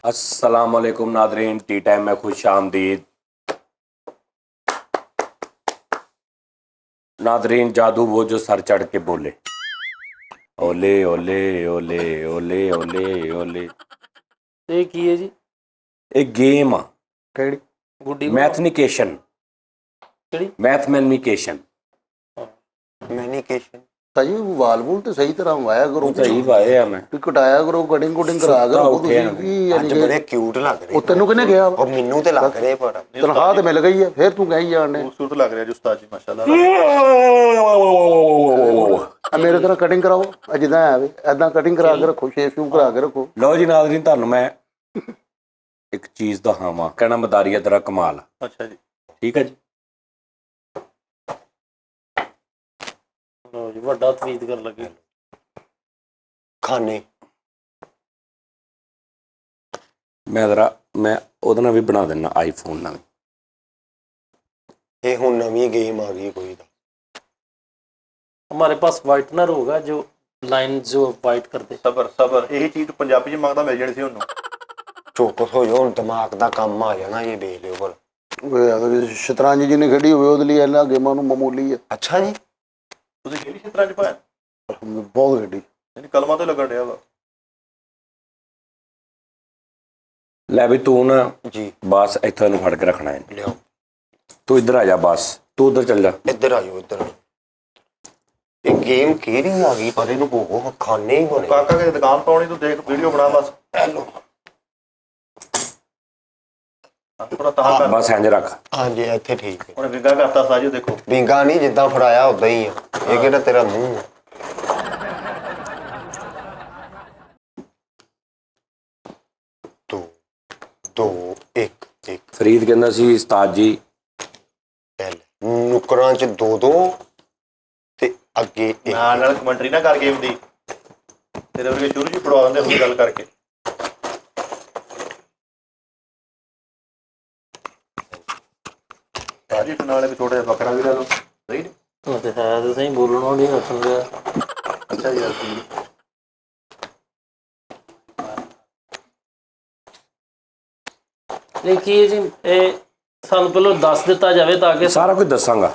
अस्सलाम वालेकुम Nadreen, T time में खुश आमदीद। नादरीन, जादू वो जो सर चढ़ के बोले ओले ओले ओले ओले ओले ओले। ਇਹ ਕੀ ਹੈ ਜੀ? एक गेम आ ਕਿਹੜੀ ਗੁੱਡੀ मैथनिकेशन ਕਿਹੜੀ? मैथमेनिकेशन ਮੈਨੀਕੇਸ਼ਨ ਭਾਜੀ ਵਾਲ ਵੂਲ ਤੇ ਸਹੀ ਤਰ੍ਹਾਂ ਵਾਇਆ ਕਰੋ सही वाए आ मैं ਵੀ ਕਟਾਇਆ ਕਰੋ ਕਟਿੰਗ ਕੁਟਿੰਗ ਕਰਾ ਕਰੋ ਉੱਠਿਆ ਤੁਸੀਂ ਵੀ ਯਾਨੀ ਅੱਜ ਕਿ ਬੜੇ ਕਿਊਟ ਲੱਗ ਰਹੇ ਉਹ ਤੈਨੂੰ ਕਿਹਨੇ ਕਿਹਾ ਉਹ ਮੈਨੂੰ ਤੇ ਲੱਗ ਰਹੇ ਪਰ ਤਨਖਾਹ ਤੇ ਮਿਲ ਗਈ ਹੈ ਫਿਰ ਤੂੰ ਕਹੀ ਜਾਣ ਨੇ ਖੂਬਸੂਰਤ ਲੱਗ ਰਿਹਾ ਜੀ ਉਸਤਾਦ ਜੀ ਮਾਸ਼ਾਅੱਲਾ। ਆ ਮੇਰੇ ਤਰ੍ਹਾਂ ਕਟਿੰਗ ਕਰਾਓ ਆ ਜਿੱਦਾਂ ਹੈ ਐਦਾਂ ਕਟਿੰਗ ਕਰਾ ਕੇ ਰੱਖੋ ਸ਼ੇਪ ਸ਼ੂਪ ਕਰਾ ਕੇ ਰੱਖੋ लो जी नादरीन, ਤੁਹਾਨੂੰ ਮੈਂ ਇੱਕ ਚੀਜ਼ ਦਿਖਾਵਾਂ। ਕਹਿਣਾ ਮਦਾਰੀਆ ਤੇਰਾ ਕਮਾਲ ਆ। ਅੱਛਾ ਜੀ, ਠੀਕ ਹੈ ਜੀ। ਲਓ ਜੀ, ਵੱਡਾ ਤਵੀਤ ਕਰਨ ਲੱਗੇ। ਖਾਣੇ ਮੈਂ ਉਹਦੇ ਨਾਲ ਵੀ ਬਣਾ ਦਿੰਦਾ, ਆਈਫੋਨ ਨਾਲ। ਇਹ ਹੁਣ ਨਵੀਂ ਗੇਮ ਆ ਗਈ ਕੋਈ ਦਾ हमारे पास वाइटनर होगा जो लाइन जो वाइट करते। ਸਬਰ ਸਬਰ, ਇਹੀ ਚੀਜ਼ ਪੰਜਾਬੀ ਚ ਮੰਗਦਾ ਮਿਲ ਜਾਣੀ ਸੀ ਉਹਨੂੰ। ਚੁੱਪ ਹੋ ਜਾਓ, ਹੁਣ ਦਿਮਾਗ ਦਾ ਕੰਮ ਆ ਜਾਣਾ ਇਹ ਵੇਖ ਲਿਓ ਪਰ। ਸ਼ਤਰੰਜ ਜਿਹਨੇ ਖੇਡੀ ਹੋਵੇ ਉਹਦੇ ਲਈ ਇਹਨਾਂ ਗੇਮਾਂ ਨੂੰ ਮਾਮੂਲੀ ਹੈ ਅੱਛਾ ਜੀ, ਤੁਸੀਂ ਕਿਹੜੀ ਖੇਤਰਾਂ ਚ ਪਾਇਆ? ਬਹੁਤ ਖੇਡੀ ਯਾਨੀ ਕਲਮਾਂ ਤੇ ਲੱਗਣ ਡਿਆ ਵਾ। ਲੈ ਵੀ ਤੂੰ ਨਾ ਜੀ ਬਸ ਇੱਥੋਂ ਇਹਨੂੰ ਫੜ ਕੇ ਰੱਖਣਾ ਹੈ। ਲਿਆਓ ਤੂੰ ਇੱਧਰ ਆ ਜਾ, ਬਸ ਤੂੰ ਉੱਧਰ ਚੱਲ ਜਾ। ਇੱਧਰ ਆ ਜਾਓ ਇੱਧਰ। ਇਹ ਗੇਮ ਕਿਹੜੀ ਆ ਗਈ ਪਰ ਇਹਨੂੰ ਭੋਗੋ ਖਾਣੇ ਹੀ ਬਣੇ। ਕਾਕਾ ਕੇ ਦੁਕਾਨ ਪਾਉਣੀ, ਤੂੰ ਦੇਖ ਵੀਡੀਓ ਬਣਾ ਬਸ। ਹੈਲੋ ਥੋੜਾ ਤਾਂ ਕਰ। ਬਸ ਇੰਝ ਰੱਖ। ਹਾਂਜੀ ਇੱਥੇ ਠੀਕ ਹੈ। ਉਹਨੇ ਵਿੰਗਾ ਕਰਤਾ ਸਾਜੋ, ਦੇਖੋ ਵਿੰਗਾ ਨਹੀਂ ਜਿੱਦਾਂ ਫੜਾਇਆ ਉਦਾਂ ਹੀ ਆ। ਇਹ ਕਿਹੜਾ ਤੇਰਾ ਮੂੰਹ ਆ। ਦੋ ਇੱਕ ਇੱਕ ਫਰੀਦ ਕਹਿੰਦਾ ਸੀ ਉਸਤਾਦ ਜੀ ਪਹਿਲੇ ਨੁਕਰਾਂ ਚ ਦੋ ਦੋ ਤੇ ਅੱਗੇ ਇੱਕ। ਨਾਲ ਕਮੈਂਟਰੀ ਨਾ ਕਰ ਗੇਮ ਦੀ, ਤੇਰੇ ਵਰਗੇ ਸ਼ੁਰੂ ਜੀ ਪੜਵਾ ਦਿੰਦੇ ਹੁਣ ਗੱਲ ਕਰਕੇ। ਸਾਜੀ ਨਾਲ ਇੱਕ ਛੋਟਾ ਜਿਹਾ ਬੱਕਰਾ ਵੀ ਲੈ ਲਓ, ਸਹੀ ਨੀ? ਉਹ ਤੇ ਹੈ ਤੇ ਸਹੀ, ਬੋਲਣਾ ਨਹੀਂ ਹੱਥ ਰਿਹਾ। ਅੱਛਾ ਯਾਰ ਠੀਕ। ਇਹ ਕੀ ਹੈ ਜੀ? ਇਹ ਸਾਨੂੰ ਪਹਿਲਾਂ ਦੱਸ ਦਿੱਤਾ ਜਾਵੇ ਤਾਂ ਕਿ ਸਾਰਾ ਕੁਝ ਦੱਸਾਂਗਾ।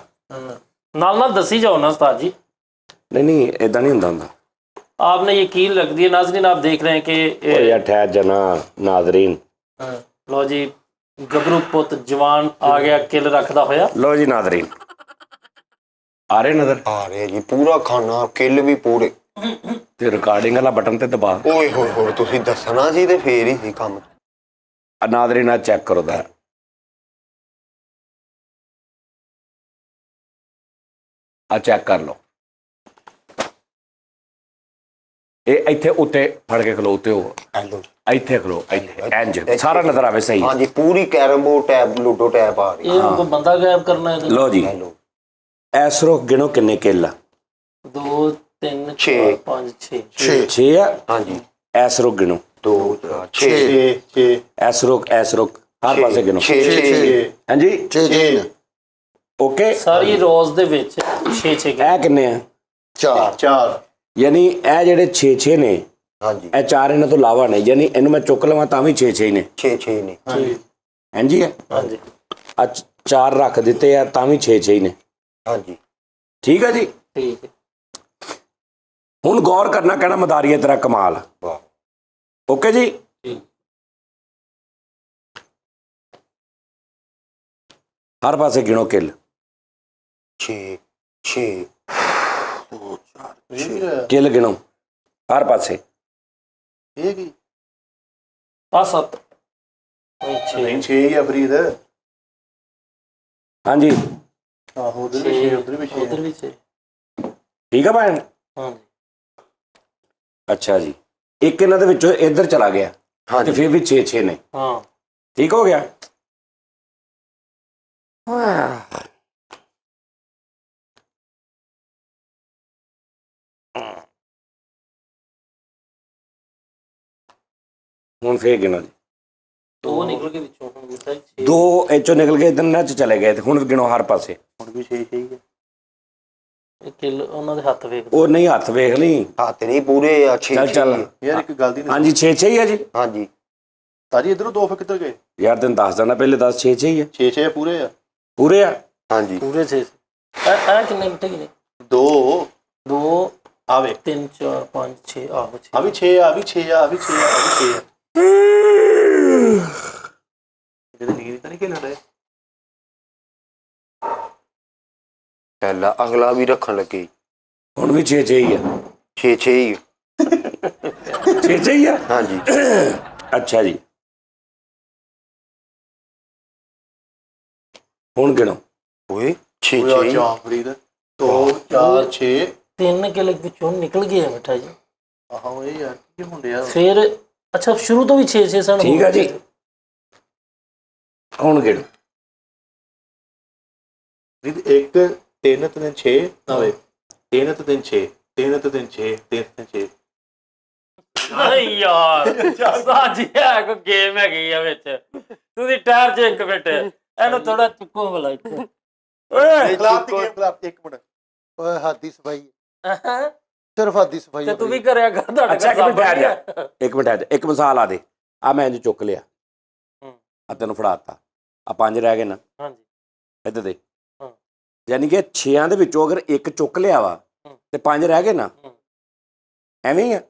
ਨਾਲ ਨਾਲ ਦੱਸੀ ਜਾओ ना उस्ताद जी। नहीं इदां नहीं ਹੁੰਦਾ। आपने यकीन रख दिया नाज़रीन, आप देख रहे हैं कि ओ यार ठहर जाना नाज़रीन। लो जी, गबरू पुत जवान आ गया किल रखदा होया। लो जी नाज़रीन, आ रहे नजर? ਆ ਰਿਹਾ ਜੀ ਪੂਰਾ ਖਾਣਾ ਕਿੱਲ ਵੀ ਪੂਰੇ। ਤੇ ਰਿਕਾਰਡਿੰਗ ਵਾਲਾ ਬਟਨ ਤੇ ਦਬਾ। ਓਏ ਹੋਏ ਹੋਏ, ਤੁਸੀਂ ਦੱਸਣਾ ਸੀ ਤੇ ਫੇਰ ਹੀ ਸੀ ਕੰਮ। ਨਾਜ਼ਰੀਨ ਆ ਚੈੱਕ ਕਰੋ ਦਾ, ਆ ਚੈੱਕ ਕਰ ਲਓ। ਇਹ ਇੱਥੇ ਉੱਤੇ ਫੜ ਕੇ ਖਲੋ, ਉੱਤੇ ਹੋ ਹੈਲੋ ਇੱਥੇ ਖਲੋ, ਇੱਥੇ ਇੰਜ ਸਾਰਾ ਨਜ਼ਰ ਆਵੇ ਸਹੀ। ਹਾਂਜੀ ਪੂਰੀ carrom board tab ludo tab ਆ ਰਹੀ। ये उनको बंदा गायब करना है। ਲਓ ਜੀ, ਹੈਲੋ ਐਸ ਰੋ ਗਿਣੋ ਕਿੰਨੇ ਕਿੱਲ ਆ। 2 3 छे। 4 5 6 6 ਆ। ਹਾਂਜੀ ਐਸ ਰੋ ਗਿਣੋ, 2 6 ਛੇ ਐਸ ਰੋ ਹਰ ਪਾਸੇ ਗਿਣੋ। 6 ਹਾਂਜੀ 6 ਓਕੇ। ਸਾਰੀ ਰੋਜ਼ ਦੇ ਵਿੱਚ 6 6 ਇਹ ਕਿੰਨੇ ਆ? 4 ਚਾਰ। ਯਾਨੀ ਇਹ ਜਿਹੜੇ 6 ਨੇ, ਹਾਂਜੀ ਇਹ 4 ਇਹਨਾਂ ਤੋਂ ਇਲਾਵਾ ਨੇ। ਯਾਨੀ ਇਹਨੂੰ ਮੈਂ ਚੁੱਕ ਲਵਾਂ ਤਾਂ ਵੀ 6 ਨੇ। 6 ਨੇ। ਹਾਂਜੀ ਹਾਂਜੀ ਹੈ। ਹਾਂਜੀ ਆ 4 ਰੱਖ ਦਿੱਤੇ ਆ ਤਾਂ ਵੀ 6 ਨੇ। ਹਾਂਜੀ ਠੀਕ ਹੈ ਜੀ। ਠੀਕ है। ਹੁਣ ਗੌਰ ਕਰਨਾ, ਕਹਿਣਾ ਮਦਾਰੀਆ ਤੇਰਾ ਕਮਾਲ। ਵਾਹ ਓਕੇ ਜੀ। ਹਰ ਪਾਸੇ ਗਿਣੋ ਕਿੱਲ। 6 6 ਇਹ ਕੀ ਹੋਇਆ? ਕਿੱਲ ਗਿਣੋ ਹਰ ਪਾਸੇ। ਇਹ ਕੀ? आ 7 6 ਨਹੀਂ 6 ਹੀ ਆ ਫਰੀਦ। ਹਾਂਜੀ ਆਹੋ ਉਧਰ ਵੀ 6, ਉਧਰ ਵੀ 6। उधर भी 6। ਠੀਕ ਆ ਭੈਣ। हाँ ਅੱਛਾ ਜੀ, ਇੱਕ ਇਹਨਾਂ ਦੇ ਵਿੱਚੋਂ ਇੱਧਰ ਚਲਾ ਗਿਆ ਤੇ ਹਾਂਜੀ ਫਿਰ ਵੀ 6 ਨੇ। हाँ ਠੀਕ ਹੋ ਗਿਆ। ਹੁਣ ਫੇਰ ਗਿਣੋ ਜੀ। 2 निकल के ਵਿੱਚੋਂ ਹੁਣ ਗੁੱਸਾ 6। 2 ਇੱਚੋਂ ਨਿਕਲ ਗਏ, ਇੱਧਰ ਨਾ ਚਲੇ ਗਏ ਤੇ ਹੁਣ ਗਿਣੋ ਹਰ ਪਾਸੇ। ਹੁਣ ਵੀ 6 ਹੀ ਆ। ਇਹ ਕਿੱਲ ਉਹਨਾਂ ਦੇ ਹੱਥ ਵੇਖ। ਉਹ ਨਹੀਂ ਹੱਥ ਵੇਖ ਲਈ। ਹੱਥ ਨਹੀਂ ਪੂਰੇ ਆ 6 ਚੱਲ ਚੱਲ। ਯਾਰ ਇੱਕ ਗੱਲ ਦੀ ਹਾਂਜੀ 6 ਹੀ ਆ ਜੀ। ਹਾਂਜੀ ਤਾਜੀ ਇਧਰੋਂ ਦੋ ਫਿਰ ਕਿੱਧਰ ਗਏ? ਯਾਰ ਤੈਨੂੰ ਦੱਸ ਦਿੰਦਾ ਪਹਿਲੇ 10 6 6 ਹੀ ਆ 6 ਪੂਰੇ ਆ। ਪੂਰੇ ਆ। ਹਾਂਜੀ ਪੂਰੇ 6 ਇਹ ਕਿੰਨੇ ਮਿੰਟ ਨੇ? ਦੋ 2 ਆਵੇ 3 4 5 6 ਆਹੋ 6 ਆ ਵੀ 6 ਆ ਵੀ 6 ਆ ਵੀ 6 ਆ ਵੀ 6 ਆ। ਕਿਤੇ ਨੀਂਦ ਤਾਂ ਨਹੀਂ ਖੇਲਣ ਰਹੇ? ਪਹਿਲਾ ਅਗਲਾ ਵੀ ਰੱਖਣ ਲੱਗੇ ਹੁਣ ਵੀ 6 6 ਹੀ ਆ 6 6 ਹੀ 6 6 ਹੀ ਆ। ਹਾਂਜੀ ਅੱਛਾ ਜੀ ਹੁਣ ਗਿਣੋ। ਓਏ 6 ਪੂਰਾ 6 ਚਾਹ ਫਰੀਦ 2 4 6 3 ਕਿਲੇ ਵਿੱਚੋਂ ਨਿਕਲ ਗਏ ਆ ਮਿੱਠਾ ਜੀ। ਆਹੋ ਇਹ ਯਾਰ ਕੀ ਹੁੰਦੇ ਆ? ਫਿਰ ਅੱਛਾ ਸ਼ੁਰੂ ਤੋਂ ਵੀ 6 6 ਸਨ। ਠੀਕ ਆ ਜੀ ਹੁਣ ਗਿਣੋ। ਫਰੀਦ 1 3 3 6 ਆਵੇ 3 3 6 3 3 6 3 3 6 ਨਹੀਂ ਯਾਰ ਸਾਜੀ ਹੈ ਕੋ ਗੇਮ ਹੈਗੀ ਆ ਵਿੱਚ। ਤੁਸੀਂ ਟਾਇਰ ਚ ਇੱਕ ਮਿੰਟ ਇਹਨੂੰ ਥੋੜਾ ਚੁੱਕੋ ਭਲਾ ਇੱਥੇ। ਓਏ ਖਿਲਾਫ ਦੀ ਗੇਮ ਖਿਲਾਫ 1 ਮਿੰਟ। ਓਏ ਹੱਥ ਦੀ ਸਫਾਈ ਹੈਂ? ਸਿਰਫ ਹੱਥ ਦੀ ਸਫਾਈ ਤੇ ਤੂੰ ਵੀ ਕਰਿਆ ਕਰ ਤੁਹਾਡੇ ਅੱਛਾ ਇੱਕ ਮਿੰਟ ਸਾਹਮਣੇ ਠਹਿਰ ਜਾ ਇੱਕ ਮਿੰਟ ਠਹਿਰ ਜਾ ਇੱਕ ਮਿਸਾਲ ਆ ਦੇ ਆ ਮੈਂ ਇੰਜ ਚੁੱਕ ਲਿਆ ਆ ਤੈਨੂੰ ਫੜਾਤਾ ਆ 5 ਰਹਿ ਗਏ ਨਾ ਹਾਂਜੀ ਇੱਧਰ ਦੇ ਹਾਂ। ਯਾਨੀ ਕਿ 6 ਦੇ ਵਿੱਚੋਂ ਅਗਰ ਇੱਕ ਚੁੱਕ ਲਿਆ ਵਾ ਤੇ 5 ਰਹਿ ਗਏ ਨਾ ਐਵੇਂ ਹੀ ਆ।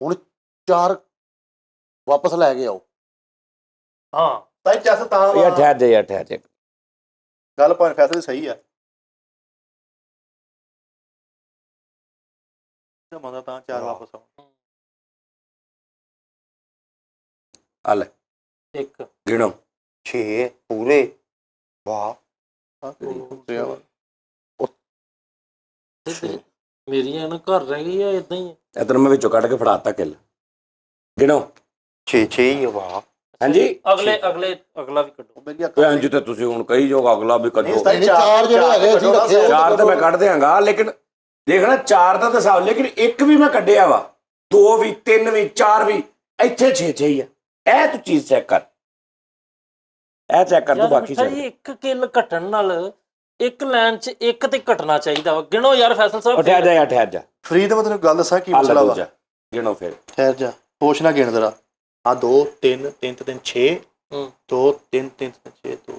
ਹੁਣ 4 ਵਾਪਸ ਲੈ ਕੇ ਆਓ। ਹਾਂ ਤਾਈ ਚੱਸ ਤਾਂ ਯਾਰ ਠਹਿਰ ਜਾ ਯਾਰ ਠਹਿਰ ਜਾ ਗੱਲ ਭਾਵੇਂ ਫੈਸਲੇ ਸਹੀ ਆ। ਮੰਨਦਾ ਤਾਂ 4 ਵਾਪਸ ਆਉਣ। ਆ ਲੈ ਇੱਕ ਗਿਣੋ 6 ਪੂਰੇ ਵਾਹ ਆ ਕਿਹੜੀ ਹੁੰਦਿਆ ਵਾ? ਤੇ ਮੇਰੀਆਂ ਨਾ ਘਰ ਰਹਿ ਗਈ ਆ ਇਦਾਂ ਹੀ। ਇਹ ਤੈਨੂੰ ਮੈਂ ਵਿੱਚੋਂ ਕੱਢ ਕੇ ਫੜਾਤਾ ਕਿੱਲ ਗਿਣੋ 6 6 ਹੀ ਵਾਹ ਹਾਂਜੀ। ਅਗਲਾ ਵੀ ਕੱਢੋ। ਮੇਰੀ ਓਏ ਇੰਜ ਤੇ ਤੁਸੀਂ ਹੁਣ ਕਹੀ ਜਾਓਗੇ ਅਗਲਾ ਵੀ ਕੱਢੋ। ਨਹੀਂ ਤਾਈ ਚਾਰ ਜਿਹੜੇ ਹੈਗੇ ਅਸੀਂ ਰੱਖੇ ਹੋਏ। 4 ਤਾਂ ਮੈਂ ਕੱਢ ਦਿਆਂਗਾ ਲੇਕਿਨ ਦੇਖਣਾ 4 ਦਾ ਤਾਂ ਹਿਸਾਬ ਲੇਕਿਨ ਇੱਕ ਵੀ ਮੈਂ ਕੱਢਿਆ ਵਾ 2 ਵੀ 3 ਵੀ 4 ਵੀ ਇੱਥੇ 6 6 ਹੀ ਆ। ਇਹ ਤੂੰ ਚੀਜ਼ ਚੈੱਕ ਕਰ ਇਹ ਚੈੱਕ ਕਰ ਤੂੰ ਯਾਰ ਬਾਕੀ ਮਿੱਠਾ ਚੈੱਕ ਜੀ ਇੱਕ ਕਿੱਲ ਘਟਣ ਨਾਲ ਇੱਕ ਲਾਈਨ 'ਚ ਇੱਕ ਤੇ ਘਟਣਾ ਚਾਹੀਦਾ ਵਾ। ਗਿਣੋ ਯਾਰ ਫੈਸਲ ਸਾਹਿਬ। ਠਹਿਰ ਜਾ ਯਾਰ ਠਹਿਰ ਜਾ ਫਰੀਦ ਮੈਂ ਤੈਨੂੰ ਗੱਲ ਦੱਸਾਂ ਕੀ ਆ ਲੈ ਮਸਲਾ ਵਾ। ਦੂਜਾ ਗਿਣੋ ਫਿਰ ਠਹਿਰ ਜਾ ਹੋਸ਼ ਨਾ ਗਿਣ ਜ਼ਰਾ। ਆ 2 3 3 3 6 2 3 3 6 2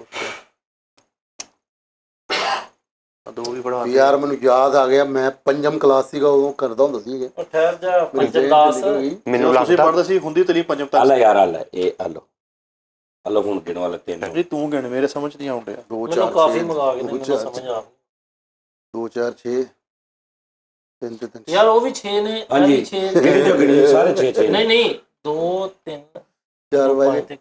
ਆ 2 ਵੀ ਬੜਾ ਯਾਰ ਮੈਨੂੰ ਯਾਦ ਆ ਗਿਆ ਮੈਂ 5ਮ ਕਲਾਸ ਸੀਗਾ ਉਦੋਂ ਕਰਦਾ ਹੁੰਦਾ ਸੀ ਇਹ। ਠਹਿਰ ਜਾ ਮੇਰੀ 5 ਜੇਬ 10 ਨਿਕਲ ਗਈ। ਮੈਨੂੰ ਤੁਸੀਂ ਲੱਗਦਾ ਪੜ੍ਹਦੇ ਸੀ ਹੁੰਦੀ ਤੇਰੀ ਪੰਜਮ ਆ ਤੱਕ। ਲੈ ਯਾਰ ਆ ਲੈ ਇਹ ਆ ਲੋ ਹੁਣ ਗਿਣੋ ਵਾਲਾ 3 ਜੀ ਤੂੰ ਗਿਣ ਮੇਰੇ ਸਮਝ ਨਹੀਂ ਆਉਣ ਡਿਆ। 2 ਮੈਨੂੰ 4 ਕਾਫੀ 6 ਮੰਗਾ ਕੇ ਮੈਨੂੰ ਸਮਝ ਆ 2 4 6 3 3 ਯਾਰ ਉਹ ਵੀ 6 ਨੇ ਹਾਂਜੀ। 6 ਗਿਣੇ ਸਾਰੇ 6 6 ਨਹੀਂ ਨਹੀਂ 2 3 4 ਵਜੇ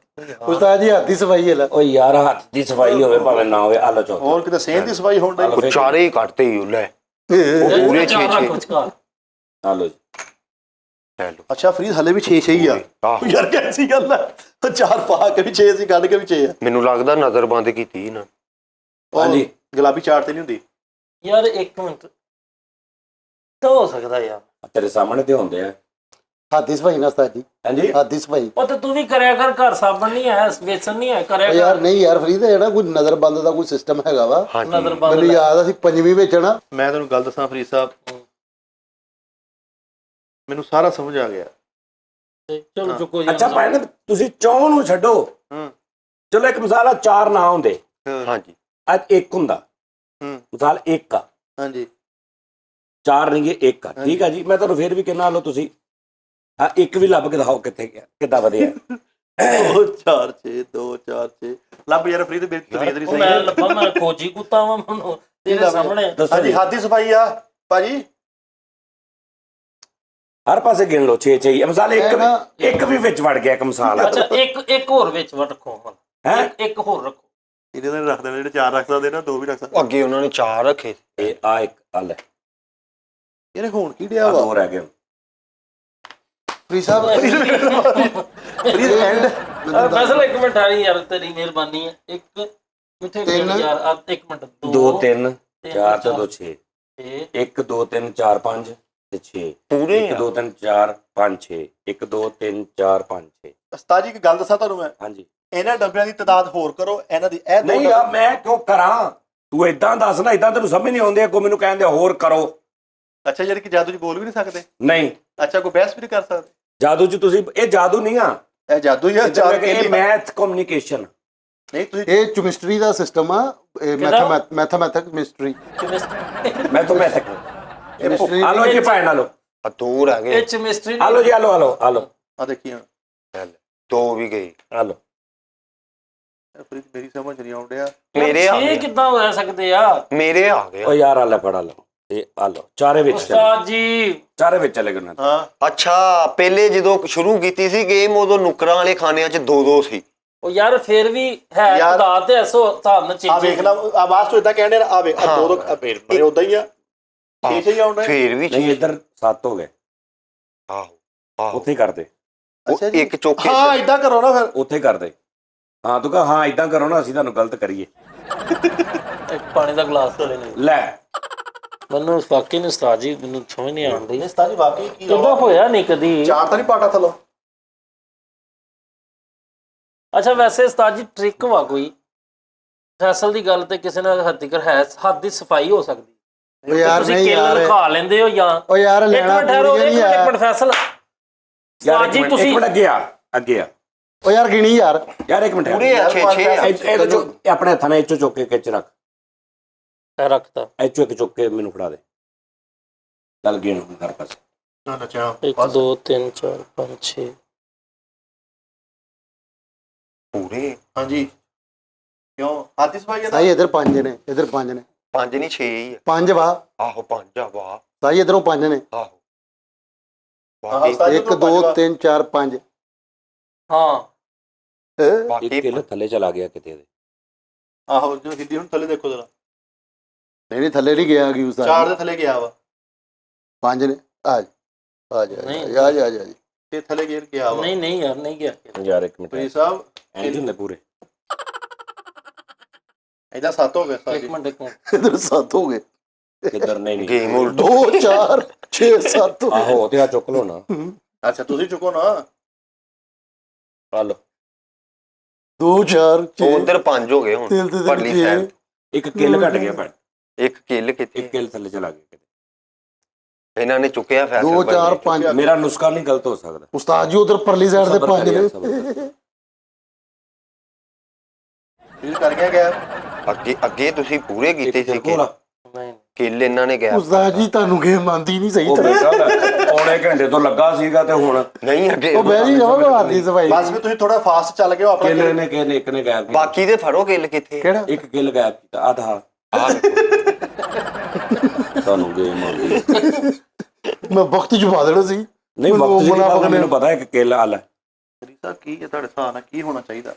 ਉਸਤਾਦ ਜੀ ਹੱਥ ਦੀ ਸਫਾਈ ਹੈ ਲੈ। ਓ ਯਾਰ ਹੱਥ ਦੀ ਸਫਾਈ ਹੋਵੇ ਭਾਵੇਂ ਨਾ ਹੋਵੇ ਆ ਲੋ ਚੌਥਾ ਹੋਰ ਕਿਤੇ ਸੇਨ ਦੀ ਸਫਾਈ ਹੋਣ ਡਈ। ਉਹ ਚਾਰੇ ਹੀ ਕੱਟਦੇ ਹੀ ਲੈ ਉਹ ਪੂਰੇ 6 6 ਆ ਲੋ ਲੈ ਲਓ ਅੱਛਾ ਫਰੀਦ ਹਲੇ ਵੀ 6 6 ਹੀ ਆ। ਆਹ ਯਾਰ ਕੈਸੀ ਗੱਲ ਆ? 4 ਪਾ ਕੇ ਵੀ 6 ਸੀ ਕੱਢ ਕੇ ਵੀ 6 ਆ। ਮੈਨੂੰ ਲੱਗਦਾ ਨਜ਼ਰ ਬੰਦ ਕੀਤੀ ਨਾ ਉਹ ਹਾਂਜੀ। ਗੁਲਾਬੀ ਚਾਟ ਤੇ ਨਹੀਂ ਹੁੰਦੀ। ਯਾਰ ਇੱਕ ਮਿੰਟ ਤਾਂ ਹੋ ਸਕਦਾ ਯਾਰ। ਤੇਰੇ ਸਾਹਮਣੇ ਤੇ ਹੁੰਦੇ ਆ ਹੱਥ ਦੀ ਸਫਾਈ ਨਾ ਉਸਤਾਦ ਜੀ ਹਾਂਜੀ। ਹੱਥ ਦੀ ਸਫਾਈ। ਉਹ ਤੇ ਤੂੰ ਵੀ ਕਰਿਆ ਕਰ ਘਰ ਸਾਬਣ ਨਹੀਂ ਹੈ ਵੇਸਣ ਨਹੀਂ ਹੈ ਕਰਿਆ ਯਾਰ ਕਰ ਨਹੀਂ ਯਾਰ ਫਰੀਦ ਜਿਹੜਾ ਕੋਈ ਨਜ਼ਰਬੰਦ ਦਾ ਕੋਈ ਸਿਸਟਮ ਹੈਗਾ ਵਾ। ਹਾਂਜੀ ਨਜ਼ਰ ਬੰਦ ਮੈਨੂੰ ਯਾਦ ਆ ਸੀ 5ਵੀਂ ਵਿੱਚ ਨਾ ਮੈਂ ਤੈਨੂੰ ਗੱਲ ਦੱਸਾਂ ਫਰੀਦ ਸਾਹਿਬ ਮੈਨੂੰ ਸਾਰਾ ਸਮਝ ਆ ਗਿਆ। ਚਲੋ ਚੁੱਕੋ ਜੀ। ਅੱਛਾ ਭਾਈ ਤੁਸੀਂ ਚੌਂ ਨੂੰ ਛੱਡੋ ਹੂੰ ਚਲੋ ਇੱਕ ਮਿਸਾਲ ਆ 4 ਨਾ ਹੁੰਦੇ ਹਾਂਜੀ ਅੱਜ 1 ਹੁੰਦਾ ਹੂੰ ਮਿਸਾਲ 1 ਆ ਹਾਂਜੀ 4 ਨਹੀਂ ਗੇ 1 ਆ ਠੀਕ ਆ ਜੀ। ਮੈਂ ਤੁਹਾਨੂੰ ਫੇਰ ਵੀ ਕਹਿਣਾ ਲਓ ਤੁਸੀਂ ਆ 1 ਵੀ ਲੱਭ ਕੇ ਦਿਖਾਓ ਕਿੱਥੇ ਗਿਆ ਕਿੱਦਾਂ ਵਧਿਆ 2 4 6 2 4 6 ਲੱਭ ਯਾਰ ਫਰੀਦ ਮੇਰੀ ਤਬੀਅਤ ਨਹੀਂ ਉਹ ਸਹੀ ਮੈਂ ਹੈ। ਲੱਭਾ ਮੈਂ ਖੋਜੀ ਕੁੱਤਾ ਵਾਂ ਮੈਨੂੰ ਤੇਰੇ ਸਾਹਮਣੇ। ਦੱਸੋ ਹਾਂਜੀ ਜੀ ਹੱਥ ਦੀ ਸਫਾਈ ਆ ਭਾਜੀ। ਹਰ ਪਾਸੇ ਗਿਣ ਲਓ 6 6 ਮਿਸਾਲ ਇਹ ਨਾ- ਇੱਕ ਵੀ ਵਿੱਚ ਵੜ ਗਿਆ ਇੱਕ ਮਿਸਾਲ ਆ ਅੱਛਾ ਇੱਕ ਹੋਰ ਵਿੱਚ ਵਟ ਰੱਖੋ ਹੁਣ ਹੈਂ? ਇੱਕ ਹੋਰ ਰੱਖੋ। ਇਹਦੇ ਨਾਲ ਰੱਖ ਦੇਣਾ ਜਿਹੜੇ 4 ਰੱਖ ਸਕਦੇ ਨਾ 2 ਵੀ ਰੱਖ ਸਕਦੇ। ਅੱਗੇ ਉਹਨਾਂ ਨੇ 4 ਰੱਖੇ ਇਹ ਆ ਇੱਕ ਆ ਲੈ ਇਹਨੇ ਹੁਣ ਕੀ ਡਿਆ ਆ ਵਾ 2 ਰਹਿ ਗਏ ਫਰੀਦ ਸਾਹਿਬ ਫਰੀਦ ਐਂਡ ਫੈਸਲਾ ਇੱਕ ਮਿੰਟ ਆ ਯਾਰ ਤੇਰੀ ਮਿਹਰਬਾਨੀ ਹੈ। ਇੱਕ ਕਿੱਥੇ ਗਿਆ ਤਿੰਨ। ਯਾਰ ਆ ਇੱਕ ਮਿੰਟ 2 3 4 ਤੇ 2 6 6 1 2 3 4 5 ਤੇ 6 ਪੂਰੇ 1 2 3 4 5 6 1 2 3 4 5 6 ਉਸਤਾਦ ਜੀ ਇੱਕ ਗੱਲ ਦੱਸਾਂ ਤੁਹਾਨੂੰ ਮੈਂ ਹਾਂਜੀ ਇਹਨਾਂ ਡੱਬਿਆਂ ਦੀ ਤਾਦਾਦ ਹੋਰ ਕਰੋ ਇਹਨਾਂ ਦੀ ਇਹ ਦੋ ਨਹੀਂ ਆ ਮੈਂ ਕਿਉਂ ਕਰਾਂ ਤੂੰ ਇਦਾਂ ਦੱਸ ਨਾ ਇਦਾਂ ਤੈਨੂੰ ਸਮਝ ਨਹੀਂ ਆਉਂਦੀ ਅੱਗੋਂ ਮੈਨੂੰ ਕਹਿੰਦੇ ਹੋਰ ਕਰੋ ਅੱਛਾ ਯਾਰ ਕਿ ਜਾਦੂ ਜੀ ਬੋਲ ਵੀ ਨਹੀਂ ਸਕਦੇ। ਨਹੀਂ ਅੱਛਾ ਕੋਈ ਬਹਿਸ ਵੀ ਨਹੀਂ ਕਰ ਸਕਦੇ। ਜਾਦੂ ਚ ਤੁਸੀਂ ਇਹ ਜਾਦੂ ਨਹੀਂ ਆ, ਇਹ ਜਾਦੂ ਹੀ ਆ ਚਾਰ ਇਹ ਕੇਲੀ ਮੈਥ ਕਮਿਊਨੀਕੇਸ਼ਨ। ਨਹੀਂ ਤੁਸੀਂ ਇਹ ਕੈਮਿਸਟਰੀ ਦਾ ਸਿਸਟਮ ਆ, ਮੈਥਮੈਟਿਕ ਮਿਸਟਰੀ ਮੈਂ ਤਾਂ ਮੈਂ ਤੱਕ ਕੈਮਿਸਟਰੀ। ਆ ਲੋ ਜੀ ਭਾਈ ਨਾਲ ਲੋ, ਆ ਦੂਰ ਆ ਗਏ ਇਹ ਕੈਮਿਸਟਰੀ ਆ ਲੋ ਜੀ, ਆ ਲੋ, ਆ ਲੋ, ਆ ਲੋ, ਆ ਦੇਖੀ ਹੁਣ ਚੱਲ, ਦੋ ਵੀ ਗਈ ਆ ਲੋ। ਇਹ ਫਰਿੱਜ ਮੇਰੀ ਸਮਝ ਨਹੀਂ ਆਉਂਦਿਆ ਮੇਰੇ ਆ ਇਹ ਗਏ ਕਿੱਦਾਂ ਹੋ ਸਕਦੇ ਆ ਮੇਰੇ ਆ ਗਏ ਓ ਯਾਰ ਆ ਲੈ ਫੜਾ ਲੋ, ਇਹ ਆ ਲੋ, ਚਾਰੇ ਵਿੱਚ ਚਲੇ, ਉਸਤਾਦ ਜੀ। ਚਾਰੇ ਵਿੱਚ ਚਲੇ ਗਏ ਉਹਨਾਂ ਦੇ। ਹਾਂ ਅੱਛਾ ਪਹਿਲੇ ਜਦੋਂ ਸ਼ੁਰੂ ਕੀਤੀ ਸੀ ਗੇਮ ਉਦੋਂ ਨੁਕਰਾਂ ਵਾਲੇ ਖਾਨਿਆਂ 'ਚ ਦੋ ਦੋ ਸੀ ਉਹ ਯਾਰ ਫਿਰ ਵੀ ਹੈ ਯਾਰ, ਖੁਦਾ ਤੇ ਐਸੋ ਹਿਸਾਬ ਨਾਲ ਆ ਚੀਜ਼ ਵੇਖ ਲਾ ਆਵਾਜ਼ ਤੋਂ ਇਦਾਂ ਕਹਿੰਦੇ ਆ ਵੇ ਆ ਦੋ ਦੋ ਫੇਰ ਬੜੇ ਉਦਾਂ ਹੀ ਆ ਛੇ ਛੇ ਹੀ ਆਉਂਦਾ ਫੇਰ ਵੀ ਨਹੀਂ ਇੱਧਰ 7 ਹੋ ਗਏ, ਆਹੋ ਆਹੋ ਉੱਥੇ ਹੀ ਕਰਦੇ, ਉਹ ਅੱਛਾ ਜੀ। ਇੱਕ ਚੌਕੇ ਹਾਂ ਇਦਾਂ ਕਰੋ ਨਾ ਫਿਰ ਉੱਥੇ ਹੀ ਕਰਦੇ। ਹਾਂ ਤੂੰ ਕਹ ਹਾਂ ਇਦਾਂ ਕਰੋ ਨਾ, ਅਸੀਂ ਤੁਹਾਨੂੰ ਗਲਤ ਕਰੀਏ। ਇੱਕ ਪਾਣੀ ਦਾ ਗਲਾਸ ਲੈ ਲੈ ਲੈ ਮੈਨੂੰ ਵਾਕਈ ਨਹੀਂ ਉਸਤਾਦ ਜੀ, ਮੈਨੂੰ ਸਮਝ ਨਹੀਂ ਆਉਂਦੀ ਇਸ ਤਾਂ ਜੀ ਵਾਕਈ ਕੀ ਕਿੱਦਾਂ ਹੋਇਆ ਨਹੀਂ ਕਦੀ। ਚਾਰ ਤਾਂ ਨਹੀਂ ਪਾਟਾ ਥਲੋ ਅੱਛਾ ਵੈਸੇ ਉਸਤਾਦ ਜੀ ਟ੍ਰਿਕ ਵਾ ਕੋਈ ਫੈਸਲ ਦੀ ਗੱਲ ਤੇ ਕਿਸੇ ਨਾਲ ਹੱਦ ਤੱਕ ਹੈ, ਹੱਥ ਦੀ ਸਫਾਈ ਹੋ ਸਕਦੀ ਉਹ ਯਾਰ ਤੁਸੀਂ ਨਹੀਂ ਕਿੱਲ ਯਾਰ, ਖਾ ਲੈਂਦੇ ਹੋ ਜਾਂ ਉਹ ਯਾਰ ਇੱਕ ਲੈਣਾ ਮਿੰਟ ਠਹਿਰੋ, ਪੂਰੀ ਇੱਕ ਨਹੀਂ ਮਿੰਟ, ਇੱਕ ਆ ਮਿੰਟ ਫੈਸਲ ਯਾਰ ਉਸਤਾਦ ਜੀ ਇੱਕ ਤੁਸੀਂ ਮਿੰਟ ਅੱਗੇ ਆ, ਅੱਗੇ ਆ ਉਹ ਯਾਰ ਗਿਣੀ ਯਾਰ। ਯਾਰ, ਇੱਕ ਮਿੰਟ ਪੂਰੇ ਆ, ਛੇ ਛੇ ਆ। ਇਹ ਚੋਂ ਆਪਣੇ ਹੱਥਾਂ ਨਾਲ ਇਹ ਚੋਂ ਚੁੱਕ ਕੇ ਖਿੱਚ ਰੱਖ, ਇਹ ਰੱਖਤਾ ਇਹ ਚੋਂ ਇੱਕ ਚੁੱਕ ਕੇ ਮੈਨੂੰ ਫੜਾ ਦੇ। ਚੱਲ ਗਏ ਨੂੰ ਹਰ ਪਾਸੇ। ਨਾ ਨਚਾ 1 2 3 4 5 6 ਪੂਰੇ ਹਾਂਜੀ ਕਿਉਂ ਹਾਥੀ ਸਫਾਈ ਹੈ ਸਾਈ ਇਧਰ 5 ਨੇ, ਇਧਰ 5 ਨੇ, ਪੰਜ ਨਹੀਂ ਛੇ ਹੀ ਆ 5 ਵਾ ਆਹੋ ਪੰਜ ਆ ਵਾਹ ਸਾਈ ਇਧਰੋਂ 5 ਨੇ, ਆਹੋ ਆਹੋ, ਬਾਕੀ ਸਾਰੀ 1 2 3 4 5 ਹਾਂ ਇੱਕ ਬਾਕੀ ਕਿੱਲ ਥੱਲੇ ਚਲਾ ਗਿਆ ਕਿਤੇ ਦੇ। ਆਹੋ ਜੋ ਹਿੱਲੀ ਹੁਣ ਥੱਲੇ ਦੇਖੋ ਜਰਾ ਨਹੀਂ ਨਹੀਂ ਥੱਲੇ ਨਹੀਂ ਗਿਆ ਕਿ ਉਸ ਚਾਰ ਦੇ ਥੱਲੇ ਗਿਆ ਵਾ 5 ਨੇ। ਆ ਜਾ ਆ ਜਾ ਨਹੀਂ। ਆ ਜਾ ਆ ਜਾ ਜੀ। ਤੇ ਥੱਲੇ ਗੇਰ ਗਿਆ ਵਾ ਨਹੀਂ ਨਹੀਂ ਯਾਰ ਨਹੀਂ ਗਿਆ ਯਾਰ ਇੱਕ ਮਿੰਟ, ਪ੍ਰੀ ਸਾਹਿਬ ਇੰਜ ਹੁੰਦੇ ਪੂਰੇ। ਇਹਦਾ 7 ਹੋ ਗਿਆ ਇੱਕ ਸਾਜੀ ਮਿੰਟ ਇੱਕ ਮਿੰਟ ਇਧਰ 7 ਹੋ ਗਏ, ਕਿੱਧਰ ਨਹੀਂ ਨਹੀਂ ਗੇਮ ਉਲਟ 2 4 6 7 ਹੋ ਗਏ। ਆਹੋ ਤੇ ਆ ਚੁੱਕ ਲੋ ਨਾ, ਅੱਛਾ ਤੁਸੀਂ ਚੁੱਕੋ ਨਾ ਆ ਲੋ। 2 4 6 ਉਧਰ ਪੰਜ ਹੋ ਗਏ ਹੁਣ ਤਿਲ ਤੇ ਪਰਲੀ ਸਾਈਡ ਇੱਕ ਕਿੱਲ ਘਟ ਗਿਆ ਭੈਣ, ਇੱਕ ਕਿੱਲ ਕਿਤੇ ਇੱਕ ਕਿੱਲ ਥੱਲੇ ਚਲਾ ਗਿਆ ਕਿਤੇ। ਇਹਨਾਂ ਨੇ ਚੁੱਕਿਆ 2 ਫੈਸਲਾ 4 5 ਮੇਰਾ ਨੁਸਖਾ ਨਹੀਂ ਗਲਤ ਹੋ ਸਕਦਾ। ਉਸਤਾਦ ਜੀ ਉਧਰ ਪਰਲੀ ਸਾਈਡ ਤੇ ਸਬਰ 5 ਕਰ ਯਾਰ, ਨੇ। ਸਬਰ ਕਰ। ਫਿਰ ਕਰ ਗਿਆ ਗਿਆ ਅੱਗੇ ਅੱਗੇ ਤੁਸੀਂ ਪੂਰੇ ਕੀਤੇ ਸੀ ਕੋਲ ਆ। ਨਹੀਂ ਕਿੱਲ ਇਹਨਾਂ ਨੇ ਗਿਆ ਉਸਤਾਦ ਜੀ ਤੁਹਾਨੂੰ ਗੇਮ ਆਂਦੀ ਨਹੀਂ ਸਹੀ ਉਹ ਤਰ੍ਹਾਂ। ਬੇਟਾ ਪੌਣੇ ਘੰਟੇ ਤੋਂ ਲੱਗਾ ਸੀਗਾ ਤੇ ਹੁਣ ਨਹੀਂ ਅੱਗੇ ਉਹ ਬਹਿ ਜੀ ਜਾਓ ਹੱਥ ਦੀ ਸਫਾਈ। ਬਸ ਵੀ ਤੁਸੀਂ ਥੋੜਾ ਫਾਸਟ ਚੱਲ ਗਏ ਹੋ ਆਪਣਾ ਕਿੱਲ ਨੇ ਕਿਨੇ ਇੱਕ ਨੇ ਗਾਇਬ ਕੀਤਾ। ਬਾਕੀ ਦੇ ਫੜੋ ਕਿੱਲ ਕਿੱਥੇ ਕਿਹੜਾ ਇੱਕ ਕਿੱਲ ਗਾਇਬ ਕੀਤਾ ਆਧਾ। ਆਹ ਤੁਹਾਨੂੰ ਗੇਮ ਆਉਂਦੀ ਮੈਂ ਵਕਤ ਚ ਪਾ ਦੇਣਾ ਸੀ। ਨਹੀਂ, ਵਕਤ ਜੀ ਮੈਨੂੰ ਪਤਾ ਇੱਕ ਕਿੱਲ ਆ ਲੈ। ਸਾਹਿਬ ਕੀ ਹੈ ਤੁਹਾਡੇ ਹਿਸਾਬ ਨਾਲ ਕੀ ਹੋਣਾ ਚਾਹੀਦਾ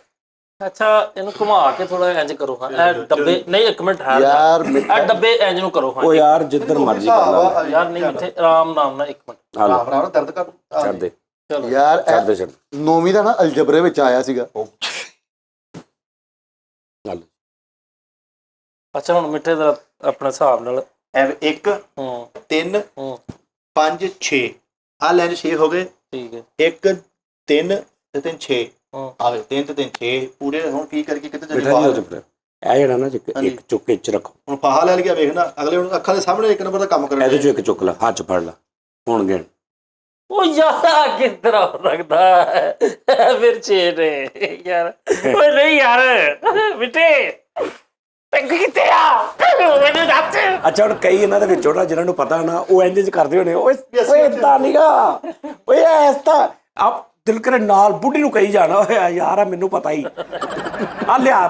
ਅੱਛਾ ਇਹਨੂੰ ਘੁਮਾ ਕੇ ਥੋੜਾ ਇੰਜ ਕਰੋ ਹਾਂ ਇਹ ਡੱਬੇ ਨਹੀਂ ਇੱਕ ਮਿੰਟ ਠਹਿਰ ਜਾ ਯਾਰ ਇਹ ਡੱਬੇ ਇੰਜ ਨੂੰ ਕਰੋ ਹਾਂ ਉਹ ਯਾਰ ਜਿੱਧਰ ਮਰਜ਼ੀ ਕਰ ਲਾ, ਯਾਰ ਨਹੀਂ ਮਿੱਠੇ ਆਰਾਮ ਨਾਲ ਇੱਕ ਮਿੰਟ ਆ ਲੈ, ਆਪ ਨਾਲ ਦਰਦ ਕਰ ਛੱਡ ਦੇ, ਚਲੋ ਯਾਰ ਛੱਡ ਦੇ, ਛੱਡ ਨੌਵੀਂ ਦਾ ਨਾ ਅਲਜਬਰੇ ਵਿੱਚ ਆਇਆ ਸੀਗਾ। ਚੱਲ। ਅੱਛਾ ਹੁਣ ਮਿੱਠੇ ਦਾ ਆਪਣੇ ਹਿਸਾਬ ਨਾਲ ਐਵੇਂ 1 ਹੂੰ 3 ਹੂੰ 5 6 ਆ ਲੈਣ 6 ਹੋ ਗਏ ਠੀਕ ਹੈ 1 3 ਤੇ 3 6 ਹੂੰ ਆਵੇ 3 ਤੇ 3 6 ਪੂਰੇ ਹੁਣ ਕੀ ਕਰਕੇ ਕਿਤੇ ਚੱਲੇ ਬੇਟਾ ਜੀ ਬਾਹਰ ਉਹ ਚੁੱਪ ਇਹ ਜਿਹੜਾ ਨਾ ਹਾਂਜੀ। ਇੱਕ ਚੁੱਕ ਕੇ ਚ ਰੱਖੋ, ਹੁਣ ਫਾਹਾ ਲੈ ਲਿਆ ਵੇਖਣਾ ਅਗਲੇ ਹੁਣ ਅੱਖਾਂ ਦੇ ਸਾਹਮਣੇ ਇੱਕ ਨੰਬਰ ਦਾ ਕੰਮ ਕਰਨ ਇਹਦੇ ਚੋਂ ਇੱਕ ਚੁੱਕ ਲੈ, ਹੱਥ ਚ ਫੜ ਲੈ, ਹੁਣ ਗਿਣ। ਉਹ ਯਾਰ ਕਿਸ ਤਰ੍ਹਾਂ ਹੋ ਸਕਦਾ ਹੈ ਫਿਰ ਛੇ ਨੇ ਯਾਰ ਓਏ ਨਹੀਂ ਯਾਰ ਮਿੱਠੇ ਟੰਗ ਕਿੱਥੇ ਆ ਮੈਨੂੰ ਦੱਸ ਅੱਛਾ ਹੁਣ ਕਈ ਇਹਨਾਂ ਦੇ ਵਿੱਚੋਂ ਨਾ ਜਿਹਨਾਂ ਨੂੰ ਪਤਾ ਨਾ ਉਹ ਇੰਜ ਕਰਦੇ ਹੋਣੇ, ਓਏ ਓਏ ਏਦਾਂ ਨੀਗਾ, ਓਏ ਐਸ ਤਾਂ ਆਪ ਦਿਲ ਕਰੇ ਨਾਲ ਬੁੱਢੀ ਨੂੰ ਕਹੀ ਜਾਣਾ, ਓਏ ਯਾਰ ਆ ਮੈਨੂੰ ਪਤਾ ਹੀ ਆ ਲਿਆ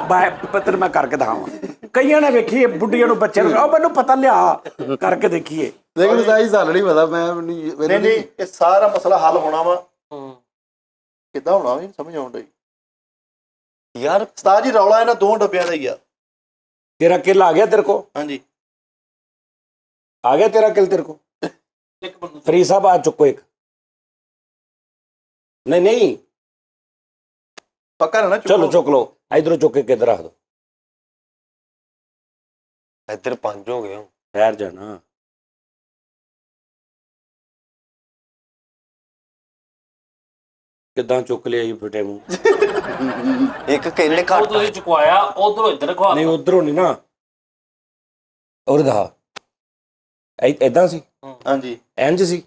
ਪੱਤਰ ਮੈਂ ਕਰਕੇ ਦਿਖਾਵਾਂ। ਕਈਆਂ ਨੇ ਵੇਖੀਏ ਬੁੱਢੀਆਂ ਨੂੰ ਬੱਚੇ ਨੂੰ, ਉਹ ਮੈਨੂੰ ਪਤਾ ਲਿਆ ਕਰਕੇ ਦੇਖੀਏ। ਲੇਕਿਨ ਸਾਈ ਸਾਨੂੰ ਨਹੀਂ ਪਤਾ। ਮੈਂ ਨਹੀਂ ਨਹੀਂ ਇਹ ਸਾਰਾ ਮਸਲਾ ਹੱਲ ਹੋਣਾ ਵਾ ਹੂੰ ਕਿੱਦਾਂ ਹੋਣਾ ਵੀ ਸਮਝ ਆਉਣ ਡਈ ਯਾਰ ਉਸਤਾਦ ਜੀ ਰੌਲਾ ਇਹਨਾਂ ਦੋ ਡੱਬਿਆਂ ਦਾ ਹੀ ਆ ਤੇਰਾ ਕਿੱਲ ਆ ਗਿਆ ਤੇਰੇ ਕੋ, ਹਾਂਜੀ ਆ ਗਿਆ ਤੇਰਾ ਕਿੱਲ ਤੇਰੇ ਕੋ। ਇੱਕ ਬੰਦਾ ਫਰੀ ਸਾਹਿਬ ਆ ਚੁੱਕੋ ਇੱਕ। ਨਹੀਂ ਨਹੀਂ ਪੱਕਾ ਨਾ ਚਲੋ ਚੁੱਕ ਲਓ, ਇਧਰੋਂ ਚੁੱਕ ਕੇ ਕਿੱਧਰ ਰੱਖ ਦੋ। ਇੱਧਰ ਪੰਜ ਹੋ ਗਏ ਹੁਣ ਠਹਿਰ ਜਾਣਾ, ਕਿੱਦਾਂ ਚੁੱਕ ਲਿਆ ਜੀ ਫਟੇ ਮੂੰਹ। ਇੱਕ ਕਿੱਲ ਉਹ ਘੱਟ ਤੁਸੀਂ ਚੁਕਵਾਇਆ ਉਧਰੋਂ ਇੱਧਰ ਖਵਾ ਨਹੀਂ ਉਧਰੋਂ ਨਹੀਂ ਨਾ, ਉਹ ਦਾ ਏਦਾਂ ਸੀ, ਹਾਂਜੀ ਇੰਜ ਸੀ।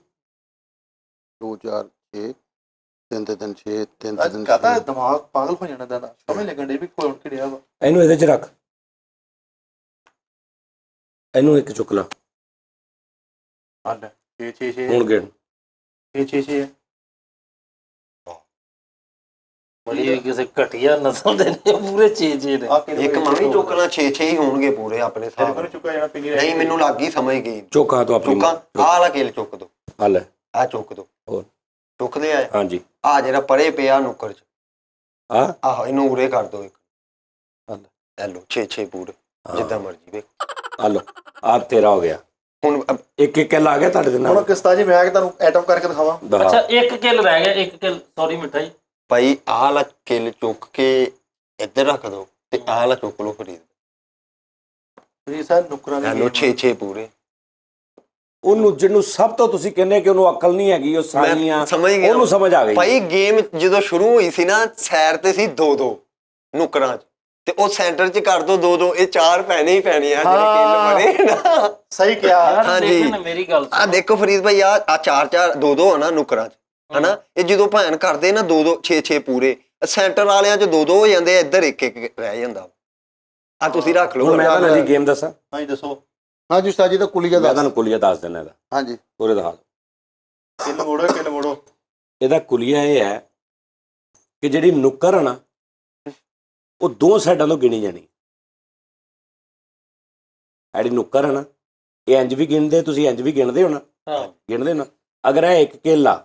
2 4 6 3 ਤੇ 3 6 3 ਤੇ 3 ਕਹਤਾ ਦਿਮਾਗ ਪਾਗਲ ਹੋ ਜਾਣਾ ਦਾ ਸਮਝ ਲੱਗਣ ਡੇ ਵੀ ਕੋਣ ਕਿਹੜਿਆ ਵਾ ਇਹਨੂੰ ਇਹਦੇ 'ਚ ਰੱਖ, ਇਹਨੂੰ ਇੱਕ ਚੁੱਕ ਲਾ, ਹੱਲ 6 6 6 ਹੁਣ ਗਿਣ। 6 6 6 ਇਹ ਕਿਸੇ ਘਟੀਆ ਨਸਲ ਦੇ ਨੇ ਪੂਰੇ ਚੀਜ਼ੇ ਨੇ। ਇੱਕ ਮੈਂ ਵੀ ਚੁੱਕਣਾ 6 ਹੀ ਹੋਣਗੇ ਪੂਰੇ ਆਪਣੇ ਤੇਰੇ ਹਿਸਾਬ ਕੋਲ ਨਾਲ। ਚੁੱਕਾ ਜਾਣਾ ਪਿੰਗੀ ਨਹੀਂ ਮੈਨੂੰ ਲੱਗ ਗਈ ਸਮਝ ਗਈ ਚੋਖਾ ਤੋਂ ਆਪਣੀ ਚੁੱਕਾਂ ਆਹ ਵਾਲਾ ਕਿਲ ਚੁੱਕ ਦੋ ਹੱਲ ਆਹ ਚੁੱਕ ਦੋ ਹੋਰ। ਚੁੱਕ ਲਿਆ ਹਾਂਜੀ ਆ ਜਿਹੜਾ ਪਰੇ ਪਿਆ ਨੁੱਕਰ ਚ ਆ ਆਹੋ ਇਹਨੂੰ ਉਰੇ ਕਰ ਦੋ ਇੱਕ ਹੱਲ ਲੈ ਲਓ 6 ਪੂਰੇ ਜਿੱਦਾਂ ਮਰਜੀ ਵੇ ਹੱਲ ਆ ਤੇਰਾ ਹੋ ਗਿਆ। ਹੁਣ ਇੱਕ ਇੱਕ ਕਿੱਲ ਆ ਗਿਆ ਤੁਹਾਡੇ ਦੇ ਹੁਣ ਨਾਲ। ਕਿਸਤਾ ਜੀ ਮੈਂ ਕਿ ਤੁਹਾਨੂੰ ਐਟਮ ਕਰਕੇ ਦਿਖਾਵਾਂ ਦਿਖਾ। ਅੱਛਾ ਇੱਕ ਕਿੱਲ ਰਹਿ ਗਿਆ, ਇੱਕ ਕਿੱਲ ਸੌਰੀ ਮਿੱਠਾ ਜੀ। ਭਾਈ ਆਹ ਵਾਲਾ ਕਿਲ ਚੁੱਕ ਕੇ ਇੱਧਰ ਰੱਖ ਦੋ ਤੇ ਆਹ ਵਾਲਾ ਚੁੱਕ ਲਓ ਫਰੀਦ ਜੀ ਸਰ ਨੁਕਰਾਂ ਲੈ ਦੀ ਲਓ 6 ਪੂਰੇ ਉਹਨੂੰ ਜਿਹਨੂੰ ਸਭ ਤੋਂ ਤੁਸੀਂ ਕਹਿੰਦੇ ਕਿ ਉਹਨੂੰ ਅਕਲ ਨਹੀਂ ਹੈਗੀ, ਉਹ ਸਾਈਆਂ ਮੈਂ ਸਮਝ ਗਿਆ। ਉਹਨੂੰ ਸਮਝ ਆ ਗਈ। ਭਾਈ ਗੇਮ ਜਦੋਂ ਸ਼ੁਰੂ ਹੋਈ ਸੀ ਨਾ ਸਾਈਡ ਤੇ ਸੀ 2-2 ਨੁਕਰਾਂ 'ਚ ਤੇ ਉਹ ਸੈਂਟਰ 'ਚ ਕਰ ਦੋ 2-2 ਇਹ 4 ਪੈਣੇ ਹੀ ਪੈਣੇ ਆ ਜਿਹੜੇ ਕਿਲ ਬਣੇ ਨਾ ਸਹੀ ਕਿਹਾ ਯਾਰ ਹਾਂਜੀ। ਲੇਕਿਨ ਮੇਰੀ ਗੱਲ ਆ ਸੁਣ, ਦੇਖੋ ਫਰੀਦ ਭਾਈ ਆ 4-4 2-2 ਆ ਨਾ ਨੁਕਰਾਂ 'ਚ ਹਨਾ ਇਹ ਜਦੋਂ ਭੈਣ ਕਰਦੇ ਨਾ 2-2 6-6 ਪੂਰੇ ਸੈਂਟਰ ਵਾਲਿਆਂ 'ਚ 2-2 ਹੋ ਜਾਂਦੇ ਆ ਇੱਧਰ ਇੱਕ ਇੱਕ ਰਹਿ ਜਾਂਦਾ ਆ ਤੁਸੀਂ ਰੱਖ ਲਓ ਹੁਣ ਮੈਂ ਤੁਹਾਨੂੰ ਇਹਦੀ ਗੇਮ ਦੱਸਾਂ, ਹਾਂਜੀ ਦੱਸੋ ਹਾਂਜੀ ਉਸਤਾਦ ਜੀ ਦਾ ਕੁਲੀਆ ਮੈਂ ਦਾ ਤੁਹਾਨੂੰ ਕੁਲੀਆ ਦੱਸ ਦਿੰਦਾ ਇਹਦਾ ਹਾਂਜੀ ਪੂਰੇ ਦਾ ਹਾਲ। ਕਿੱਲ ਮੋੜੋ ਇਹਦਾ ਕੁਲੀਆ ਇਹ ਹੈ ਕਿ ਜਿਹੜੀ ਨੁੱਕਰ ਆ ਨਾ ਉਹ ਦੋ ਸਾਈਡਾਂ ਤੋਂ ਗਿਣੀ ਜਾਣੀ। ਜਿਹੜੀ ਨੁੱਕਰ ਆ ਨਾ ਇਹ ਇੰਜ ਵੀ ਗਿਣਦੇ, ਤੁਸੀਂ ਇੰਜ ਵੀ ਗਿਣਦੇ ਹੋ ਨਾ, ਹਾਂ ਗਿਣਦੇ ਨਾ। ਅਗਰ ਇਹ ਇੱਕ ਕਿੱਲ ਆ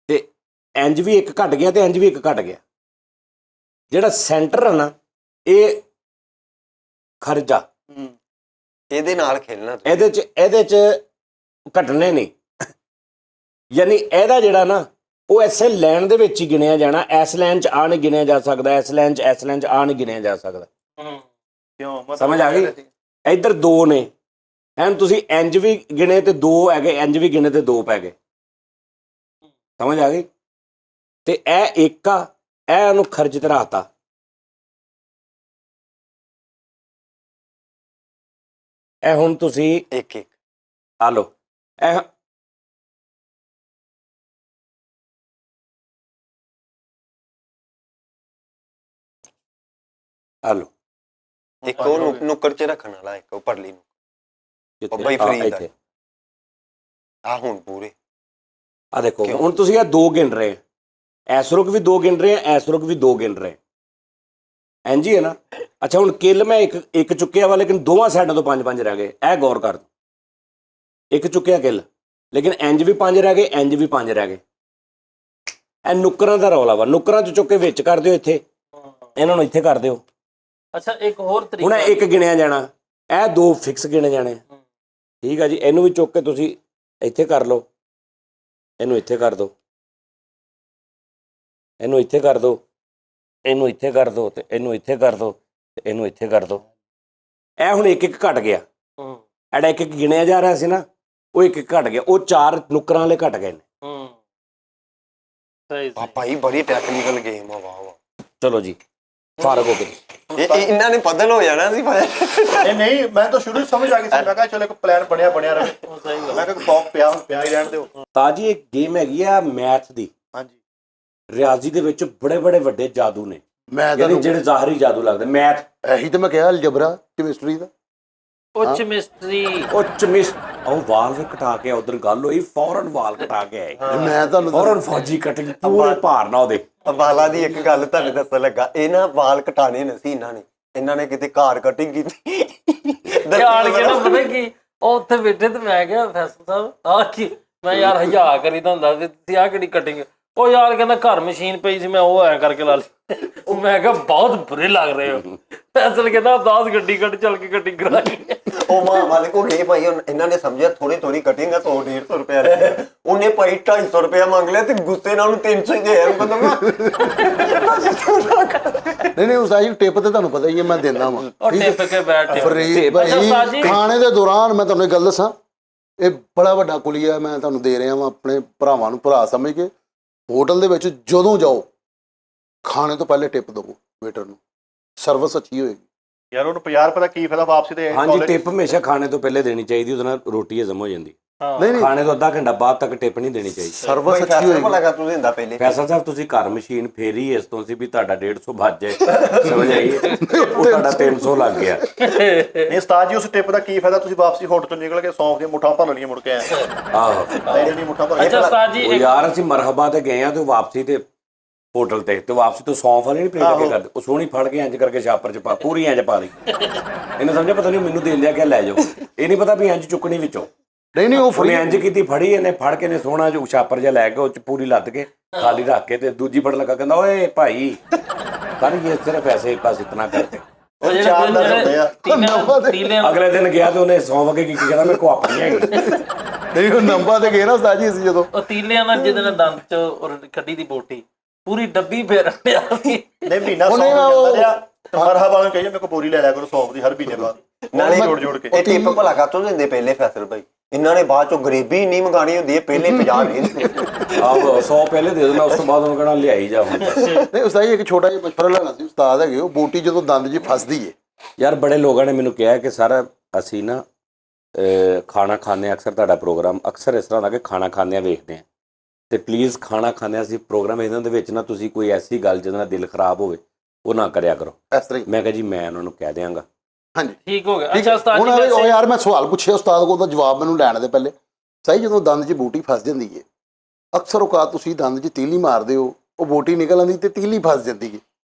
ਤੇ ਇੰਜ ਵੀ ਇੱਕ ਘਟ ਗਿਆ ਤੇ ਇੰਜ ਵੀ ਇੱਕ ਘਟ ਗਿਆ। ਜਿਹੜਾ ਸੈਂਟਰ ਆ ਨਾ ਇਹ ਖਰਚਾ ਇਹਦੇ ਨਾਲ ਖੇਲਣਾ ਤੁਸੀਂ। ਇਹਦੇ ਚ ਘਟਨੇ ਨਹੀਂ, ਯਾਨੀ ਇਹਦਾ ਜਿਹੜਾ ਨਾ ਉਹ ਐਸੇ ਲਾਈਨ ਦੇ ਵਿੱਚ ਹੀ ਗਿਣਿਆ ਜਾਣਾ। ਇਸ ਲਾਈਨ 'ਚ ਆ ਨਹੀਂ ਗਿਣਿਆ ਜਾ ਸਕਦਾ, ਇਸ ਲਾਈਨ 'ਚ ਆ ਨਹੀਂ ਗਿਣਿਆ ਜਾ ਸਕਦਾ। ਕਿਉਂ ਮਤਲਬ ਸਮਝ ਆ ਗਈ? ਇੱਧਰ ਦੋ ਨੇ ਐਨ ਤੁਸੀਂ ਇੰਜ ਵੀ ਗਿਣੇ ਤੇ ਦੋ ਹੈਗੇ, ਇੰਜ ਵੀ ਗਿਣੇ ਤੇ ਦੋ ਪੈ ਗਏ। ਸਮਝ ਆ ਗਈ? ਤੇ ਇਹ ਇੱਕ ਆ, ਇਹ ਉਹਨੂੰ ਖਰਚ ਤੇ ਰਾਤਾ। ਇਹ ਹੁਣ ਤੁਸੀਂ ਇੱਕ ਆ ਲਓ, ਇਹ ਆ ਲਓ ਇੱਕ ਉਹ ਨੁੱਕਰ 'ਚ ਰੱਖਣ ਵਾਲਾ ਇੱਕ ਉਹ ਪਰਲੀ ਨੂੰ ਜਿੱਥੇ- ਬਾਈ ਆਹ ਫਰੀਦ ਆ। ਇੱਥੇ। ਆ ਹੁਣ ਪੂਰੇ ਆ ਦੇਖੋ ਕਿਉਂ? ਹੁਣ ਤੁਸੀਂ ਇਹ ਦੋ ਗਿਣ ਰਹੇ, ਐਸ ਰੁਕ ਵੀ ਦੋ ਗਿਣ ਰਹੇ, ਐਸ ਰੁਕ ਵੀ ਦੋ ਗਿਣ ਰਹੇ, ਇੰਝ ਹੀ ਹੈ ਨਾ। ਅੱਛਾ ਹੁਣ ਕਿੱਲ ਮੈਂ ਇੱਕ ਚੁੱਕਿਆ ਵਾ, ਲੇਕਿਨ ਦੋਵਾਂ ਸਾਈਡਾਂ ਤੋਂ 5-5 ਰਹਿ ਗਏ। ਇਹ ਗੌਰ ਕਰ ਦਿਓ, ਇੱਕ ਚੁੱਕਿਆ ਕਿੱਲ ਲੇਕਿਨ ਇੰਜ ਵੀ 5 ਰਹਿ ਗਏ, ਇੰਜ ਵੀ 5 ਰਹਿ ਗਏ। ਇਹ ਨੁੱਕਰਾਂ ਦਾ ਰੌਲਾ ਵਾ। ਨੁੱਕਰਾਂ 'ਚ ਚੁੱਕ ਕੇ ਵਿੱਚ ਕਰ ਦਿਓ, ਇੱਥੇ ਇਹਨਾਂ ਨੂੰ ਇੱਥੇ ਕਰ ਦਿਓ। ਅੱਛਾ ਇੱਕ ਹੋਰ ਹੁਣ ਤਰੀਕਾ ਇਹ ਇੱਕ ਗਿਣਿਆ ਜਾਣਾ, ਇਹ ਦੋ ਫਿਕਸ ਗਿਣੇ ਜਾਣੇ। ਠੀਕ ਆ ਜੀ, ਇਹਨੂੰ ਵੀ ਚੁੱਕ ਕੇ ਤੁਸੀਂ ਇੱਥੇ ਕਰ ਲਓ, ਇਹਨੂੰ ਇੱਥੇ ਕਰ ਦਿਓ, ਇਹਨੂੰ ਇੱਥੇ ਕਰ ਦਿਓ, ਇਹਨੂੰ ਇੱਥੇ ਕਰ ਦਿਓ, ਤੇ ਇਹਨੂੰ ਇੱਥੇ ਕਰ ਦਿਓ, ਤੇ ਇਹਨੂੰ ਇੱਥੇ ਕਰ ਦਿਓ। ਇਹ ਹੁਣ ਇੱਕ ਇੱਕ ਘਟ ਗਿਆ। ਐਡਾ ਇੱਕ ਇੱਕ ਗਿਣਿਆ ਜਾ ਰਿਹਾ ਸੀ ਨਾ, ਉਹ ਇੱਕ ਇੱਕ ਘਟ ਗਿਆ। ਉਹ 4 ਨੁੱਕਰਾਂ ਵਾਲੇ ਘਟ ਗਏ ਨੇ। ਸਹੀ ਆ ਭਾਈ ਬੜੀ ਟੈਕਨੀਕਲ ਗੇਮ ਆ ਵਾਹ ਵਾਹ। ਚਲੋ ਜੀ ਫਾਰਗ ਹੋ ਗਏ। ਇਹ ਇਹਨਾਂ ਨੇ ਬਦਲ ਹੋ ਜਾਣਾ ਸੀ ਭਾਈ। ਨਹੀਂ ਮੈਂ ਤਾਂ ਸ਼ੁਰੂ ਸਮਝ ਆ ਗਈ ਸੀ। ਮੈਂ ਕਿਹਾ ਚਲੋ ਇੱਕ ਪਲਾਨ ਬਣਿਆ ਰਹੇ। ਸਹੀ ਗੱਲ। ਮੈਂ ਕਿਹਾ ਸੌਕ ਪਿਆ ਹੀ ਰਹਿਣ ਦਿਓ। ਤਾਂ ਜੀ ਇੱਕ ਗੇਮ ਹੈਗੀ ਆ ਮੈਥ ਦੀ, ਹਾਂਜੀ ਰਿਆਜ਼ੀ ਦੇ ਵਿੱਚ ਬੜੇ ਬੜੇ ਵੱਡੇ ਜਾਦੂ ਨੇ, ਮੈਂ ਯਾਨੀ ਤੁਹਾਨੂੰ ਜਿਹੜੇ ਜ਼ਾਹਰੀ ਜਾਦੂ ਲੱਗਦੇ। ਮੈਥ ਇਹੀ ਤਾਂ ਮੈਂ ਕਿਹਾ ਅਲਜਬਰਾ ਕੈਮਿਸਟਰੀ ਦਾ ਉੱਚ ਮਿਸਟਰੀ ਉਹ ਚਮਿਸ ਉਹ ਵਾਲ ਵੀ ਕਟਾ ਕੇ ਉਧਰ ਗੱਲ ਹੋਈ, ਫੌਰਨ ਵਾਲ ਕਟਾ ਕੇ ਆਏ, ਮੈਂ ਤੁਹਾਨੂੰ ਫੌਰਨ ਫੌਜੀ ਕਟਿੰਗ ਪੂਰੇ ਭਾਰ ਨਾਲ ਉਹਦੇ। ਵਾਲਾਂ ਦੀ ਇੱਕ ਗੱਲ ਤੁਹਾਨੂੰ ਦੱਸਣ ਲੱਗਾ, ਇਹ ਨਾ ਵਾਲ ਕਟਾਣੇ ਨਹੀਂ ਸੀ ਇਹਨਾਂ ਨੇ ਕਿਤੇ ਕਾਰ ਕਟਿੰਗ ਕੀਤੀ। ਯਾਰ ਕਿਹੜਾ ਪਤਾ ਕੀ ਉਹ ਉੱਥੇ ਬੈਠੇ ਤੇ ਮੈਂ ਕਿਹਾ ਫੈਸਲ ਸਾਹਿਬ ਆ ਕੀ, ਮੈਂ ਯਾਰ ਹਯਾ ਕਰੀਦਾ ਹੁੰਦਾ ਵੀ ਤੁਸੀਂ ਆ ਕਿਹੜੀ ਕਟਿੰਗ। ਉਹ ਯਾਰ ਕਹਿੰਦਾ ਘਰ ਮਸ਼ੀਨ ਪਈ ਸੀ ਮੈਂ ਉਹ ਐ ਕਰਕੇ ਲਾ ਲਈ। ਉਹ ਮੈਂ ਕਿਹਾ ਬਹੁਤ ਬੁਰੇ ਲੱਗ ਰਹੇ ਹੋ। ਫੈਸਲ ਕਹਿੰਦਾ 10 ਗੱਡੀ ਕੱਢ ਚੱਲ ਕੇ ਕਟਿੰਗ ਕਰਾ ਲਈ। ਉਹ ਮਾਂ ਵਾਲੇ ਕੋ ਗਏ ਭਾਈ, ਇਹਨਾਂ ਨੇ ਸਮਝਿਆ ਥੋੜੀ ਕਟਿੰਗ ਆ 100-150 ਰੁਪਇਆ ਲੱਗਿਆ। ਉਹਨੇ ਭਾਈ 250 ਰੁਪਇਆ ਮੰਗ ਲਿਆ ਤੇ ਗੁੱਸੇ ਨਾਲ ਉਹਨੂੰ 300 ਹੀ ਦੇ ਆਇਆ। ਨਹੀਂ ਉਸਤਾਦ ਜੀ ਟਿਪ ਤੇ ਤੁਹਾਨੂੰ ਪਤਾ ਹੀ ਹੈ ਮੈਂ ਦਿੰਦਾ ਵਾਂ। ਉਹ ਟਿਪ ਕੇ ਬੈਠੇ ਫਰੀਦ ਉਸਤਾਦ ਜੀ, ਭਾਈ ਖਾਣੇ ਦੇ ਦੌਰਾਨ ਮੈਂ ਤੁਹਾਨੂੰ ਇੱਕ ਗੱਲ ਦੱਸਾਂ, ਇਹ ਬੜਾ ਵੱਡਾ ਕੁਲੀਆ ਮੈਂ ਤੁਹਾਨੂੰ ਦੇ ਰਿਹਾ ਵਾਂ ਆਪਣੇ ਭਰਾਵਾਂ ਨੂੰ ਭਰਾ ਸਮਝ ਕੇ। ਹੋਟਲ ਦੇ ਵਿੱਚ ਜਦੋਂ ਜਾਓ ਖਾਣੇ ਤੋਂ ਪਹਿਲੇ ਟਿਪ ਦਿਓ ਵੇਟਰ ਨੂੰ, ਸਰਵਿਸ ਅੱਛੀ ਹੋਏਗੀ। ਯਾਰ ਉਹਨੂੰ 50 ਰੁਪਏ ਦਾ ਕੀ ਫਾਇਦਾ ਵਾਪਸੀ ਦੇ। ਹਾਂਜੀ ਟਿਪ ਹਮੇਸ਼ਾ ਖਾਣੇ ਤੋਂ ਪਹਿਲੇ ਦੇਣੀ ਚਾਹੀਦੀ, ਉਹਦੇ ਨਾਲ ਰੋਟੀ ਹਜ਼ਮ ਹੋ ਜਾਂਦੀ। ਨਹੀਂ ਨਹੀਂ ਖਾਣੇ ਤੋਂ ਅੱਧਾ ਘੰਟਾ ਬਾਅਦ ਤੱਕ ਟਿਪ ਨਹੀਂ ਦੇਣੀ ਚਾਹੀਦੀ। ਸਰਵਿਸ ਅੱਛੀ ਫੈਸਲਾ ਹੋਏਗੀ। ਭਲਾ ਕਰ ਤੂੰ ਦਿੰਦਾ ਪਹਿਲੇ ਫੈਸਲ ਸਾਹਿਬ ਤੁਸੀਂ ਘਰ ਮਸ਼ੀਨ ਫੇਰੀ ਇਸ ਤੋਂ ਸੀ ਵੀ ਤੁਹਾਡਾ 150 ਵੱਜ ਜਾਏ, ਸਮਝ ਆਈ? ਉਹ ਤੁਹਾਡਾ 300 ਲੱਗ ਗਿਆ। ਨਹੀਂ ਉਸਤਾਦ ਜੀ ਉਸ ਟਿਪ ਦਾ ਕੀ ਫਾਇਦਾ? ਤੁਸੀਂ ਵਾਪਸੀ ਹੋਟਲ ਤੋਂ ਨਿਕਲ ਕੇ ਸੌਂਫ ਦੀਆਂ ਮੁੱਠਾਂ ਭੰਨ ਲਈਆਂ ਮੁੜ ਕੇ ਆਏ। ਆਹੋ ਤੇਰੇ ਨਹੀਂ ਮੁੱਠਾਂ ਭੰਨ ਅੱਛਾ ਉਸਤਾਦ ਜੀ ਉਹ ਯਾਰ ਅਸੀਂ ਮਰਹਬਾ ਤੇ ਗਏ ਆ ਤੇ ਵਾਪਸੀ ਤੇ ਹੋਟਲ ਤੇ ਵਾਪਸੀ ਤੋਂ ਸੌਂਫ ਵਾਲੇ ਨਹੀਂ ਪਲੇਟ ਕੇ ਕਰਦੇ, ਉਹ ਸੋਹਣੀ ਫੜ ਕੇ ਇੰਜ ਕਰਕੇ ਛਾਪਰ ਚ ਪਾ, ਪੂਰੀ ਇੰਜ ਪਾ ਲਈ। ਇਹਨੇ ਸਮਝਿਆ ਪਤਾ ਨਹੀਂ ਮੈਨੂੰ ਦੇਣ ਲਿਆ ਕਿ ਲੈ ਜਾਓ, ਇਹ ਨਹੀਂ ਪਤਾ ਵੀ ਇੰਜ ਚੁੱਕਣੀ ਵਿੱਚੋਂ। ਨਹੀਂ ਨਹੀਂ ਉਹ ਉਹਨੇ ਇੰਜ ਕੀਤੀ, ਫੜੀ ਇਹਨੇ, ਫੜ ਕੇ ਨੇ ਸੋਹਣਾ ਜਿਹਾ ਛਾਪਰ ਜਿਹਾ ਲੈ ਕੇ ਉਹ ਚ ਪੂਰੀ ਲੱਦ ਕੇ ਖਾਲੀ ਰੱਖ ਕੇ ਤੇ ਦੂਜੀ ਫੜ ਲਗਾ, ਕਹਿੰਦਾ ਓਏ ਭਾਈ ਕਰ ਇਹ ਸਿਰਫ ਐਸੇ ਪਾਸ ਇਤਨਾ ਕਰਦੇ। ਉਹ ਜਿਹੜੇ ਚਾਰ ਹੁੰਦੇ ਆ। ਤੀਲੇ ਅਗਲੇ ਦਿਨ ਗਿਆ ਤੇ ਉਹਨੇ ਸੌਂਫ ਕੇ ਕੀ ਕਹਿੰਦਾ ਮੇਰੇ ਕੋ ਆਪਣੀ ਹੈਗੀ। ਨਹੀਂ ਉਹ ਨੰਬਰ ਤੇ ਗਏ ਨਾ ਉਸਤਾਦ ਜੀ ਅਸੀਂ ਜਦੋਂ ਉਹ ਤੀਲਿਆਂ ਨਾਲ ਜਿਹਦੇ ਨਾਲ ਦੰਦ ਚ ਔਰ ਕੱਢੀ ਦੀ ਬੋਟੀ ਪੂਰੀ ਡੱਬੀ ਫੇਰ ਪਿਆ ਸੀ। ਨਹੀਂ ਮਹੀਨਾ ਉਹਨੇ ਸੌਂਫ ਉਹ- ਜਾਂਦਾ ਰਿਹਾ ਤੇ ਮਰਹਬਾ ਨੂੰ ਕਹੀਏ ਮੇਰੇ ਕੋ ਬੋਰੀ ਲੈ ਲਿਆ ਕਰੋ ਸੌਂਫ ਦੀ ਹਰ ਮਹੀਨੇ ਬਾਅਦ, ਨਾਲੇ ਜੋੜ ਜੋੜ ਕੇ। ਇਹ ਟਿਪ ਭਲਾ ਕਰ ਤੂੰ ਦਿੰਦੇ ਪਹਿਲੇ ਫੈਸਲ ਭਾਈ। ਇਹਨਾਂ ਨੇ ਬਾਅਦ ਚੋਂ ਗਰੀਬੀ ਨਹੀਂ ਮੰਗਾਣੀ ਹੁੰਦੀ ਹੈ, ਪਹਿਲੇ 50 ਨਹੀਂ। ਆਹੋ 100 ਪਹਿਲੇ ਦੇ ਦੇਣਾ, ਉਸ ਤੋਂ ਬਾਅਦ ਉਹਨੂੰ ਕਹਿਣਾ ਲਿਆਈ ਜਾ ਹੁਣ। ਨਹੀਂ ਉਸਤਾਦ ਜੀ ਇੱਕ ਛੋਟਾ ਜਿਹਾ ਬਚਪਨ ਲੈਣਾ ਸੀ। ਉਸਤਾਦ ਹੈਗੇ ਉਹ ਬੋਟੀ ਜਦੋਂ ਦੰਦ 'ਚ ਫਸਦੀ ਏ ਯਾਰ ਬੜੇ ਲੋਕਾਂ ਨੇ ਮੈਨੂੰ ਕਿਹਾ ਕਿ ਸਰ ਅਸੀਂ ਨਾ ਖਾਣਾ ਖਾਂਦੇ ਅਕਸਰ, ਤੁਹਾਡਾ ਪ੍ਰੋਗਰਾਮ ਅਕਸਰ ਇਸ ਤਰ੍ਹਾਂ ਦਾ ਕਿ ਖਾਣਾ ਖਾਂਦਿਆਂ ਵੇਖਦੇ ਆ, ਤੇ ਪਲੀਜ਼ ਖਾਣਾ ਖਾਂਦਿਆਂ ਅਸੀਂ ਪ੍ਰੋਗਰਾਮ ਇਹਨਾਂ ਦੇ ਵਿੱਚ ਨਾ ਤੁਸੀਂ ਕੋਈ ਐਸੀ ਗੱਲ ਜਿਹਦੇ ਨਾਲ ਦਿਲ ਖਰਾਬ ਹੋਵੇ ਉਹ ਨਾ ਕਰਿਆ ਕਰੋ। ਇਸ ਤਰ੍ਹਾਂ ਹੀ। ਮੈਂ ਕਿਹਾ ਜੀ ਮੈਂ ਉਹਨਾਂ ਨੂੰ ਕਹਿ ਦਿਆਂਗਾ। ਹਾਂਜੀ ਠੀਕ ਹੋ ਗਿਆ। ਠੀਕ ਅੱਛਾ ਹੈ। ਉਸਤਾਦ ਹੁਣ ਜੀ ਉਹ ਵੈਸੇ ਯਾਰ ਮੈਂ ਸਵਾਲ ਪੁੱਛਿਆ ਉਸਤਾਦ ਕੋਲ, ਉਹਦਾ ਜਵਾਬ ਮੈਨੂੰ ਲੈਣ ਦੇ ਪਹਿਲੇ। ਸਹੀ ਜਦੋਂ ਦੰਦ 'ਚ ਬੋਟੀ ਫਸ ਜਾਂਦੀ ਏ, ਅਕਸਰ ਔਕਾਤ ਤੁਸੀਂ ਦੰਦ 'ਚ ਤੀਲੀ ਮਾਰਦੇ ਹੋ, ਉਹ ਬੋਟੀ ਨਿਕਲ ਆਉਂਦੀ ਤੇ ਤੀਲੀ ਫਸ ਜਾਂਦੀ ਏ,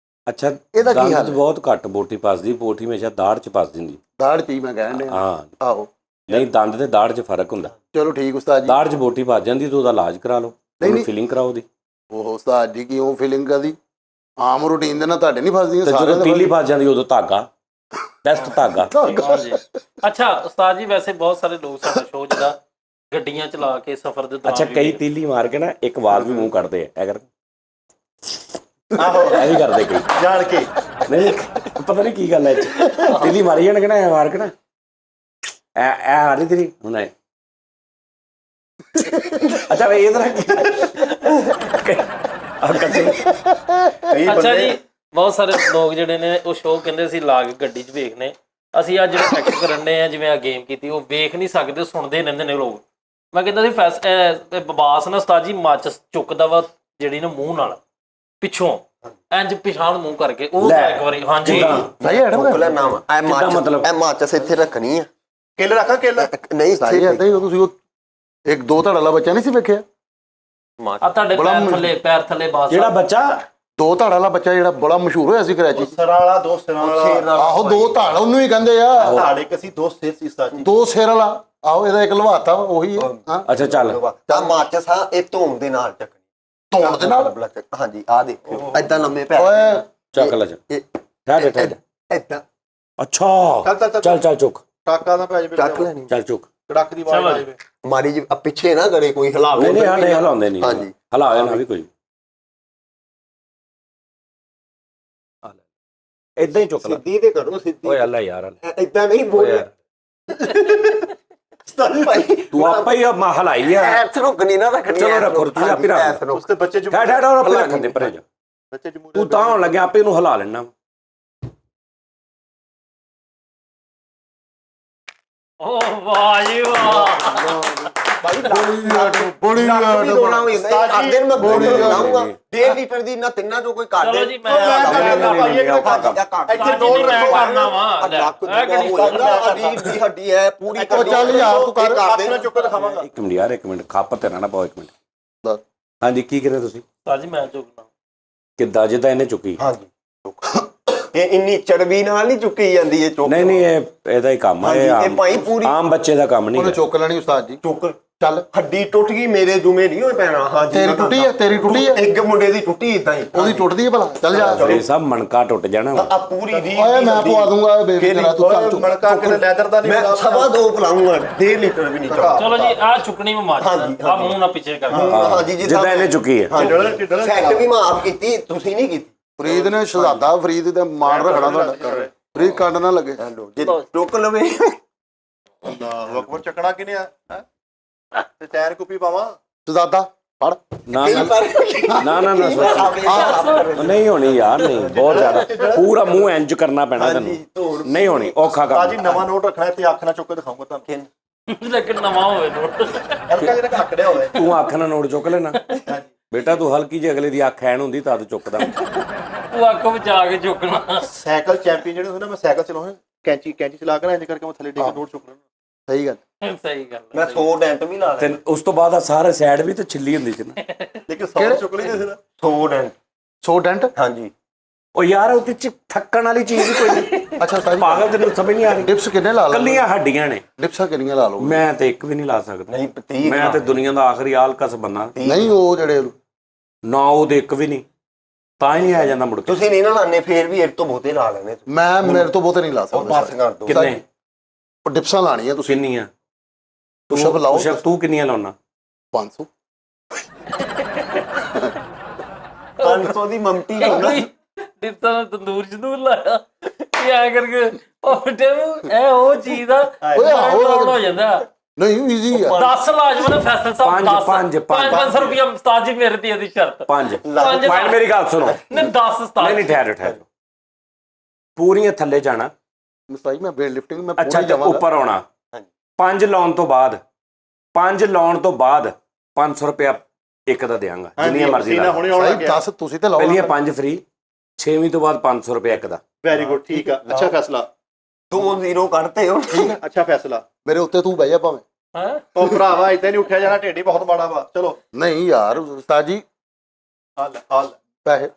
ਅੱਛਾ ਇਹਦਾ ਕੀ ਦੰਦ ਹੱਲ 'ਚ ਹੈ? ਬਹੁਤ ਘੱਟ ਬੋਟੀ ਫਸਦੀ, ਬੋਟੀ ਹਮੇਸ਼ਾ ਦਾੜ 'ਚ ਫਸ ਦਿੰਦੀ। ਦਾੜ 'ਚ ਹੀ ਮੈਂ ਕਹਿਣ ਡਿਆ। ਹਾਂ ਆਹੋ ਨਹੀਂ, ਦੰਦ ਤੇ ਦਾੜ 'ਚ ਫਰਕ ਹੁੰਦਾ। ਚਲੋ ਠੀਕ ਉਸਤਾਦ ਜੀ। ਦਾੜ 'ਚ ਬੋਟੀ ਫਸ ਜਾਂਦੀ ਤਾਂ ਉਹਦਾ ਇਲਾਜ ਕਰਾ ਲਓ, ਉਹਨੂੰ ਨਹੀਂ। ਫਿਲਿੰਗ ਕਰਾਓ ਉਹਦੀ। ਉਹ ਉਸਤਾਦ ਜੀ ਕੀ ਉਹ ਫੀਲਿੰਗ ਕਰਦੀ ਆਮ ਰੂਟੀਨ ਦੇ ਨਾਲ ਤੁਹਾਡੇ ਨਹੀਂ ਫਸਦੀਆਂ ਤੇ ਸਾਰਿਆਂ ਜਦੋਂ ਦੇ ਤੀਲੀ ਫਸ ਜਾਂਦੀ ਉਦੋਂ ਧਾਗਾ, ਬੈਸਟ ਧਾਗਾ। ਹਾਂਜੀ। ਅੱਛਾ ਉਸਤਾਦ ਜੀ ਵੈਸੇ ਬਹੁਤ ਸਾਰੇ ਲੋਕ ਸਾਡਾ ਸ਼ੋਅ ਜਿਹੜਾ ਗੱਡੀਆਂ ਚਲਾ ਕੇ ਸਫ਼ਰ ਦੇ ਦੌਰਾਨ ਅੱਛਾ ਵੀ ਕਈ ਤੀਲੀ ਮਾਰ ਕੇ ਨਾ ਇੱਕ ਵਾਲ ਵੀ ਮੂੰਹ ਕੱਢਦੇ ਆ, ਅਗਰ ਆਹੋ ਇਹ ਵੀ ਕਰਦੇ ਕਈ। ਜਾਣ ਕੇ। ਨਹੀਂ ਪਤਾ ਨਹੀਂ ਕੀ ਗੱਲ ਹੈ, ਤੀਲੀ ਮਾਰੀ ਜਾਣਗੇ ਨਾ, ਐ ਮਾਰ ਕੇ ਨਾ ਐ ਆ ਰਹੀ ਤੇਰੀ ਹੁਣ ਐ। ਅੱਛਾ ਵੇ ਇਧਰ ਕਈ ਅੱਛਾ ਬੰਦੇ ਜੀ ਬਹੁਤ ਸਾਰੇ ਲੋਕ ਜਿਹੜੇ ਨੇ ਉਹ ਸ਼ੋਅ ਕਹਿੰਦੇ ਸੀ ਲਾ ਕੇ ਗੱਡੀ 'ਚ ਵੇਖਨੇ, ਅਸੀਂ ਅੱਜ ਜਿਹੜੇ ਐਕਟ ਕਰਨ ਦੇ ਆ ਜਿਵੇਂ ਆ ਗੇਮ ਕੀਤੀ ਉਹ ਵੇਖ ਨਹੀਂ ਸਕਦੇ, ਸੁਣਦੇ ਰਹਿੰਦੇ ਨੇ ਲੋਕ। ਮੈਂ ਕਹਿੰਦਾ ਸੀ ਬਬਾਸ ਨਾ ਉਸਤਾਦ ਜੀ ਮਾਚਸ ਚੁੱਕਦਾ ਵਾ ਜਿਹੜੀ ਨਾ ਮੂੰਹ ਨਾਲ ਪਿੱਛੋਂ ਇੰਜ ਪਿਛਾਣ ਮੂੰਹ ਕਰਕੇ ਉਹ ਲੈ, ਇੱਕ ਵਾਰੀ ਹਾਂਜੀ ਸਹੀ ਹੈ ਚੁੱਕ ਲੈ ਨਾਮ ਐ ਕਿੱਦਾਂ ਮਤਲਬ? ਮਾਚਸ, ਐ ਮਾਚਸ ਇੱਥੇ ਰੱਖਣੀ ਆ। ਕਿੱਲ ਰੱਖਾਂ ਕਿੱਲ ਨਹੀਂ ਸਹੀ ਹੈ। ਏਦਾਂ ਹੀ ਤੁਸੀਂ ਉਹ ਇੱਕ ਦੋ ਧੜ ਵਾਲਾ ਬੱਚਾ ਨਹੀਂ ਸੀ ਵੇਖਿਆ? ਆ ਤੁਹਾਡੇ ਪੈਰ ਥੱਲੇ ਬਾਸ ਜਿਹੜਾ ਬੱਚਾ ਦੋ ਧੜ ਵਾਲਾ ਬੱਚਾ ਜਿਹੜਾ ਬੜਾ ਮਸ਼ਹੂਰ ਹੋਇਆ ਸੀ ਕਰਾਚੀ 'ਚ। ਸਿਰਾਂ ਵਾਲਾ, ਦੋ ਸਿਰਾਂ ਵਾਲਾ। ਆਹੋ ਦੋ ਧੜ ਉਹਨੂੰ ਹੀ ਕਹਿੰਦੇ ਆ। ਧਾੜ ਇੱਕ ਸੀ, ਦੋ ਸਿਰ ਸੀ ਉਸਤਾਦ ਜੀ। ਦੋ ਸਿਰ ਵਾਲਾ ਆਹੋ, ਇਹਦਾ ਇੱਕ ਲਵਾਤਾ ਉਹੀ ਹੈ। ਹਾਂ ਅੱਛਾ ਚੱਲ ਆ ਮਾਚਸ ਆ, ਇਹ ਧੂਮ ਦੇ ਨਾਲ ਚੱਕਣੀ। ਧੌਣ ਦੇ ਨਾਲ? ਹਾਂਜੀ ਆ ਦੇਖੋ ਏਦਾਂ ਲੰਮੇ ਪੈਰ। ਓਏ ਚੱਕ ਲੈ ਠਹਿਰ ਠਹਿਰ। ਏਦਾਂ ਅੱਛਾ ਚੱਲ ਚੱਲ ਚੱਲ ਚੁੱਕ, ਟਾਕਾ ਨਾ ਪੈ ਜਾਵੇ, ਚੱਕ ਲੈਣੀ। ਚੱਲ ਚੁੱਕ। ਕੜਕ ਦੀ ਆਵਾਜ਼ ਆ ਜਾਵੇ। ਮਾਰੀ ਜੀ ਪਿੱਛੇ ਨਾ ਕਰੇ ਕੋਈ ਹਿਲਾਵੇ। ਨਹੀਂ ਨਹੀਂ ਹਾਂ ਨਹੀਂ ਹਲਾਉਂਦੇ ਨਹੀਂ, ਹਾਂਜੀ। ਹਲਾਇਆ ਨਾ ਵੀ ਕੋਈ। ਏਦਾਂ ਹੀ ਚੁੱਕ ਲੈ। ਸਿੱਧੀ ਤੇ ਕਰੋ, ਸਿੱਧੀ। ਓਏ ਅੱਲਾ ਯਾਰ ਏਦਾਂ ਨਹੀਂ ਓਏ ਬੋਲ ਯਾਰ ਉਸਤਾਦ ਭਾਈ ਤੂੰ ਆਪਾ ਹੀ ਹਲਾਈ ਆ। ਐਸ ਰੁਕਣੀ ਨਾ ਰੱਖਣੀ। ਚਲੋ ਰੱਖੋ, ਤੁਸੀਂ ਆਪੇ ਰੱਖ ਐਸ ਰੁਕ। ਉਸ ਤੇ ਬੱਚੇ ਠਹਿਰ ਠਹਿਰ ਔਰ ਆਪੇ ਰੱਖਣ ਦੇ ਪਰੇ ਜਾ। ਬੱਚੇ ਜਮੂਰੇ ਤੂੰ ਤਾਂ ਹੋਣ ਲੱਗਿਆ ਆਪੇ ਨੂੰ ਹਿਲਾ ਲੈਣਾ। ਓ ਵਾਹ ਜੀ ਵਾਹ। ਭਾਈ ਬੜੀ ਲੱਕ ਵੀ ਰੋਣਾ ਹੋਈ ਉਸਤਾਦ ਜੀ, ਕਰਦੇ ਮੈਂ ਬੜੀ ਬੋਲ ਗੱਲ ਲਾਉਂਗਾ ਨਹੀਂ। 1.5 ਲੀਟਰ ਦੀ ਨਾ ਤਿੰਨਾਂ ਚੋਂ ਕੋਈ ਕਰ ਦੇ। ਚਲੋ ਜੀ ਮੈਂ ਇੱਥੇ ਡੋਲ ਰੱਖੋ ਕਰਨਾ ਵਾ ਹੱਡੀ ਹੈ ਪੂਰੀ। ਉਹ ਚੱਲ ਯਾਰ ਤੂੰ ਕਰ। ਕਰ ਦੇ ਆਪਣਾ ਚੁੱਕ ਦਿਖਾਵਾਂਗਾ। ਇੱਕ ਮਿੰਟ ਯਾਰ, ਇੱਕ ਮਿੰਟ ਖੱਪ ਤੇ ਨਾ ਪਾਓ, ਇੱਕ ਮਿੰਟ। ਹਾਂਜੀ ਕੀ ਕਰੇ ਤੁਸੀਂ? ਉਸਤਾਦ ਜੀ ਮੈਂ ਚੁੱਕਣਾ ਕਿੱਦਾਂ ਜਿੱਦਾਂ ਇਹਨੇ ਚੁੱਕੀ? ਹਾਂਜੀ ਇਹ ਇੰਨੀ ਚਰਬੀ ਨਾਲ ਨਹੀਂ ਚੁੱਕੀ ਜਾਂਦੀ ਇਹ ਚੁੱਕ। ਨਹੀਂ ਨਹੀਂ ਇਹਦਾ ਹੀ ਕੰਮ ਹੈ, ਇਹ ਭਾਈ ਪੂਰੀ ਆਮ ਬੱਚੇ ਦਾ ਕੰਮ ਉਹਨੇ ਨਹੀਂ। ਚੁੱਕ ਲੈਣੀ ਉਸਤਾਦ ਜੀ। ਚੁੱਕ ਚੱਲ ਹੱਡੀ ਟੁੱਟ ਗਈ, ਮੇਰੇ ਜੁਮੇ ਨਹੀਂ ਹੋਏ ਪੈਣਾ। ਹਾਂਜੀ ਤੇਰੀ ਟੁੱਟੀ ਹੈ? ਤੇਰੀ ਟੁੱਟੀ ਹੈ? ਇੱਕ ਮੁੰਡੇ ਦੀ ਟੁੱਟੀ ਇਦਾਂ ਹੀ। ਉਹਦੀ ਟੁੱਟਦੀ ਹੈ ਭਲਾ? ਚੱਲ ਜਾ। ਇਹ ਸਭ ਮਣਕਾ ਟੁੱਟ ਜਾਣਾ ਵਾ। ਆ ਪੂਰੀ ਦੀ ਓਏ ਮੈਂ ਪਵਾ ਦੂੰਗਾ ਬੇਬੀ ਤੇਰਾ, ਤੂੰ ਚੱਲ ਚੁੱਕ। ਮਣਕਾ ਕਿਤੇ ਲੈਦਰ ਦਾ ਨਹੀਂ ਮੈਂ ਹੁੰਦਾ। ਸਵਾ ਦੋ ਪਲਾਉਂਗਾ, 1.5 ਲੀਟਰ ਵੀ ਨਹੀਂ ਚੁੱਕ। ਚਲੋ ਜੀ ਆ ਚੁੱਕਣੀ ਮੈਂ ਮਾਰ ਹਾਂਜੀ, ਆ ਮੂੰਹ ਨਾ ਪਿੱਛੇ ਕਰ ਹਾਂਜੀ ਜਿੱਦਾਂ ਇਹਨੇ ਚੁੱਕੀ ਹੈ। ਸੈੱਟ ਵੀ ਮਾਫ ਕੀਤੀ, ਤੁਸੀਂ ਨਹੀਂ ਕੀਤੀ। ਫਰੀਦ ਨੇ ਸ਼ਹਜ਼ਾਦਾ ਫਰੀਦ ਦੇ ਮਾਣ ਰੱਖਣਾ ਤੁਹਾਡਾ। ਫਰੀਦ ਕੰਡ ਨਾ ਲੱਗੇ। ਜੇ ਟੁੱਕ ਲਵੇ ਅੱਲਾਹੁ ਅਕਬਰ। ਚੱਕਣਾ ਕਿਨੇ ਆ ਤੇ ਟਾਇਰ ਕੁੱਪੀ ਪਾਵਾਂ। ਸ਼ਹਜ਼ਾਦਾ ਫੜ। ਨਾ ਨਾ ਨਾ ਨਾ ਨਹੀਂ ਹੋਣੀ ਯਾਰ, ਨਹੀਂ ਬਹੁਤ ਜ਼ਿਆਦਾ ਪੂਰਾ ਮੂੰਹ ਇੰਜ ਕਰਨਾ ਪੈਣਾ ਤੈਨੂੰ, ਨਹੀਂ ਹੋਣੀ, ਔਖਾ ਜੀ ਕੰਮ। ਨਵਾਂ ਨੋਟ ਰੱਖਣਾ ਤੇ ਅੱਖ ਨਾਲ ਚੁੱਕ ਕੇ ਦਿਖਾਉਂਗਾ ਤੁਹਾਨੂੰ। ਲੇਕਿਨ ਨਵਾਂ ਹੋਵੇ ਨੋਟ। ਹਲਕਾ ਜਿਹਾ ਆਕੜਿਆ ਹੋਵੇ। ਤੂੰ ਅੱਖ ਨਾਲ ਨੋਟ ਚੁੱਕ ਲੈਣਾ ਬੇਟਾ, ਤੂੰ ਹਲਕੀ ਜਿਹੀ ਅਗਲੇ ਦੀ ਅੱਖ ਐਨ ਹੁੰਦੀ ਤਦ ਚੁੱਕਦਾ। ਤੂੰ ਅੱਖ ਬਚਾ ਕੇ ਚੁੱਕਣਾ। ਸਾਈਕਲ ਚੈਂਪੀਅਨ ਜਿਹੜੇ ਹੁੰਦੇ ਨਾ, ਮੈਂ ਸਾਈਕਲ ਚਲਾਉਣਾ ਕੈਂਚੀ ਚਲਾ ਕੇ ਇੰਜ ਕਰਕੇ ਮੈਂ ਥੱਲੇ ਡਿੱਗ ਕੇ ਨੋਟ ਚੁੱਕ ਲੈਣਾ। ਸਹੀ ਗੱਲ। ਸਹੀ ਗੱਲ ਮੈਂ 100 ਡੈਂਟ ਵੀ ਲਾ ਤੇ ਲੈਣਾ। ਉਸ ਤੋਂ ਬਾਅਦ ਆ ਸਾਰੇ ਸਾਈਡ ਵੀ ਤੇ ਛਿੱਲੀ ਹੁੰਦੀ ਸੀ ਨਾ। ਲੇਕਿਨ 100 ਚੁੱਕ ਲਈ ਕਿਸੇ ਦਾ 100 ਡੈਂਟ। 100 ਡੈਂਟ। ਹਾਂਜੀ। ਉਹ ਯਾਰ ਉਹਦੇ ਚ ਥੱਕਣ ਵਾਲੀ ਚੀਜ਼ ਹੀ ਕੋਈ ਨਹੀਂ। ਅੱਛਾ ਸਾਜੀ, ਪਾਗਲ, ਤੈਨੂੰ ਸਮਝ ਨਹੀਂ ਆ ਰਹੀ। ਡਿਪਸ ਕਿੰਨੇ ਲਾ ਲਓ? ਕੱਲੀਆਂ ਹੱਡੀਆਂ ਨੇ। ਡਿਪਸਾਂ ਕਿੰਨੀਆਂ ਲਾ ਲਓ? ਮੈਂ ਤੇ ਇੱਕ ਵੀ ਨਹੀਂ ਲਾ ਸਕਦਾ। ਨਹੀਂ 30 ਮੈਂ ਤੇ ਦੁਨੀਆ ਦਾ ਆਖਰੀ ਆਲਕਸ ਬੰਦਾ। ਨਹੀਂ ਉਹ ਜਿਹੜੇ ਨਾ ਉਹਦੇ ਇੱਕ ਵੀ ਨਹੀਂ, ਤਾਂ ਹੀ ਨਹੀਂ ਆ ਜਾਂਦਾ ਮੁੜ ਕੇ। ਤੁਸੀਂ ਨਹੀਂ ਨਾ ਲਾਣੇ, ਫੇਰ ਵੀ ਇਹ ਤੋਂ ਬਹੁਤੇ ਲਾ ਲੈਣੇ। ਮੈਂ ਮੇਰੇ ਤੋਂ ਬਹੁਤੇ ਨਹੀਂ ਲਾ ਉਹ ਪਾਸ ਸਕਦਾ। ਕਰ ਦੋ। ਕਿੰਨੇ? ਉਹ ਡਿਪਸਾਂ ਲਾਣੀਆਂ ਤੁਸੀਂ। ਕਿੰਨੀਆਂ? ਪੁਸ਼ਅਪ ਲਾਓ। ਪੁਸ਼ਅਪ ਤੂੰ ਕਿੰਨੀਆਂ ਲਾਉਣਾ? 500। 500 ਦੀ ਮਮਤੀ ਲਾਉਣਾ। ਦਿੱਤਾ ਨਾ ਤੰਦੂਰ ਜਦੂਰ ਲਾਇਆ ਇਹ ਐ ਕਰਕੇ ਉਹ ਬੇਟੇ ਇਹ ਉਹ ਚੀਜ਼ ਆ ਓਏ ਆਹੋ। ਹੋ ਜਾਂਦਾ। ਨਹੀਂ ਈਜ਼ੀ ਆ। 10 ਲਾਜ਼ਮਨ ਨੇ ਫੈਸਲ ਸਾਹਿਬ 500 ਰੁਪਏ ਉਸਤਾਦ ਜੀ ਮੇਰੇ ਤੇ ਇਹਦੀ ਸ਼ਰਤ 5 ਪੰਜ ਪੁਆਇੰਟ। ਮੇਰੀ ਗੱਲ ਸੁਣੋ। ਨਹੀਂ 10 ਉਸਤਾਦ ਨਹੀਂ ਠਹਿਰ ਪੂਰੀਆਂ ਥੱਲੇ ਜਾਣਾ। ਮਸਾਈ ਮੈਂ ਵੇਟ ਲਿਫਟਿੰਗ ਮੈਂ ਅੱਛਾ ਪੂਰੀ ਤੇ ਜਾਵਾਂਗਾ। ਉੱਪਰ ਆਉਣਾ। 5 ਲਾਉਣ ਤੋਂ ਬਾਅਦ 500 ਰੁਪਇਆ ਇੱਕ ਦਾ ਦੇਵਾਂਗਾ, ਜਿੰਨੀਆਂ ਮਰਜ਼ੀ ਲਾ। ਹੁਣੇ ਆਉਣਾ ਸਾਈ ਗਿਆ। 10 ਤੁਸੀਂ ਤੇ ਲਾਓ। ਪਹਿਲੀਆਂ 5 ਫ੍ਰੀ, 6ਵੀਂ ਤੋਂ ਬਾਅਦ 500 ਰੁਪਇਆ ਇੱਕ ਦਾ। ਵੈਰੀ ਗੁੱਡ, ਠੀਕ ਆ, ਅੱਛਾ ਫੈਸਲਾ। 2-0 ਕੱਢਤੇ ਹੋ। ਠੀਕ ਹੈ, ਅੱਛਾ ਫੈਸਲਾ। ਮੇਰੇ ਉੱਤੇ ਤੂੰ ਬਹਿ ਜਾ ਭਾਵੇਂ। ਹੈ ਉਹ ਭਰਾਵਾ ਇਦਾਂ ਨਹੀਂ ਉੱਠਿਆ ਜਾਣਾ, ਢੇਡੀ ਬਹੁਤ ਮਾੜਾ ਵਾ। ਚਲੋ ਨਹੀਂ ਯਾਰ ਉਸਤਾਦ ਜੀ ਹੱਲ ਪੈਸੇ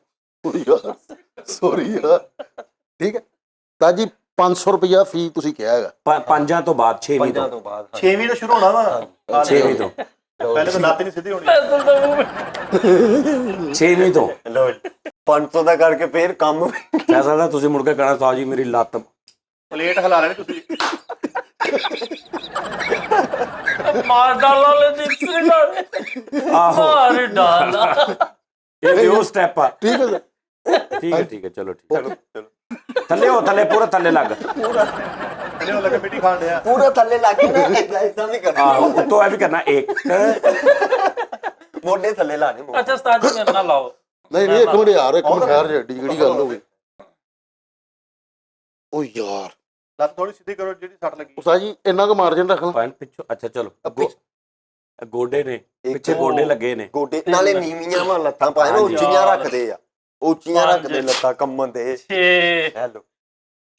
ਯਾਰ ਸੌਰੀ ਯਾਰ। ਠੀਕ ਹੈ ਉਸਤਾਦ ਜੀ 500 ਰੁਪਇਆ ਫੀ ਤੁਸੀਂ ਕਿਹਾ ਹੈਗਾ। ਪੰਜਾਂ ਤੋਂ ਬਾਅਦ 6ਵੀਂ ਤੋਂ। ਤੋਂ ਬਾਅਦ 6ਵੀਂ ਤੋਂ ਸ਼ੁਰੂ ਹੋਣਾ ਵਾ। 6ਵੀਂ ਤੋਂ। ਪਹਿਲੇ ਤਾਂ ਲੱਤ ਨਹੀਂ ਸਿੱਧੀ ਹੋਣੀ। ਫੈਸਲ ਦਾ ਮੂੰਹ 6ਵੀਂ ਤੋਂ ਲੋ 500 ਦਾ ਕਰਕੇ ਫੇਰ ਕੰਮ। ਐਸਾ ਤਾਂ ਤੁਸੀਂ ਮੁੜ ਕੇ ਕਹਿਣਾ ਸਾਹ ਜੀ ਮੇਰੀ ਲੱਤ। ਪਲੇਟ ਹਿਲਾ ਲੈਣੀ ਤੁਸੀਂ। ਮਾਰ ਡਾਲਾ ਲੈ ਦਿੱਤੀ ਡਾਲ ਆਹੋ ਮਾਰ ਡਾਲਾ। ਇਹ ਵੀ ਉਹ ਸਟੈਪ ਆ। ਠੀਕ ਹੈ ਸਰ। ਠੀਕ ਹੈ ਚਲੋ ਠੀਕ ਹੈ। ਥੱਲੇ ਹੋ, ਥੱਲੇ ਪੂਰਾ ਥੱਲੇ ਲੱਗ। ਇਹਨੇ ਉਹ ਲੱਗੇ ਮਿੱਟੀ ਖਾਣ ਡਿਆ। ਪੂਰਾ ਥੱਲੇ ਲੱਗ ਕੇ ਇਦਾਂ ਵੀ ਕਰਨਾ। ਆਹੋ ਉੱਤੋਂ ਇਹ ਵੀ ਕਰਨਾ ਇੱਕ। ਮੋਢੇ ਥੱਲੇ ਲਾਣੇ। ਅੱਛਾ ਉਸਤਾਦ ਜੀ ਮੇਰੇ ਨਾਲ ਲਾਓ। ਨਹੀਂ ਇੱਕ ਮਿੰਟ ਯਾਰ, ਇੱਕ ਮਿੰਟ ਠਹਿਰ ਜਾ। ਜਿਹੜੀ ਗੱਲ ਹੋ ਗਈ। ਓ ਯਾਰ ਲੱਤ ਥੋੜੀ ਸਿੱਧੀ ਕਰੋ ਜਿਹੜੀ ਸੱਟ ਲੱਗੀ। ਉਸਤਾਦ ਜੀ ਇੰਨਾ ਕੁ ਮਾਰਜਨ ਰੱਖ ਲਾ। ਪੁਆਇੰਟ ਪਿੱਛੋਂ। ਅੱਛਾ ਚਲੋ ਗੋਡੇ ਨੇ ਪਿੱਛੇ, ਗੋਡੇ ਲੱਗੇ ਨੇ। ਗੋਡੇ ਨਾਲੇ ਨੀਵੀਆਂ ਵਾਂ ਲੱਤਾਂ ਪਾਏ ਨਾ, ਉੱਚੀਆਂ ਰੱਖਦੇ ਆ। ਉੱਚੀਆਂ ਰੱਖਦੇ ਲੱਤਾਂ ਕੰਮਣ ਦੇ। 6 ਹੈਲੋ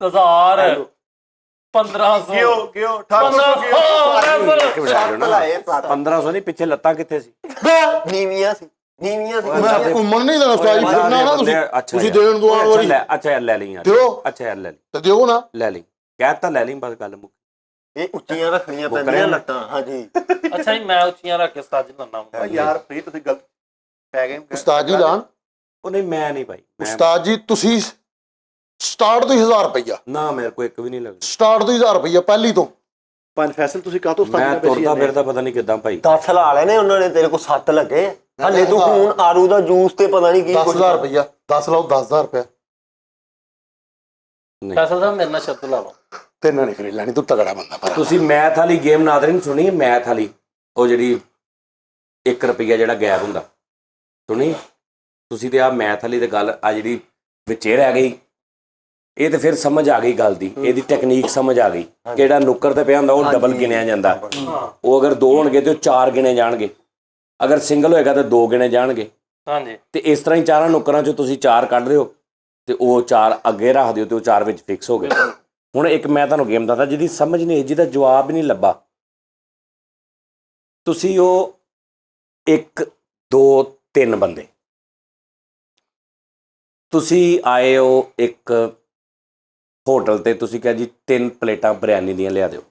1000 1500 ਗਿਓ 1500 ਇੱਕ ਮਿੰਟ ਆ ਜਾਓ ਨਾ। ਲਾਏ 1500 ਨਹੀਂ, ਪਿੱਛੇ ਲੱਤਾਂ ਕਿੱਥੇ ਸੀ? ਨੀਵੀਆਂ ਸੀ। ਨੀਵੀਆਂ ਸੀ। ਮੈਂ ਘੁੰਮਣ ਨਹੀਂ ਦੇਣਾ ਉਸਤਾਦ ਜੀ, ਫਿਰਨਾ ਨਾ ਤੁਸੀਂ। ਅੱਛਾ ਤੁਸੀਂ ਯਾਰ। ਦੇਣ ਦੋ ਆਣ ਵਾਰੀ ਅੱਛਾ ਯਾਰ ਲੈ ਲਈ ਯਾਰ। ਦਿਓ ਅੱਛਾ ਯਾਰ ਲੈ ਲਈ, ਤੇ ਦਿਓ ਨਾ। ਲੈ ਲਈ। ਕਹਿ ਤਾਂ ਲੈ ਲਈ, ਬਸ ਗੱਲ ਮੁੱਕ। ਇਹ ਉੱਚੀਆਂ ਰੱਖਣੀਆਂ ਪੈਂਦੀਆਂ ਲੱਤਾਂ। ਹਾਂਜੀ ਅੱਛਾ ਜੀ ਮੈਂ ਉੱਚੀਆਂ ਰੱਖ ਕੇ ਉਸਤਾਦ ਜੀ ਲੰਨਾ। ਯਾਰ ਫਰੀ ਤੁਸੀਂ ਗਲਤ ਪੈ ਗਏ। ਉਸਤਾਦ ਜੀ ਲਾਣ। ਉਹ ਨਹੀਂ ਮੈਂ ਨਹੀਂ ਭਾਈ। ਉਸਤਾਦ ਜੀ ਤੁਸੀਂ ਸਟਾਰਟ ਤੋਂ 1000 ਰੁਪਇਆ। ਨਾ ਮੇਰੇ ਕੋਲ ਇੱਕ ਵੀ ਨਹੀਂ ਲੱਗਦਾ। ਸਟਾਰਟ ਤੋਂ 1000 ਰੁਪਇਆ ਪਹਿਲੀ ਤੋਂ। ਪੰਜ ਫੈਸਲ ਤੁਸੀਂ ਕਾਹ ਤੋਂ ਮੈਂ ਤੁਰਦਾ ਫਿਰਦਾ ਪਤਾ ਨਹੀਂ ਕਿੱਦਾਂ ਭਾਈ। 10 ਲਾ ਲੈਣੇ ਉਹਨਾਂ ਨੇ, ਤੇਰੇ ਕੋਲ 7 ਲੱਗੇ। ਹਲੇ ਤੂੰ ਹੁਣ ਆਰੂ ਦਾ ਜੂਸ ਤੇ ਪਤਾ ਨਹੀਂ ਕੀ 10000 ਰੁਪਇਆ 10 ਲਾਓ 10000 ਰੁਪਇਆ। ਫੈਸਲ ਸਾਹਿਬ ਮੇਰੇ ਨਾਲ ਸ਼ਰਤ ਲਾ ਲਓ। ਤੈਨੂੰ ਨਹੀਂ ਖਰੀਦ ਲੈਣੀ, ਤੂੰ ਤਗੜਾ ਬੰਦਾ ਪਰ। ਤੁਸੀਂ ਮੈਥ ਵਾਲੀ ਗੇਮ ਨਾਦਰੀਨ ਸੁਣੀ? ਮੈਥ ਵਾਲੀ ਉਹ ਜਿਹੜੀ 1 ਰੁਪਈਆ ਜਿਹੜਾ ਗੈਪ ਹੁੰਦਾ, ਸੁਣੀ ਤੁਸੀਂ? ਤੇ ਆ ਮੈਥ ਵਾਲੀ ਤੇ ਗੱਲ ਆ ਜਿਹੜੀ ਵਿੱਚੇ ਰਹਿ ਗਈ, ਇਹ ਤੇ ਫਿਰ ਸਮਝ ਆ ਗਈ ਗੱਲ ਦੀ। ਇਹਦੀ ਟੈਕਨੀਕ ਸਮਝ ਆ ਗਈ। ਕਿਹੜਾ ਨੁੱਕਰ ਤੇ ਪਿਆ ਹੁੰਦਾ ਉਹ ਡਬਲ ਗਿਣਿਆ ਜਾਂਦਾ। ਉਹ ਅਗਰ 2 ਹੋਣਗੇ ਤੇ ਉਹ 4 ਗਿਣੇ ਜਾਣਗੇ। ਅਗਰ ਸਿੰਗਲ ਹੋਏਗਾ ਤਾਂ 2 ਗਿਣੇ ਜਾਣਗੇ। ਹਾਂਜੀ ਤੇ ਇਸ ਤਰ੍ਹਾਂ ਹੀ 4 ਨੁੱਕਰਾਂ ਚੋਂ ਤੁਸੀਂ 4 ਕੱਢ ਰਹੇ ਹੋ ਤੇ ਉਹ 4 ਅੱਗੇ ਰੱਖ ਦਿਓ ਤੇ ਉਹ 4 ਵਿੱਚ ਫਿਕਸ ਹੋ ਗਏ। ਹੁਣ ਇੱਕ ਮੈਂ ਤੁਹਾਨੂੰ ਗੇਮ ਦੱਸਦਾ ਜਿਹਦੀ ਸਮਝ ਨਹੀਂ, ਜਿਹਦਾ ਜਵਾਬ ਨਹੀਂ ਲੱਭਾ। ਤੁਸੀਂ ਉਹ 1 2 3 ਬੰਦੇ ਤੁਸੀਂ ਆਏ ਹੋ ਇੱਕ ਹੋਟਲ ਤੇ, ਤੁਸੀਂ ਕਿਹਾ ਜੀ 3 ਪਲੇਟਾਂ ਬਿਰਿਆਨੀ ਦੀਆਂ ਲਿਆ ਦਿਓ।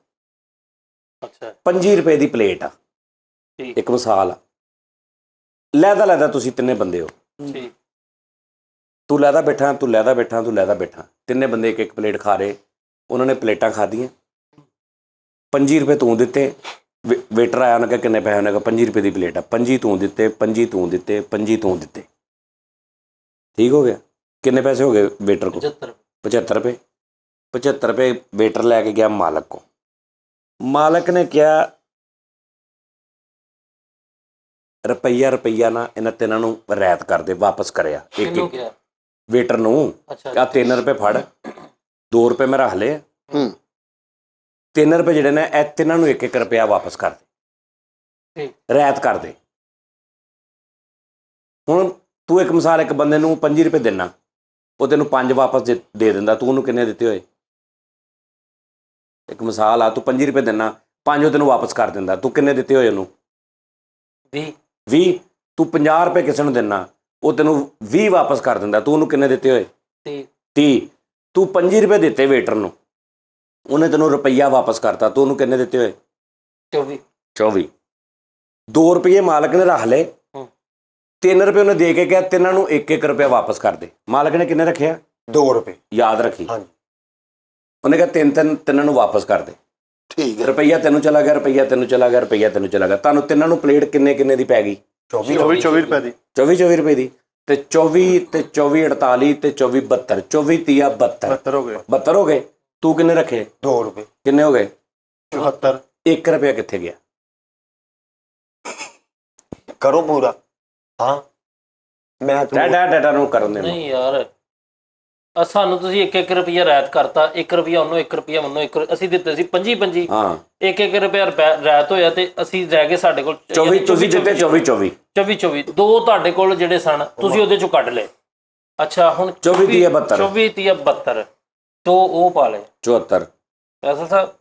ਅੱਛਾ 25 ਰੁਪਏ ਦੀ ਪਲੇਟ ਆ। ਠੀਕ ਇੱਕ ਮਿਸਾਲ ਆ। ਲੈਦਾ ਤੁਸੀਂ ਤਿੰਨੇ ਬੰਦੇ ਹੋ। ਠੀਕ ਤੂੰ ਲੈਦਾ ਬੈਠਾ, ਤੂੰ ਲੈਦਾ ਬੈਠਾ, ਤੂੰ ਲੈਦਾ ਬੈਠਾ। ਤਿੰਨੇ ਬੰਦੇ ਇੱਕ ਪਲੇਟ ਖਾ ਰਹੇ। ਉਹਨਾਂ ਨੇ ਪਲੇਟਾਂ ਖਾਧੀਆਂ। 25 ਰੁਪਏ ਤੂੰ ਦਿੱਤੇ। ਵੇਟਰ ਆਇਆ, ਉਹਨੇ ਕਿਹਾ ਕਿੰਨੇ ਪੈਸੇ? ਉਹਨੇ ਕਿਹਾ 25 ਰੁਪਏ ਦੀ ਪਲੇਟ ਆ। 25 ਤੂੰ ਦਿੱਤੇ, 25 ਤੂੰ ਦਿੱਤੇ, 25 ਤੂੰ ਦਿੱਤੇ। ਠੀਕ ਹੋ ਗਿਆ? ਕਿੰਨੇ ਪੈਸੇ ਹੋ ਗਏ ਵੇਟਰ ਕੋਲ? 75 ਰੁਪਏ। 75 ਰੁਪਏ ਵੇਟਰ ਲੈ ਕੇ ਗਿਆ ਮਾਲਕ ਕੋ। ਮਾਲਕ ਨੇ ਕਿਹਾ ਰੁਪਈਆ ਨਾ ਇਹਨਾਂ ਤਿੰਨਾਂ ਨੂੰ ਰੈਤ ਕਰ ਦੇ, ਵਾਪਸ ਕਰਿਆ। ਕਿਹਨੂੰ ਕਿਹਾ? ਵੇਟਰ ਨੂੰ। ਅੱਛਾ ਆ 3 ਰੁਪਏ ਫੜ, 2 ਰੁਪਏ ਮੈਂ ਰੱਖ ਲਏ 3 ਰੁਪਏ ਜਿਹੜੇ ਨੇ ਇਹ ਤਿੰਨਾਂ ਨੂੰ 1-1 ਰੁਪਇਆ ਵਾਪਸ ਕਰ ਦੇ, ਠੀਕ। ਰਿਆਇਤ ਕਰ ਦੇ। ਹੁਣ ਤੂੰ ਇੱਕ ਮਿਸਾਲ, ਇੱਕ ਬੰਦੇ ਨੂੰ 5 ਰੁਪਏ ਦੇਣਾ, ਉਹ ਤੈਨੂੰ 5 ਵਾਪਸ ਦੇ ਦਿੰਦਾ, ਤੂੰ ਉਹਨੂੰ ਕਿੰਨੇ ਦਿੱਤੇ ਹੋਏ? ਇੱਕ ਮਿਸਾਲ ਆ, ਤੂੰ 5 ਰੁਪਏ ਦੇਣਾ, 5 ਉਹ ਤੈਨੂੰ ਵਾਪਸ ਕਰ ਦਿੰਦਾ, ਤੂੰ ਕਿੰਨੇ ਦਿੱਤੇ ਹੋਏ ਉਹਨੂੰ? 20। ਤੂੰ 50 ਰੁਪਏ ਕਿਸੇ ਨੂੰ ਦੇਣਾ, ਉਹ ਤੈਨੂੰ 20 ਵਾਪਸ ਕਰ ਦਿੰਦਾ, ਤੂੰ ਉਹਨੂੰ ਕਿੰਨੇ ਦਿੱਤੇ ਹੋਏ? 30। ਤੂੰ 25 ਰੁਪਏ ਦਿੱਤੇ ਵੇਟਰ ਨੂੰ, ਉਹਨੇ ਤੈਨੂੰ ਰੁਪਈਆ ਵਾਪਸ ਕਰਤਾ, ਤੂੰ ਉਹਨੂੰ ਕਿੰਨੇ ਦਿੱਤੇ ਹੋਏ? 24। 2 ਰੁਪਏ ਮਾਲਕ ਨੇ ਰੱਖ ਲਏ, 3 ਰੁਪਏ ਉਹਨੇ ਦੇ ਕੇ ਕਿਹਾ ਤਿੰਨਾਂ ਨੂੰ 1-1 ਰੁਪਇਆ ਵਾਪਸ ਕਰ ਦੇ। ਮਾਲਕ ਨੇ ਕਿੰਨੇ ਰੱਖਿਆ? 2 ਰੁਪਏ। ਯਾਦ ਰੱਖੀ, ਹਾਂਜੀ। ਉਹਨੇ ਕਿਹਾ ਤਿੰਨਾਂ ਨੂੰ ਵਾਪਸ ਕਰ ਦੇ। ਠੀਕ ਹੈ। ਰੁਪਈਆ ਤੈਨੂੰ ਚਲਾ ਗਿਆ, ਰੁਪਈਆ ਤੈਨੂੰ ਚਲਾ ਗਿਆ, ਰੁਪਈਆ ਤੈਨੂੰ ਚਲਾ ਗਿਆ। ਤੁਹਾਨੂੰ ਤਿੰਨਾਂ ਨੂੰ ਪਲੇਟ ਕਿੰਨੇ ਦੀ ਪੈ ਗਈ? 24 ਰੁਪਏ ਦੀ। 24 ਰੁਪਏ ਦੀ। ਤੇ 24 ਤੇ 24 48 ਤੇ 24 72, 24 ਤੀਆ 72 72 ਹੋ ਗਏ। 72 ਹੋ ਗਏ। ਤੂੰ ਕਿੰਨੇ ਰੱਖੇ? 2 ਰੁਪਏ। ਕਿੰਨੇ ਹੋ ਗਏ? 74। 1 ਰੁਪਇਆ ਕਿੱਥੇ ਗਿਆ? ਕਰੋ ਪੂਰਾ। ਹਾਂ ਮੈਂ ਡਾਟਾ ਨੂੰ ਕਰਨ ਦੇ। ਨਹੀਂ ਯਾਰ, ਸਾਨੂੰ ਤੁਸੀਂ 1-1 ਰੁਪਈਆ ਰਾਇਤ ਕਰਤਾ, 1 ਰੁਪਈਆ ਉਹਨੂੰ, 1 ਰੁਪਈਆ ਮੈਨੂੰ, ਅਸੀਂ ਦਿੱਤੇ ਸੀ 25। ਹਾਂ, 1-1 ਰੁਪਇਆ ਰਾਇਤ ਹੋਇਆ ਤੇ ਅਸੀਂ ਰਹਿ ਗਏ ਸਾਡੇ ਕੋਲ 24। ਤੁਸੀਂ ਦਿੱਤੇ 24। 2 ਤੁਹਾਡੇ ਕੋਲ ਜਿਹੜੇ ਸਨ ਤੁਸੀਂ ਉਹਦੇ ਚੋਂ ਕੱਢ ਲਏ। ਅੱਛਾ, ਹੁਣ 24 ਤੀਆ 72, 24 ਤੀਆ 72, ਤੋਂ ਉਹ ਪਾ ਲਏ 74। ਐਸਾ ਸਾਹਿਬ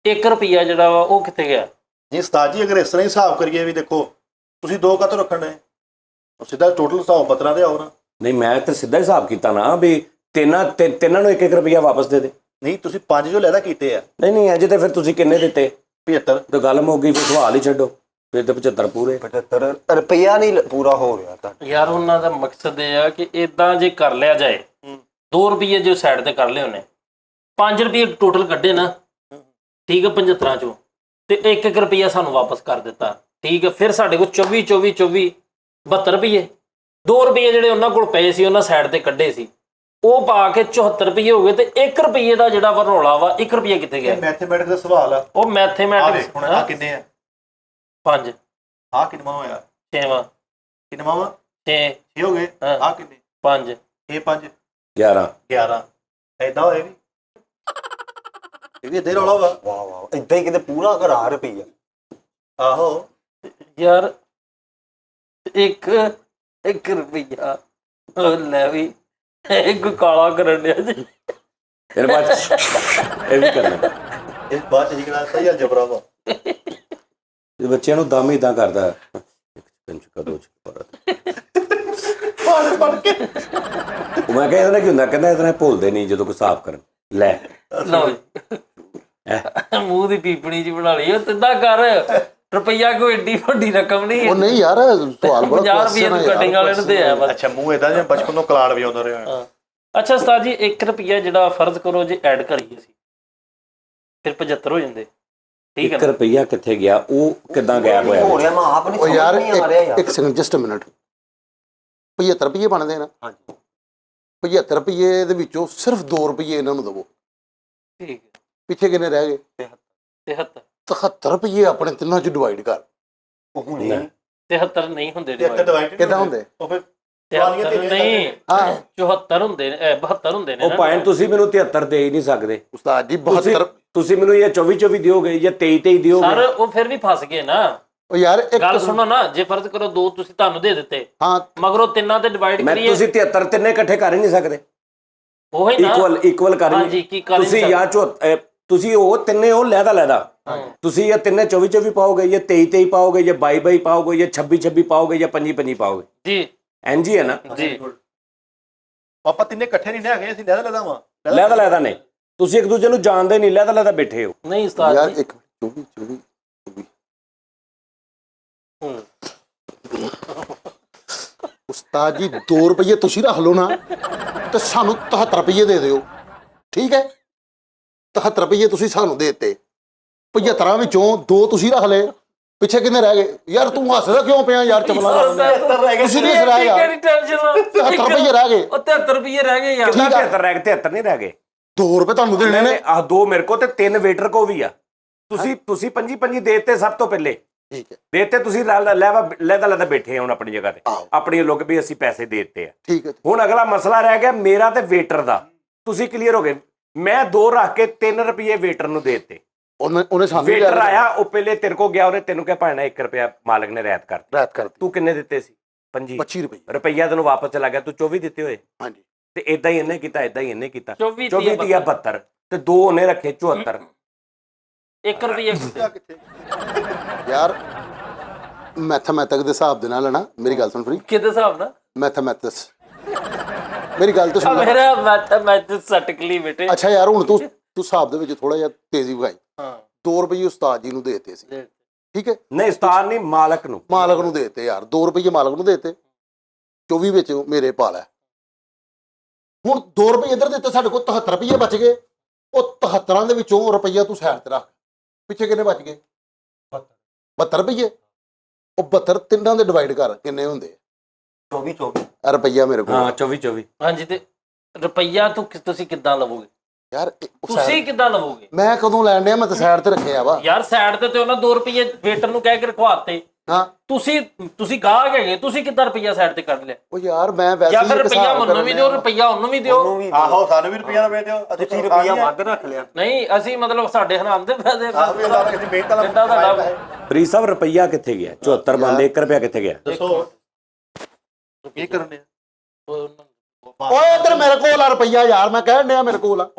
1 ਰੁਪਈਆ ਜਿਹੜਾ ਵਾ ਉਹ ਕਿੱਥੇ ਗਿਆ? ਜੀ ਉਸਤਾਦ ਜੀ, ਅਗਰ ਇਸ ਤਰ੍ਹਾਂ ਹੀ ਹਿਸਾਬ ਕਰੀਏ ਵੀ ਦੇਖੋ, ਤੁਸੀਂ 2 ਕਾਹਤੋਂ ਰੱਖਣ ਨੇ? ਸਿੱਧਾ ਟੋਟਲ ਹਿਸਾਬ ਪੱਤਰਾਂ ਦੇ ਆਓ ਨਾ। ਨਹੀਂ, ਮੈਂ ਤਾਂ ਸਿੱਧਾ ਹਿਸਾਬ ਕੀਤਾ ਨਾ ਵੀ ਤਿੰਨਾਂ ਨੂੰ 1-1 ਰੁਪਇਆ ਵਾਪਸ ਦੇ ਦੇ। ਨਹੀਂ, ਤੁਸੀਂ 5 ਜੋ ਲੈਦਾ ਕੀਤੇ ਆ। ਨਹੀਂ ਅਜੇ ਤੇ ਫਿਰ ਤੁਸੀਂ ਕਿੰਨੇ ਦਿੱਤੇ? 75। ਤੇ ਗੱਲ ਮੁੱਕ ਗਈ, ਫਿਰ ਸਵਾਲ ਹੀ ਛੱਡੋ, ਫਿਰ ਤੇ 75 ਪੂਰੇ। 75 ਰੁਪਇਆ ਨਹੀਂ ਪੂਰਾ ਹੋ ਰਿਹਾ ਤਾਂ ਯਾਰ ਉਹਨਾਂ ਦਾ ਮਕਸਦ ਇਹ ਆ ਕਿ ਇਦਾਂ ਜੇ ਕਰ ਲਿਆ ਜਾਏ, 2 ਰੁਪਏ ਜੋ ਸਾਈਡ ਤੇ ਕਰ ਲਏ ਉਹਨੇ, 5 ਰੁਪਏ ਟੋਟਲ ਕੱਢੇ ਨਾ, ਠੀਕ ਹੈ, 75 ਚੋਂ, ਤੇ 1-1 ਰੁਪਈਆ ਸਾਨੂੰ ਵਾਪਸ ਕਰ ਦਿੱਤਾ, ਠੀਕ ਹੈ। ਫਿਰ ਸਾਡੇ ਕੋਲ 24 72 ਰੁਪਏ, 2 ਰੁਪਏ ਜਿਹੜੇ ਉਹਨਾਂ ਕੋਲ ਪਏ ਸੀ ਉਹਨਾਂ ਸਾਈਡ ਤੇ ਕੱਢੇ ਸੀ, ਉਹ ਪਾ ਕੇ 74 ਰੁਪਏ ਹੋ ਗਏ। ਤੇ 1 ਰੁਪਏ ਦਾ ਜਿਹੜਾ ਵਾ ਰੌਲਾ ਵਾ, 1 ਰੁਪਈਆ ਕਿੱਥੇ ਗਿਆ? ਮੈਥਮੈਟਿਕਸ ਦਾ ਸਵਾਲ ਆ। ਉਹ ਮੈਥਮੈਟਿਕਸ। ਹੁਣ ਆ ਕਿੰਨੇ ਆ? 5। ਆ ਕਿੰਨਾ ਹੋਇਆ? 6ਵਾਂ। ਕਿੰਨਾ ਵਾ? 6 ਹੋ ਗਏ। ਆ ਕਿੰਨੇ? 5 ਇਹ 5 11 ਐਦਾਂ ਹੋਏ ਵੀ ਇਹ ਵੀ ਇੱਦਾਂ ਹੀ ਰੌਲਾ ਵਾ। ਵਾਹ ਏਦਾਂ ਹੀ ਕਿਤੇ ਪੂਰਾ ਕਰਾ ਰੁਪਈਆ। ਆਹੋ ਯਾਰ 1 ਰੁਪਈਆ ਲੈ ਵੀ ਇੱਕ ਕਾਲਾ ਕਰਨ ਡਿਆ ਜੀ। ਫਿਰ ਬਾਅਦ ਇਹ ਵੀ ਕਰਨਾ। ਇਹ ਬਾਅਦ ਚ ਹੀ ਕਰਾ ਸਹੀ ਅਲਜਬਰਾ ਵਾ। ਇਹ ਬੱਚਿਆਂ ਨੂੰ ਦਮ ਇਦਾਂ ਕਰਦਾ, ਕਦੋਂ ਪੜ ਕੇ ਮੈਂ ਕਿਹਾ ਇਹਦਾ ਕੀ ਹੁੰਦਾ? ਕਹਿੰਦਾ ਇਹਦਾ ਭੁੱਲਦੇ ਨਹੀਂ ਜਦੋਂ ਕੋਈ ਸਾਫ਼ ਕਰਨ। ਲੈ ਲਓ ਜੀ, ਮੂੰਹ ਦੀ ਪੀਪਣੀ ਜੀ ਬਣਾ ਲਈ। ਉਹ ਸਿੱਧਾ ਕਰ, ਰੁਪਈਆ ਕੋਈ ਏਡੀ ਵੱਡੀ ਰਕਮ ਨਹੀਂ। ਉਹ ਨਹੀਂ ਯਾਰ, ਸਵਾਲ ਬੜਾ 50 ਰੁਪਏ ਨੂੰ ਕਟਿੰਗ ਵਾਲੇ ਨੂੰ ਦੇ ਆ ਬਸ। ਅੱਛਾ, ਮੂੰਹ ਏਦਾਂ ਜਿਵੇਂ ਬਚਪਨ ਤੋਂ ਕਲਾੜ ਵਜਾਉਂਦਾ ਰਿਹਾ। ਅੱਛਾ ਉਸਤਾਦ ਜੀ, 1 ਰੁਪਈਆ ਜਿਹੜਾ ਫਰਜ਼ ਕਰੋ ਜੇ ਐਡ ਕਰੀਏ ਅਸੀਂ, ਫਿਰ 75 ਹੋ ਜਾਂਦੇ, ਠੀਕ ਹੈ। 1 ਰੁਪਈਆ ਕਿੱਥੇ ਗਿਆ? ਉਹ ਕਿੱਦਾਂ ਗਾਇਬ ਹੋਇਆ? ਹੋ ਰਿਹਾ ਮੈਂ ਆਪ ਨਹੀਂ ਉਹ ਯਾਰ ਸਮਝ ਨਹੀਂ ਆ ਰਿਹਾ ਯਾਰ। ਇੱਕ ਸੈਕਿੰਡ, ਜਸਟ ਅ ਮਿੰਟ। 75 ਰੁਪਏ ਬਣਦੇ ਨਾ? ਹਾਂਜੀ। 75 ਰੁਪਏ ਦੇ ਵਿੱਚੋਂ ਸਿਰਫ 2 ਰੁਪਏ ਇਹਨਾਂ ਨੂੰ ਦੇਵੋ। ਠੀਕ ਹੈ। ਪਿੱਛੇ ਕਿੰਨੇ ਰਹਿ ਗਏ? 73 73 ਰੁਪਏ ਆਪਣੇ ਤਿੰਨਾਂ ਚ ਡਿਵਾਈਡ ਕਰ। ਉਹ ਨਹੀਂ 73 ਨਹੀਂ ਹੁੰਦੇ ਕਿੱਦਾਂ ਹੁੰਦੇ? ਉਹ ਫਿਰ 73 ਨਹੀਂ, ਹਾਂ 74 ਹੁੰਦੇ ਨੇ, 72 ਹੁੰਦੇ ਨੇ ਉਹ ਨਾ। ਭਾਵੇਂ ਤੁਸੀਂ ਮੈਨੂੰ 73 ਦੇ ਹੀ ਨਹੀਂ ਸਕਦੇ ਉਸਤਾਦ ਜੀ। ਤੁਸੀਂ 72 ਤੁਸੀਂ ਮੈਨੂੰ ਇਹ 24 ਦਿਓਗੇ ਜਾਂ 23 ਦਿਓਗੇ? ਸਰ ਉਹ ਫਿਰ ਵੀ ਫਸ ਗਏ ਨਾ। ਉਹ ਯਾਰ ਇੱਕ ਗੱਲ ਸੁਣੋ ਨਾ, ਜੇ ਫਰਜ਼ ਕਰੋ 2 ਤੁਸੀਂ ਤੁਹਾਨੂੰ ਦੇ ਦਿੱਤੇ, ਹਾਂ ਮਗਰੋਂ ਤਿੰਨਾਂ ਤੇ ਡਿਵਾਈਡ ਮੈਂ ਕਰੀਏ, ਤੁਸੀਂ 73 ਤਿੰਨੇ ਇਕੱਠੇ ਕਰ ਹੀ ਨਹੀਂ ਸਕਦੇ। ਉਹੀ ਨਾ। ਇਕੁਅਲ ਕਰ ਹੀ ਹਾਂਜੀ, ਕੀ ਕਰ ਤੁਸੀਂ ਜਾਂ ਤੁਸੀਂ ਉਹ ਤਿੰਨੇ ਉਹ ਲੈਦਾ ਤੁਸੀਂ ਇਹ ਤਿੰਨੇ 24 ਪਾਓਗੇ ਜਾਂ 23 ਪਾਓਗੇ ਜਾਂ 22 ਪਾਓਗੇ ਜਾਂ 26 ਪਾਓਗੇ ਜਾਂ 25 ਪਾਓਗੇ ਜੀ। ਐਨਜੀ ਹੈ ਨਾ ਜੀ। ਆਪਾਂ ਤਿੰਨੇ ਇਕੱਠੇ ਨਹੀਂ ਹੈਗੇ, ਅਸੀਂ ਲੈਦਾ ਵਾ। ਲੈਦਾ ਨੇ। ਤੁਸੀਂ ਇੱਕ ਦੂਜੇ ਨੂੰ ਜਾਣਦੇ ਨਹੀਂ, ਲੈਦਾ ਬੈਠੇ ਹੋ। ਨਹੀਂ ਉਸਤਾਦ ਯਾਰ ਜੀ, ਇੱਕ 24 ਉਸਤਾਦ ਜੀ 2 ਰੁਪਏ ਤੁਸੀਂ ਰੱਖ ਲਓ ਨਾ, ਤੇ ਸਾਨੂੰ 73 ਰੁਪਏ ਦੇ ਦਿਓ, ਠੀਕ ਹੈ? 73 ਰੁਪਏ ਤੁਸੀਂ ਸਾਨੂੰ ਦੇ ਦਿੱਤੇ, 75 ਵਿੱਚੋਂ 2 ਤੁਸੀਂ ਰੱਖ ਲਏ, ਪਿੱਛੇ ਕਿੰਨੇ ਰਹਿ ਗਏ? ਯਾਰ ਤੂੰ ਹੱਸਦਾ ਕਿਉਂ ਪਿਆ ਯਾਰ? ਚਪਲਾ ਤੁਸੀਂ ਨਹੀਂ ਹੱਸ ਰਿਹਾ ਯਾਰ। 73 ਰੁਪਏ ਰਹਿ ਗਏ। ਉਹ 73 ਰੁਪਏ ਰਹਿ ਗਏ ਯਾਰ। ਕਿੰਨਾ 73 ਰਹਿ ਗਏ? 73 ਨਹੀਂ ਰਹਿ ਗਏ। 2 ਰੁਪਏ ਤੁਹਾਨੂੰ ਦੇਣੇ ਨੇ। ਆਹ 2 ਮੇਰੇ ਕੋ ਤੇ 3 ਵੇਟਰ ਕੋ ਵੀ ਆ। ਤੁਸੀਂ 25 ਦੇਤੇ ਸਭ ਤੋਂ ਪਹਿਲੇ, ਠੀਕ ਹੈ ਦੇਤੇ ਤੁਸੀਂ ਲੈਦਾ ਬੈਠੇ ਹੁਣ ਆਪਣੀ ਜਗ੍ਹਾ ਤੇ, ਆਪਣੀ ਲੋਕ ਵੀ ਅਸੀਂ ਪੈਸੇ ਦੇ ਦਿੱਤੇ ਆ। ਠੀਕ ਹੈ। ਹੁਣ ਅਗਲਾ ਮਸਲਾ ਰਹਿ ਗਿਆ ਮੇਰਾ ਤੇ ਵੇਟਰ ਦਾ। ਤੁਸੀਂ ਕਲੀਅਰ ਹੋ ਗਏ। ਮੈਂ 2 ਰੱਖ ਕੇ 3 ਰੁਪਏ ਵੇਟਰ ਨੂੰ ਦੇ ਦਿੱਤੇ, ਉਹਨੇ ਸਾਨੂੰ ਵੀ ਵੇਟਰ ਆਇਆ, ਉਹ ਪਹਿਲੇ ਤੇਰੇ ਕੋ ਗਿਆ, ਉਹਨੇ ਤੈਨੂੰ ਕਿਹਾ ਭਾਣਾ 1 ਰੁਪਿਆ ਮਾਲਕ ਨੇ ਰਿਆਇਤ ਕਰ ਰਾਤ ਕਰਤੀ ਤੂੰ ਕਿੰਨੇ ਦਿੱਤੇ ਸੀ? 25 25 ਰੁਪਏ ਰੁਪਈਆ ਤੈਨੂੰ ਵਾਪਸ ਚਲਾ ਗਿਆ, ਤੂੰ 24 ਦਿੱਤੇ ਹੋਏ। ਹਾਂਜੀ ਤੇ ਇਦਾਂ ਹੀ ਇਹਨੇ ਕੀਤਾ, ਇਦਾਂ ਹੀ ਇਹਨੇ ਕੀਤਾ। 24 24 ਤੀਆ 72 ਤੇ 2 ਉਹਨੇ ਰੱਖੇ 74। 1 ਰੁਪਏ ਯਾਰ ਮੈਥਮੈਟਿਕ ਦੇ ਹਿਸਾਬ ਦੇ ਨਾਲ ਨਾ ਮੇਰੀ ਗੱਲ ਸੁਣ ਫਰੀ, ਕਿਹਦੇ ਹਿਸਾਬ ਨਾਲ? ਮੈਥਮੈਟਿਕਸ ਮੇਰੀ ਗੱਲ ਤਾਂ ਸੁਣ। ਮੇਰਾ ਮੈਥਮੈਟਿਕਸ ਸਟਕਲੀ ਬੇਟੇ। ਅੱਛਾ ਯਾਰ ਹੁਣ ਤੂੰ ਹਿਸਾਬ ਦੇ ਵਿੱਚ ਥੋੜਾ ਜਿਹਾ ਤੇਜ਼ੀ ਵਿਖਾਈ। ਹਾਂ 2 ਰੁਪਏ ਉਸਤਾਦ ਜੀ ਨੂੰ ਦੇਤੇ ਸੀ, ਠੀਕ ਹੈ, ਨਹੀਂ ਉਸਤਾਦ ਨਹੀਂ, ਮਾਲਕ ਨੂੰ। ਮਾਲਕ ਨੂੰ ਦੇਤੇ ਯਾਰ, 2 ਰੁਪਏ ਮਾਲਕ ਨੂੰ ਦੇਤੇ, 24 ਵਿੱਚ ਮੇਰੇ ਪਾ ਲੈ। ਹੁਣ 2 ਰੁਪਏ ਇੱਧਰ ਦਿੱਤੇ, ਸਾਡੇ ਕੋਲ 73 ਰੁਪਏ ਬਚ ਗਏ। ਉਹ 73 ਦੇ ਵਿੱਚੋਂ ਰੁਪਈਆ ਤੂੰ ਸਾਈਡ ਤੇ ਰੱਖ, ਪਿੱਛੇ ਕਿੰਨੇ ਬਚ ਗਏ? 72 ਰੁਪਏ। ਉਹ 72 ਤਿੰਨਾਂ ਦੇ ਡਿਵਾਈਡ ਕਰ, ਕਿੰਨੇ ਹੁੰਦੇ? 24 ਰੁਪਈਆ ਮੇਰੇ ਕੋਲ। ਹਾਂ 24। ਹਾਂਜੀ ਤੇ ਰੁਪਈਆ ਤੁਸੀਂ ਕਿੱਦਾਂ ਲਵੋਗੇ? ਯਾਰ ਤੁਸੀਂ ਕਿੱਦਾਂ ਲਵੋਗੇ? ਮੈਂ ਕਦੋਂ ਲੈਣ ਡਿਆ? ਮੈਂ ਤਾਂ ਸਾਈਡ ਤੇ ਰੱਖਿਆ ਵਾ ਯਾਰ ਸਾਈਡ ਤੇ ਉਹਨਾਂ 2 ਰੁਪਏ ਵੇਟਰ ਨੂੰ ਕਹਿ ਕੇ ਰਖਵਾਤੇ। ਹਾਂ ਤੁਸੀਂ ਗਾਹਕ ਹੈਗੇ, ਤੁਸੀਂ ਕਿੱਦਾਂ ਰੁਪਈਆ ਸਾਈਡ ਤੇ ਕੱਢ ਲਿਆ? ਉਹ ਯਾਰ ਮੈਂ ਵੈਸੇ ਜਾਂ ਹੀ ਫਿਰ ਇੱਕ ਰੁਪਈਆ ਹਿਸਾਬ ਮੈਨੂੰ ਵੀ ਦਿਓ, ਰੁਪਈਆ ਉਹਨੂੰ ਵੀ ਦਿਓ। ਆਹੋ ਸਾਨੂੰ ਵੀ ਰੁਪਈਆ ਨਾ ਦੇ ਦਿਓ, ਤੁਸੀਂ ਰੁਪਈਆ ਵੱਧ ਰੱਖ ਲਿਆ। ਨਹੀਂ ਅਸੀਂ ਮਤਲਬ ਸਾਡੇ ਹਰਾਮ ਦੇ ਪੈਸੇ ਆਹੋ ਵੀ ਅੱਲਾਹ ਕਿਸੇ ਮਿਹਨਤ ਵਾਲਾ ਜਿੱਦਾਂ ਤੁਹਾਡਾ ਫਰੀਦ ਸਾਹਿਬ ਰੁਪਈਆ ਕਿੱਥੇ ਗਿਆ? 74 ਬੰਦੇ 1 ਰੁਪਿਆ ਕਿੱਥੇ ਗਿਆ? ਦੱਸੋ ਕੀ ਕਰਨੇ ਆ? ਓਏ ਇੱਧਰ ਮੇਰੇ ਕੋਲ ਆ ਰੁਪਈਆ ਯਾਰ, ਮੈਂ ਕਹਿਣ ਡਿਆ ਮੇਰੇ ਕੋਲ ਆ।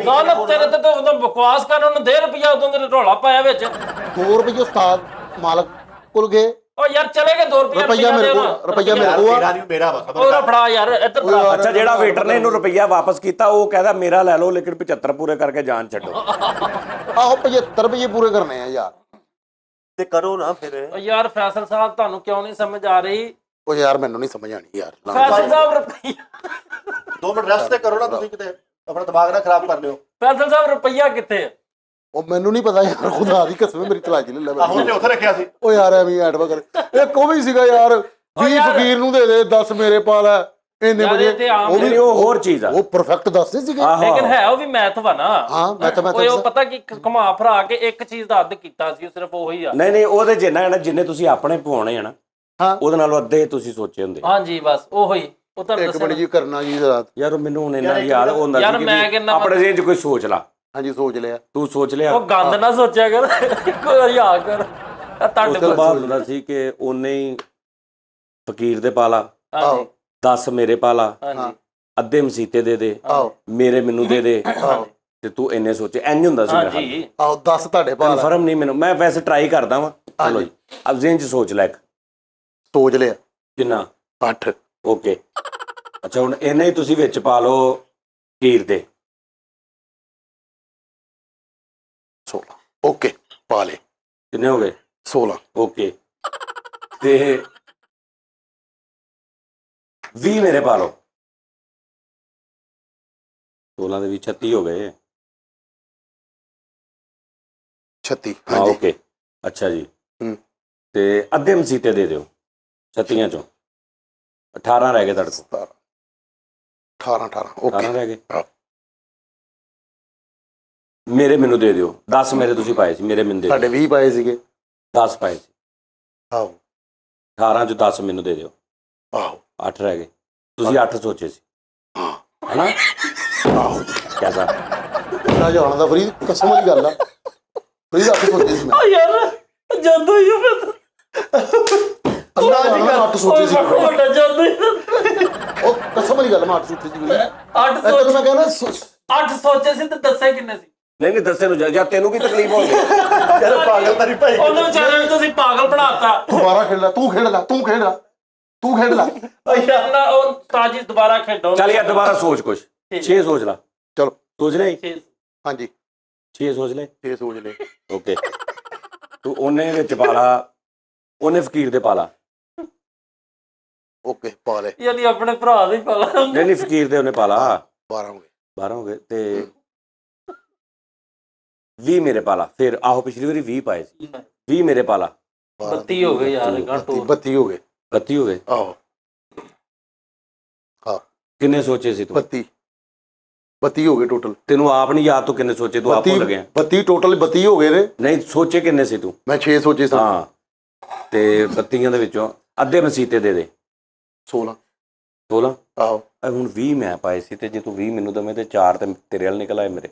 ਨਾ ਨਾ ਤੇਰੇ ਤੇ ਤਾਂ ਉਦੋਂ ਬਕਵਾਸ ਕਰ, ਉਹਨੂੰ ਦੇ ਰੁਪਈਆ, ਉਦੋਂ ਤੇਰੇ ਢੋਲਾ ਪਾਇਆ ਵਿੱਚ। 2 ਰੁਪਏ ਉਸਤਾਦ ਮਾਲਕ ਕੋਲ ਗਏ, ਓ ਯਾਰ ਚਲੇ ਗਏ 2 ਰੁਪਈਆ ਰੁਪਈਆ ਮੇਰੇ ਕੋਲ, ਰੁਪਈਆ ਮੇਰੇ ਕੋਲ ਤੇਰਾ ਆ। ਨਹੀਂ ਮੇਰਾ ਵਾ ਉਹ ਫੜਾ ਯਾਰ ਇੱਧਰ ਫੜਾ। ਅੱਛਾ ਜਿਹੜਾ ਵੇਟਰ ਨੇ ਇਹਨੂੰ ਰੁਪਈਆ ਵਾਪਸ ਕੀਤਾ, ਉਹ ਕਹਿੰਦਾ ਮੇਰਾ ਲੈ ਲਓ ਲੇਕਿਨ 75 ਪੂਰੇ ਕਰਕੇ ਜਾਨ ਛੱਡੋ। ਆਹੋ 75 ਰੁਪਏ ਪੂਰੇ ਕਰਨੇ ਆ ਯਾਰ। ਤੇ ਕਰੋ ਨਾ ਫਿਰ। ਓ ਯਾਰ ਫੈਸਲ ਸਾਹਿਬ ਤੁਹਾਨੂੰ ਕਿਉਂ ਨਹੀਂ ਸਮਝ ਆ ਰਹੀ? ਉਹ ਯਾਰ ਮੈਨੂੰ ਨਹੀਂ ਸਮਝ ਆਣੀ ਯਾਰ। ਫੈਸਲ ਸਾਹਿਬ ਰੁਪਈਆ 2 ਮਿੰਟ ਰੈਸਟ ਤੇ ਕਰੋ ਨਾ, ਤੁਸੀਂ ਕਿਤੇ ਆਪਣਾ ਦਿਮਾਗ ਨਾ ਖਰਾਬ ਕਰ ਲਿਓ। ਫੈਸਲ ਸਾਹਿਬ ਰੁਪਈਆ ਕਿੱਥੇ ਹੈ? ਉਹ ਮੈਨੂੰ ਨਹੀਂ ਪਤਾ ਯਾਰ, ਖੁਦਾ ਦੀ ਕਸਮ ਮੇਰੀ ਤਲਾਜੀ ਲੈ ਲੈ। ਆਹੋ ਤੇ ਉੱਥੇ ਰੱਖਿਆ ਸੀ। ਉਹ ਯਾਰ ਐਵੇਂ ਐਡਵਾ ਕਰ, ਇੱਕ ਉਹ ਵੀ ਸੀਗਾ ਯਾਰ, 20 ਫਕੀਰ ਨੂੰ ਦੇ ਦੇ, 10 ਮੇਰੇ ਪਾ ਲੈ, ਇੰਨੇ ਯਾਰ ਵਜੇ। ਇਹ ਤੇ ਆਮ ਉਹ ਵੀ ਨਹੀਂ ਉਹ ਹੋਰ ਚੀਜ਼ ਆ। ਉਹ ਪਰਫੈਕਟ ਦੱਸਦੇ ਸੀਗੇ। ਆਹੋ ਲੇਕਿਨ ਹੈ ਉਹ ਵੀ ਮੈਥ ਵਾ ਨਾ। ਹਾਂ ਓਏ ਉਹ ਮੈਥਮੈਟਿਕਸ। ਪਤਾ ਕਿ ਘੁਮਾ ਫਰਾ ਕੇ ਇੱਕ ਚੀਜ਼ ਦਾ ਅੱਧ ਕੀਤਾ ਸੀ, ਉਹ ਸਿਰਫ ਉਹੀ ਆ। ਨਹੀਂ ਉਹਦੇ ਜਿੰਨਾ ਹੈ ਨਾ, ਜਿੰਨੇ ਤੁਸੀਂ ਆਪਣੇ ਪਵਾਉਣੇ ਆ ਨਾ, ਹਾਂ ਉਹਦੇ ਨਾਲੋਂ ਅੱਧੇ ਤੁਸੀਂ ਸੋਚੇ ਹੁੰਦੇ। ਹਾਂਜੀ ਬਸ ਉਹੀ ਉਹ ਤੁਹਾਨੂੰ ਇੱਕ ਦੱਸਿਆ ਮਿੰਟ ਜੀ ਕਰਨਾ ਜੀ ਰਾਤ। ਯਾਰ ਉਹ ਮੈਨੂੰ ਹੁਣ ਇੰਨਾ ਯਾਦ ਹੁੰਦਾ ਯਾਰ ਸੀ ਮੈਂ ਕਿ ਕਹਿੰਦਾ ਆਪਣੇ ਜ਼ਿਹਨ 'ਚ ਕੋਈ ਸੋਚ ਲਾ। ਹਾਂਜੀ ਸੋਚ ਲਿਆ। ਤੂੰ ਸੋਚ ਲਿਆ। ਉਹ ਗੰਦ ਨਾ ਸੋਚਿਆ ਕਰ, ਕੋਈ ਹਜ਼ਾਰ ਕਰ ਉਸ ਤੁਹਾਡੇ ਤੋਂ ਕੋਲ। ਬਾਅਦ ਹੁੰਦਾ ਸੀ ਕਿ ਉਹਨੇ ਹੀ ਫਕੀਰ ਦੇ ਪਾਲਾ, ਹਾਂਜੀ 10 ਮੇਰੇ ਪਾਲਾ, ਹਾਂਜੀ ਅੱਧੇ ਮਸੀਤੇ ਦੇ ਦੇ, ਆਹੋ ਮੇਰੇ ਮੈਨੂੰ ਦੇ ਦੇ, ਤੇ ਤੂੰ ਇੰਨੇ ਸੋਚੇ। ਇੰਜ ਹੁੰਦਾ ਸੀ ਮੇਰਾ ਹਾਲ। ਹਾਂਜੀ ਆਹੋ 10 ਤੁਹਾਡੇ ਪਾ ਲੈ। ਕਨਫਰਮ ਨਹੀਂ ਮੈਨੂੰ, ਮੈਂ ਵੈਸੇ ਟਰਾਈ ਕਰਦਾ ਵਾਂ। ਚਲੋ ਜੀ ਅਬ ਜ਼ਿਹਨ 'ਚ ਸੋਚ ਲੈ ਇੱਕ। ਸੋਚ ਲਿਆ। ਕਿੰਨਾ? 8 ਓਕੇ। ਅੱਛਾ ਹੁਣ ਇਹਨੇ ਹੀ ਤੁਸੀਂ ਵਿੱਚ ਪਾ ਲਓ ਫਕੀਰ ਦੇ। 16 ਓਕੇ ਪਾ ਲੇ। ਕਿੰਨੇ ਹੋ ਗਏ? 16 ਓਕੇ। ਤੇ 20 ਮੇਰੇ ਪਾ ਲਓ। 16 ਦੇ ਵੀ 36 ਹੋ ਗਏ। 36 ਹਾਂ ਹਾਂਜੀ ਓਕੇ। ਅੱਛਾ ਜੀ। ਹੂੰ। ਤੇ ਅੱਧੇ ਮਸੀਤੇ ਦੇ ਦਿਓ 36 ਚੋਂ। 18 ਰਹਿ ਗਏ ਤੁਹਾਡੇ ਕੋਲ। 18 18 ਓਕੇ। ਰਹਿ ਗਏ। ਹਾਂ। ਮੇਰੇ ਮੈਨੂੰ ਦੇ ਦਿਓ। 10 ਮੇਰੇ ਤੁਸੀਂ ਪਾਏ ਸੀ, ਮੇਰੇ ਮੈਨੂੰ ਦੇ ਸਾਡੇ 20 ਪਾਏ ਸੀਗੇ। 10 ਪਾਏ ਸੀ। ਆਹੋ 18 ਚੋਂ 10 ਮੈਨੂੰ ਦੇ ਦਿਓ। ਆਹੋ 8 ਰਹਿ ਗਏ। ਤੁਸੀਂ 8 ਸੋਚੇ ਸੀ ਹੈਨਾ? ਆਹੋ ਕਿਹਦਾ? ਨਾ ਜਾਣ ਦਾ ਫਰੀਦ, ਕਸਮ ਦੀ ਗੱਲ ਆ। ਫਰੀਦ ਆਪੇ ਸੋਚੀ ਸੀ ਮੈਂ। ਓ ਯਾਰ ਜਦੋਂ ਹੀ ਫਿਰ ਅੱਲਾ ਜਾਣਦਾ 8 ਸੋਚੀ ਸੀ। ਵੱਡਾ ਜਦੋਂ ਹੀ ਉਹ ਕਸਮ ਦੀ ਗੱਲ, ਮੈਂ 8 ਸੋਚੀ ਸੀ ਫਰੀਦ। 8 ਤੈਨੂੰ ਮੈਂ ਕਹਿੰਦਾ 8 ਸੋਚੇ ਸੀ ਤੇ ਦੱਸੇ ਕਿੰਨੇ ਸੀ? ਨਹੀਂ ਦੱਸੇ ਨੂੰ ਜਾਂ ਤੈਨੂੰ ਕੀ ਤਕਲੀਫ ਹੋ ਗਈ? ਯਾਰ ਪਾਗਲ ਤਾਂ ਨਹੀਂ ਭਾਈ। ਉਹਨੂੰ ਵਿਚਾਰੇ ਨੂੰ ਤੁਸੀਂ ਪਾਗਲ ਬਣਾਤਾ। ਦੁਬਾਰਾ ਖੇਡ ਲੈ, ਤੂੰ ਖੇਡ ਲੈ, ਤੂੰ ਖੇਡ ਲੈ, ਤੂੰ ਖੇਡ ਲੈ। ਨਾ ਉਹ ਤਾਜੀ ਦੁਬਾਰਾ ਖੇਡੋ। ਚੱਲ ਯਾਰ ਦੁਬਾਰਾ ਸੋਚ ਕੁਛ। 6 ਸੋਚ ਲਾ। ਚਲੋ ਸੋਚ ਲੈ। ਹਾਂਜੀ 6 ਸੋਚ ਲੈ। 6 ਸੋਚ ਲੈ। ਓਕੇ। ਤੂੰ ਉਹਨੇ ਵਿੱਚ ਪਾ ਲਾ, ਉਹਨੇ ਫਕੀਰ ਦੇ ਪਾ ਲਾ। ਓਕੇ ਪਾ ਲੈ। ਯਾਨੀ ਆਪਣੇ ਭਰਾ ਦੇ ਪਾਲਾ। ਨਹੀਂ ਫਕੀਰ ਦੇ ਉਹਨੇ ਪਾ ਲਾ। 12 ਹੋ ਗਏ। 12 ਹੋ ਗਏ। ਤੇ 20 ਮੇਰੇ ਪਾ ਲਾ। ਫਿਰ ਆਹੋ ਪਿਛਲੀ ਵਾਰੀ 20 ਪਾਏ ਸੀ। 20 ਮੇਰੇ ਪਾ ਲਾ। 32 ਹੋ ਗਏ ਯਾਰ ਘੰਟੋ। 32 ਹੋ ਗਏ। 32 ਹੋ ਗਏ। ਆਹੋ ਹਾਂ ਕਿੰਨੇ ਸੋਚੇ ਸੀ ਤੂੰ? 32 ਹੋ ਗਏ ਟੋਟਲ। ਤੈਨੂੰ ਆਪ ਨਹੀਂ ਯਾਦ, ਤੂੰ ਕਿੰਨੇ ਸੋਚੇ? ਤੂੰ ਆਪ ਭੁੱਲ ਗਿਆ। 32 ਟੋਟਲ 32 ਹੋ ਗਏ ਨੇ। ਨਹੀਂ ਸੋਚੇ ਕਿੰਨੇ ਸੀ ਤੂੰ? ਮੈਂ 6 ਸੋਚੇ ਸੀ। ਹਾਂ ਤੇ 32 ਦੇ ਵਿੱਚੋਂ ਅੱਧੇ ਮਸੀਤੇ ਦੇ ਦੇ। 16 16 ਆਹੋ ਹੁਣ 20 ਮੈਂ ਪਾਏ ਸੀ, ਤੇ ਜੇ ਤੂੰ 20 ਮੈਨੂੰ ਦਵੇਂ ਤੇ 4 ਤੇ ਤੇਰੇ ਵਾਲ ਨਿਕਲ ਆਏ ਮੇਰੇ।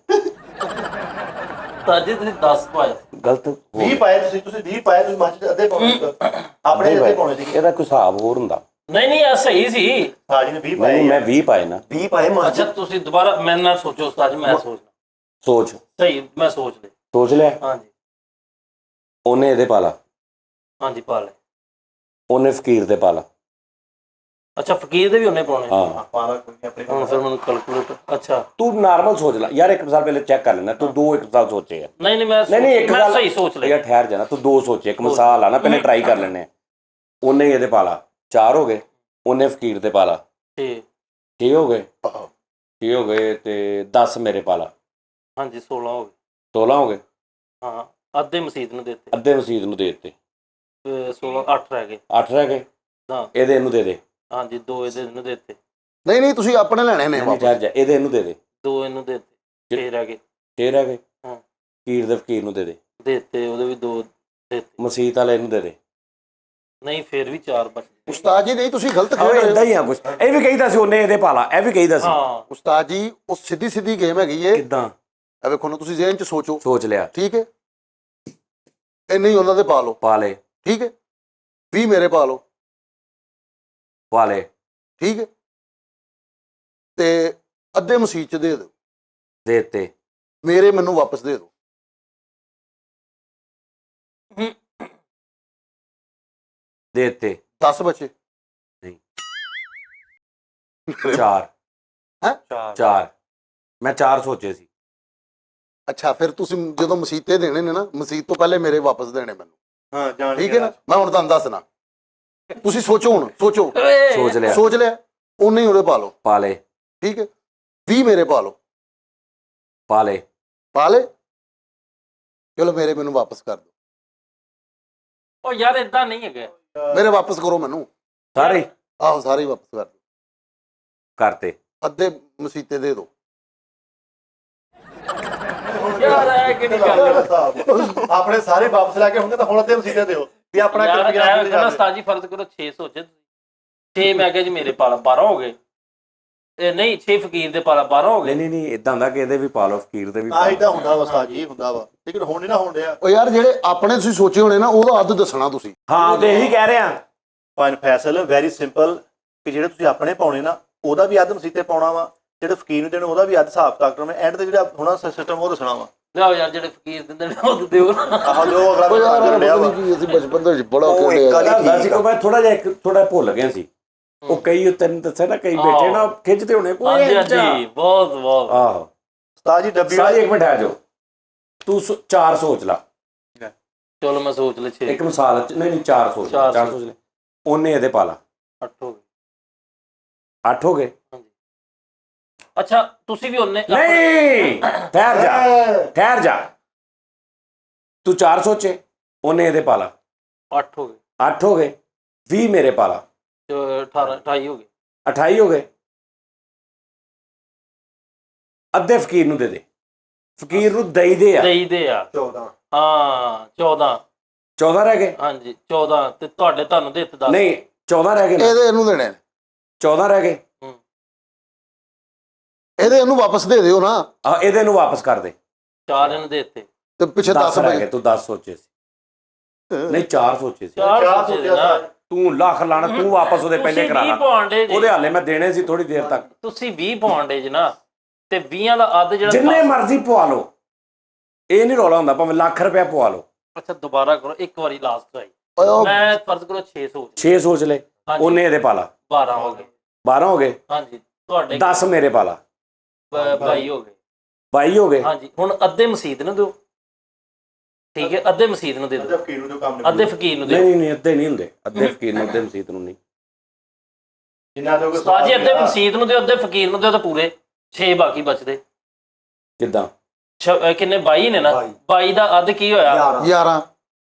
ਉਸਤਾਦ ਜੀ ਤੁਸੀਂ 10 ਪਾਏ ਗਲਤ 20 ਪਾਏ ਤੁਸੀਂ 20 ਪਾਏ ਤੁਸੀਂ ਮੱਝ ਦੇ ਅੱਧੇ ਪਾਉਣੇ ਆਪਣੇ ਅੱਧੇ ਪਾਉਣੇ ਸੀ। ਇਹਦਾ ਕੋਈ ਹਿਸਾਬ ਹੋਰ ਹੁੰਦਾ। ਨਹੀਂ ਨਹੀਂ ਇਹ ਸਹੀ ਸੀ। ਸਾਜੀ ਨੇ 20 ਪਾਏ ਨਹੀਂ ਮੈਂ 20 ਪਾਏ ਨਾ। 20 ਪਾਏ ਮੱਝ। ਅੱਛਾ ਤੁਸੀਂ ਦੁਬਾਰਾ ਮੈਂ ਨਾ ਸੋਚੋ ਉਸਤਾਦ ਜੀ, ਮੈਂ ਸੋਚਣਾ ਸੋਚ ਸਹੀ, ਮੈਂ ਸੋਚ ਲਿਆ। ਸੋਚ ਲਿਆ। ਹਾਂਜੀ ਉਹਨੇ ਇਹਦੇ ਪਾ ਲਾ, ਹਾਂਜੀ ਪਾ ਲੈ। ਉਹਨੇ ਫਕੀਰ ਦੇ ਪਾ ਲਾ। ਅੱਛਾ ਫਕੀਰ ਦੇ ਵੀ ਉਹਨੇ ਪਾਉਣੇ। ਹਾਂ ਪਾਲਾ ਕੋਈ ਆਪਣੇ ਹੁਣ ਫਿਰ ਮੈਨੂੰ ਕੈਲਕੂਲੇਟ। ਅੱਛਾ ਤੂੰ ਨਾਰਮਲ ਸੋਚ ਲੈ ਯਾਰ, ਇੱਕ ਸਾਲ ਪਹਿਲੇ ਚੈੱਕ ਕਰ ਲੈਣਾ। ਤੂੰ ਦੋ ਇੱਕ ਸਾਲ ਸੋਚੇ ਆ। ਨਹੀਂ ਨਹੀਂ ਮੈਂ ਨਹੀਂ ਇੱਕ ਮੈਂ ਗੱਲ ਸਹੀ ਸੋਚ ਲਿਆ। ਯਾਰ ਠਹਿਰ ਜਾਣਾ, ਤੂੰ ਦੋ ਸੋਚੇ। ਇੱਕ ਮਿਸਾਲ ਆ ਨਾ, ਪਹਿਲੇ ਟਰਾਈ ਕਰ ਲੈਣੇ ਆ। ਉਹਨੇ ਇਹਦੇ ਪਾ ਲਾ, 4 ਹੋ ਗਏ। ਉਹਨੇ ਫਕੀਰ ਦੇ ਪਾ ਲਾ, ਠੀਕ 6 ਹੋ ਗਏ। 6 ਹੋ ਗਏ ਤੇ 10 ਮੇਰੇ ਪਾ ਲਾ, ਹਾਂਜੀ 16 ਹੋ ਗਏ। 16 ਹੋ ਗਏ। ਹਾਂ ਅੱਧੇ ਮਸੀਤ ਨੂੰ ਦਿੱਤੇ, ਅੱਧੇ ਮਸੀਤ ਨੂੰ ਦੇ ਦਿੱਤੇ। 16 8 ਰਹਿ ਗਏ। 8 ਰਹਿ ਗਏ। ਹਾਂ ਇਹਦੇ ਇਹਨੂੰ ਦੇ ਦੇ। ਹਾਂਜੀ 2 ਇਹਦੇ ਨੂੰ ਦਿੱਤੇ, ਨਹੀਂ ਨਹੀਂ ਤੁਸੀਂ ਆਪਣੇ ਲੈਣੇ ਨੇ ਨਹੀਂ ਵਾਪਸ। ਠਹਿਰ ਜਾ, ਇਹਦੇ ਇਹਨੂੰ ਦੇ ਦੇ। 2 ਇਹਨੂੰ ਦਿੱਤੇ, 6 ਰਹਿ ਗਏ। 6 ਰਹਿ ਗਏ। ਹਾਂ ਫਕੀਰ ਦੇ ਫਕੀਰ ਨੂੰ ਦੇ ਦੇ। ਦਿੱਤੇ, ਉਹਦੇ ਵੀ 2 ਦਿੱਤੇ। ਮਸੀਤ ਵਾਲੇ ਇਹਨੂੰ ਦੇ ਦੇ। ਨਹੀਂ ਫਿਰ ਵੀ 4 ਬਚ ਗਏ। ਉਸਤਾਦ ਜੀ ਨਹੀਂ ਤੁਸੀਂ ਗਲਤ ਹਾਂ ਖੇਡ ਰਹੇ ਇਦਾਂ ਹੋ। ਹੀ ਆ ਕੁਛ। ਇਹ ਵੀ ਕਹੀਦਾ ਸੀ ਉਹਨੇ ਇਹਦੇ ਪਾ ਲਾ, ਇਹ ਵੀ ਕਹੀਦਾ ਸੀ। ਹਾਂ ਉਸਤਾਦ ਜੀ ਉਹ ਸਿੱਧੀ ਸਿੱਧੀ ਗੇਮ ਹੈਗੀ ਏ। ਕਿੱਦਾਂ ਇਹ ਵੇਖੋ ਨਾ, ਤੁਸੀਂ ਜ਼ਿਹਨ ਚ ਸੋਚੋ। ਸੋਚ ਲਿਆ, ਠੀਕ ਹੈ, ਇੰਨੇ ਹੀ ਉਹਨਾਂ ਦੇ ਪਾ ਲਓ। ਪਾ ਲੇ। ਠੀਕ ਹੈ, 20 ਮੇਰੇ ਪਾ ਲਓ। ਪਾ ਲੇ। ਠੀਕ ਹੈ, ਤੇ ਅੱਧੇ ਮਸੀਤ ਚ ਦੇ ਦਿਓ। ਦੇ ਦਿੱਤੇ। ਮੇਰੇ ਮੈਨੂੰ ਵਾਪਸ ਦੇ ਦਿਓ। ਦੇ ਦਿੱਤੇ। 10 ਬਚੇ। 4 ਹੈਂ? 4 ਮੈਂ 4 ਸੋਚੇ ਸੀ। ਅੱਛਾ ਫਿਰ ਤੁਸੀਂ ਜਦੋਂ ਮਸੀਤੇ ਦੇਣੇ ਨੇ ਨਾ, ਮਸੀਤ ਤੋਂ ਪਹਿਲੇ ਮੇਰੇ ਵਾਪਸ ਦੇਣੇ ਮੈਨੂੰ। ਹਾਂ ਜਾਣ ਠੀਕ ਹੈ ਨਾ, ਮੈਂ ਹੁਣ ਤੁਹਾਨੂੰ ਦੱਸਣਾ। ਤੁਸੀਂ ਸੋਚੋ, ਹੁਣ ਸੋਚੋ। ਸੋਚ ਲਿਆ, ਸੋਚ ਲਿਆ, ਉਹਨੇ ਹੀ ਉਹਦੇ ਪਾ ਲਓ। ਪਾ ਲੇ। ਠੀਕ ਹੈ, 20 ਮੇਰੇ ਪਾ ਲਓ। ਪਾ ਲੇ। ਪਾ ਲੇ, ਚਲੋ ਮੇਰੇ ਮੈਨੂੰ ਵਾਪਸ ਕਰ ਦਿਓ। ਉਹ ਯਾਰ ਇਦਾਂ ਨਹੀਂ ਹੈਗਾ। ਮੇਰੇ ਵਾਪਸ ਕਰੋ ਮੈਨੂੰ। ਸਾਰੇ ਆਹੋ ਸਾਰੇ ਹੀ ਵਾਪਸ ਕਰ ਦਿਓ। ਕਰਤੇ। ਅੱਧੇ ਮਸੀਤੇ ਦੇ ਦਿਓ। ਯਾਰ ਇਹ ਕਿਹੜੀ ਗੱਲ ਹੈ ਆਪਣੇ ਸਾਰੇ ਵਾਪਸ ਲੈ ਕੇ ਹੋਣਗੇ ਤਾਂ ਹੁਣ ਅੱਧੇ ਮਸੀਤੇ ਦਿਓ ਵੀ ਆਪਣਾ ਯਾਰ? ਕੰਮ ਇਹ ਕਹਿੰਦਾ ਉਸਤਾਦ ਜੀ ਫਰਜ਼ ਕਰੋ 6 ਸੋਚੇ ਤੁਸੀਂ। 6 ਮੈਂ ਕਿਹਾ ਜੀ ਮੇਰੇ ਪਾ ਲਾ, 12 ਹੋ ਗਏ। ਇਹ ਨਹੀਂ 6 ਫਕੀਰ ਦੇ ਪਾ ਲਾ, 12 ਹੋ ਗਏ। ਨਹੀਂ ਇਦਾਂ ਹੁੰਦਾ ਕਿ ਇਹਦੇ ਵੀ ਪਾ ਲਓ, ਫਕੀਰ ਦੇ ਵੀ ਪਾ ਆਹ ਲਓ। ਇਦਾਂ ਹੁੰਦਾ ਵਾ ਸਾਜੀ, ਹੁੰਦਾ ਵਾ, ਲੇਕਿਨ ਹੁਣ ਨਹੀਂ ਨਾ ਹੋਣ ਡਿਆ। ਉਹ ਯਾਰ ਜਿਹੜੇ ਆਪਣੇ ਤੁਸੀਂ ਸੋਚੇ ਹੋਣੇ ਨਾ, ਉਹਦਾ ਅੱਧ ਦੱਸਣਾ ਤੁਸੀਂ। ਹਾਂ ਤੇ ਇਹੀ ਕਹਿ ਰਿਹਾ। ਫਾਈਨ ਫੈਸਲ ਵੈਰੀ ਸਿੰਪਲ ਕਿ ਜਿਹੜੇ ਤੁਸੀਂ ਆਪਣੇ ਪਾਉਣੇ ਨਾ, ਉਹਦਾ ਵੀ ਅੱਧ ਮਸੀਤੇ ਪਾਉਣਾ ਵਾ। ਜਿਹੜੇ ਫਕੀਰ ਨੂੰ ਦੇਣੇ ਉਹਦਾ ਵੀ ਅੱਧ ਹਿਸਾਬ ਕਿਤਾਬ ਕਰਨਾ। ਐਂਡ ਤੇ ਜਿਹੜਾ ਹੋਣਾ ਸਿਸਟਮ ਉਹ ਦੱਸਣਾ ਵਾ। ਲਿਆਓ ਯਾਰ ਜਿਹੜੇ ਫਕੀਰ ਦਿੰਦੇ ਨੇ ਉਹ ਦਿਓ ਨਾ। ਆਹੋ ਜੋ ਅਗਲਾ ਉਹ ਯਾਰ ਕਰ ਲਿਆ ਪਤਾ ਵਾ। ਨਹੀਂ ਕੀ ਅਸੀਂ ਬਚਪਨ ਦੇ ਵਿੱਚ ਬੜਾ ਉਹ ਖੇਡੇ ਇੱਕ ਆ। ਵਾਲੀ ਹੁੰਦਾ ਸੀ ਠੀਕ ਕਿ ਆ। ਮੈਂ ਥੋੜਾ ਜਿਹਾ ਥੋੜਾ ਭੁੱਲ ਗਿਆ ਸੀ। ਉਹ ਕਈ ਤੈਨੂੰ ਦੱਸਿਆ ਨਾ, ਕਈ ਬੈਠੇ ਨਾ ਖਿੱਚਦੇ ਹੋਣੇ ਕੋਈ ਹਾਂਜੀ ਹਾਂਜੀ ਬਹੁਤ ਬਹੁਤ। ਆਹੋ ਉਸਤਾਦ ਜੀ ਡੱਬੀ ਸਾਰੀ ਇੱਕ ਮਿੰਟ ਆ ਜਾਓ। ਤੂੰ 4 ਸੋਚ ਲਾ। ਚਲੋ ਮੈਂ ਸੋਚ ਲੈ 6 ਇੱਕ ਮਿਸਾਲ ਨਹੀਂ 4 ਸੋਚ ਲਾ। 4 ਸੋਚ ਲੈ। ਉਹਨੇ ਇਹਦੇ ਪਾ ਲਾ, 8 ਹੋ ਗਏ। 8 ਹੋ ਗਏ। ਅੱਛਾ ਤੁਸੀਂ ਵੀ ਉਹਨੇ ਨਹੀਂ ਠਹਿਰ ਜਾ, ਠਹਿਰ ਜਾ। ਤੂੰ 4 ਸੋਚੇ, ਉਹਨੇ ਇਹਦੇ ਪਾ ਲਾ, 8 ਹੋ ਗਏ। 8 ਹੋ ਗਏ। 20 ਮੇਰੇ ਪਾ ਲਾ, 18 28 ਹੋ ਗਏ। 28 ਹੋ ਗਏ। ਅੱਧੇ ਫਕੀਰ ਨੂੰ ਦੇ ਦੇ। ਫਕੀਰ ਨੂੰ ਦਈ ਦੇ ਆ। ਦੇਈ ਦੇ ਆ 14 ਹਾਂ 14। 14 ਰਹਿ ਗਏ। ਹਾਂਜੀ 14 ਤੇ ਤੁਹਾਡੇ ਤੁਹਾਨੂੰ ਦੇ ਦਿੱਤੇ 10। ਨਹੀਂ 14 ਰਹਿ ਗਏ ਨਾ। ਇਹਦੇ ਇਹਨੂੰ ਦੇਣੇ ਨੇ। 14 ਰਹਿ ਗਏ। ਇਹਦੇ ਇਹਨੂੰ ਵਾਪਸ ਦੇ ਦਿਓ ਨਾ। ਆ ਇਹਦੇ ਨੂੰ ਵਾਪਸ ਕਰ ਦੇ। 4 ਇਹਨੂੰ ਦੇ ਦਿੱਤੇ। ਤੇ ਪਿੱਛੇ 10 10 ਰਹਿ ਗਏ। ਤੂੰ 10 ਸੋਚੇ ਸੀ। ਨਹੀਂ 4 ਸੋਚੇ ਸੀ। 4 ਚਾਰ ਸੋਚੇ ਸੋਚਿਆ ਨਾ। ਸੀ। ਤੂੰ ਲੱਖ ਲਾਣਾ, ਤੂੰ ਵਾਪਸ ਉਹਦੇ ਪਹਿਲੇ ਕਰਾ ਲਾ। ਪਾਉਂਦੇ ਜੀ ਉਹਦੇ ਹਾਲੇ ਮੈਂ ਦੇਣੇ ਸੀ ਥੋੜੀ ਦੇਰ ਤੱਕ। ਤੁਸੀਂ 20 ਪਾਉਂਦੇ ਜੀ ਨਾ, ਤੇ 20 ਦਾ ਅੱਧ ਜਿਹੜਾ ਜਿੰਨੇ 10 ਮਰਜ਼ੀ ਪਵਾ ਲਓ, ਇਹ ਨਹੀਂ ਰੌਲਾ ਹੁੰਦਾ। ਭਾਵੇਂ ਲੱਖ ਰੁਪਇਆ ਪਵਾ ਲਓ। ਅੱਛਾ ਦੁਬਾਰਾ ਕਰੋ ਇੱਕ ਵਾਰੀ ਲਾਸਟ ਆਈ। ਓਏ ਉਹ ਮੈਂ ਫਰਜ਼ ਕਰੋ 6 ਸੋਚ 6 ਸੋਚ ਲੈ। ਹਾਂਜੀ ਉਹਨੇ ਇਹਦੇ ਪਾ ਲਾ, 12 ਹੋ ਗਏ। 12 ਹੋ ਗਏ। ਹਾਂਜੀ ਤੁਹਾਡੇ 10 ਮੇਰੇ ਪਾ ਲਾ, 22 ਹੋ ਗਏ। 22 ਹੋ ਗਏ। ਹਾਂਜੀ ਹੁਣ ਅੱਧੇ ਮਸੀਤ ਨੂੰ ਦਿਓ। ਠੀਕ ਹੈ ਅੱਧੇ ਮਸੀਤ ਨੂੰ ਦੇ ਦਿਓ। ਫਕੀਰ ਨੂੰ ਜੋ ਕੰਮ ਅੱਧੇ ਫਕੀਰ ਨੂੰ ਦਿਓ। ਨਹੀਂ ਅੱਧੇ ਨਹੀਂ ਹੁੰਦੇ। ਅੱਧੇ ਫਕੀਰ ਨੂੰ, ਅੱਧੇ ਮਸੀਤ ਨੂੰ ਨਹੀਂ। ਜਿੰਨਾ ਦੋਗੇ ਉਸਤਾਦ ਜੀ ਅੱਧੇ ਮਸੀਤ ਨੂੰ ਦਿਓ, ਅੱਧੇ ਫਕੀਰ ਨੂੰ ਦਿਓ ਤਾਂ ਪੂਰੇ 6 ਬਾਕੀ ਬਚਦੇ। ਕਿੱਦਾਂ? ਕਿੰਨੇ 22 ਨੇ ਨਾ। 22 ਦਾ ਅੱਧ ਕੀ ਹੋਇਆ? 11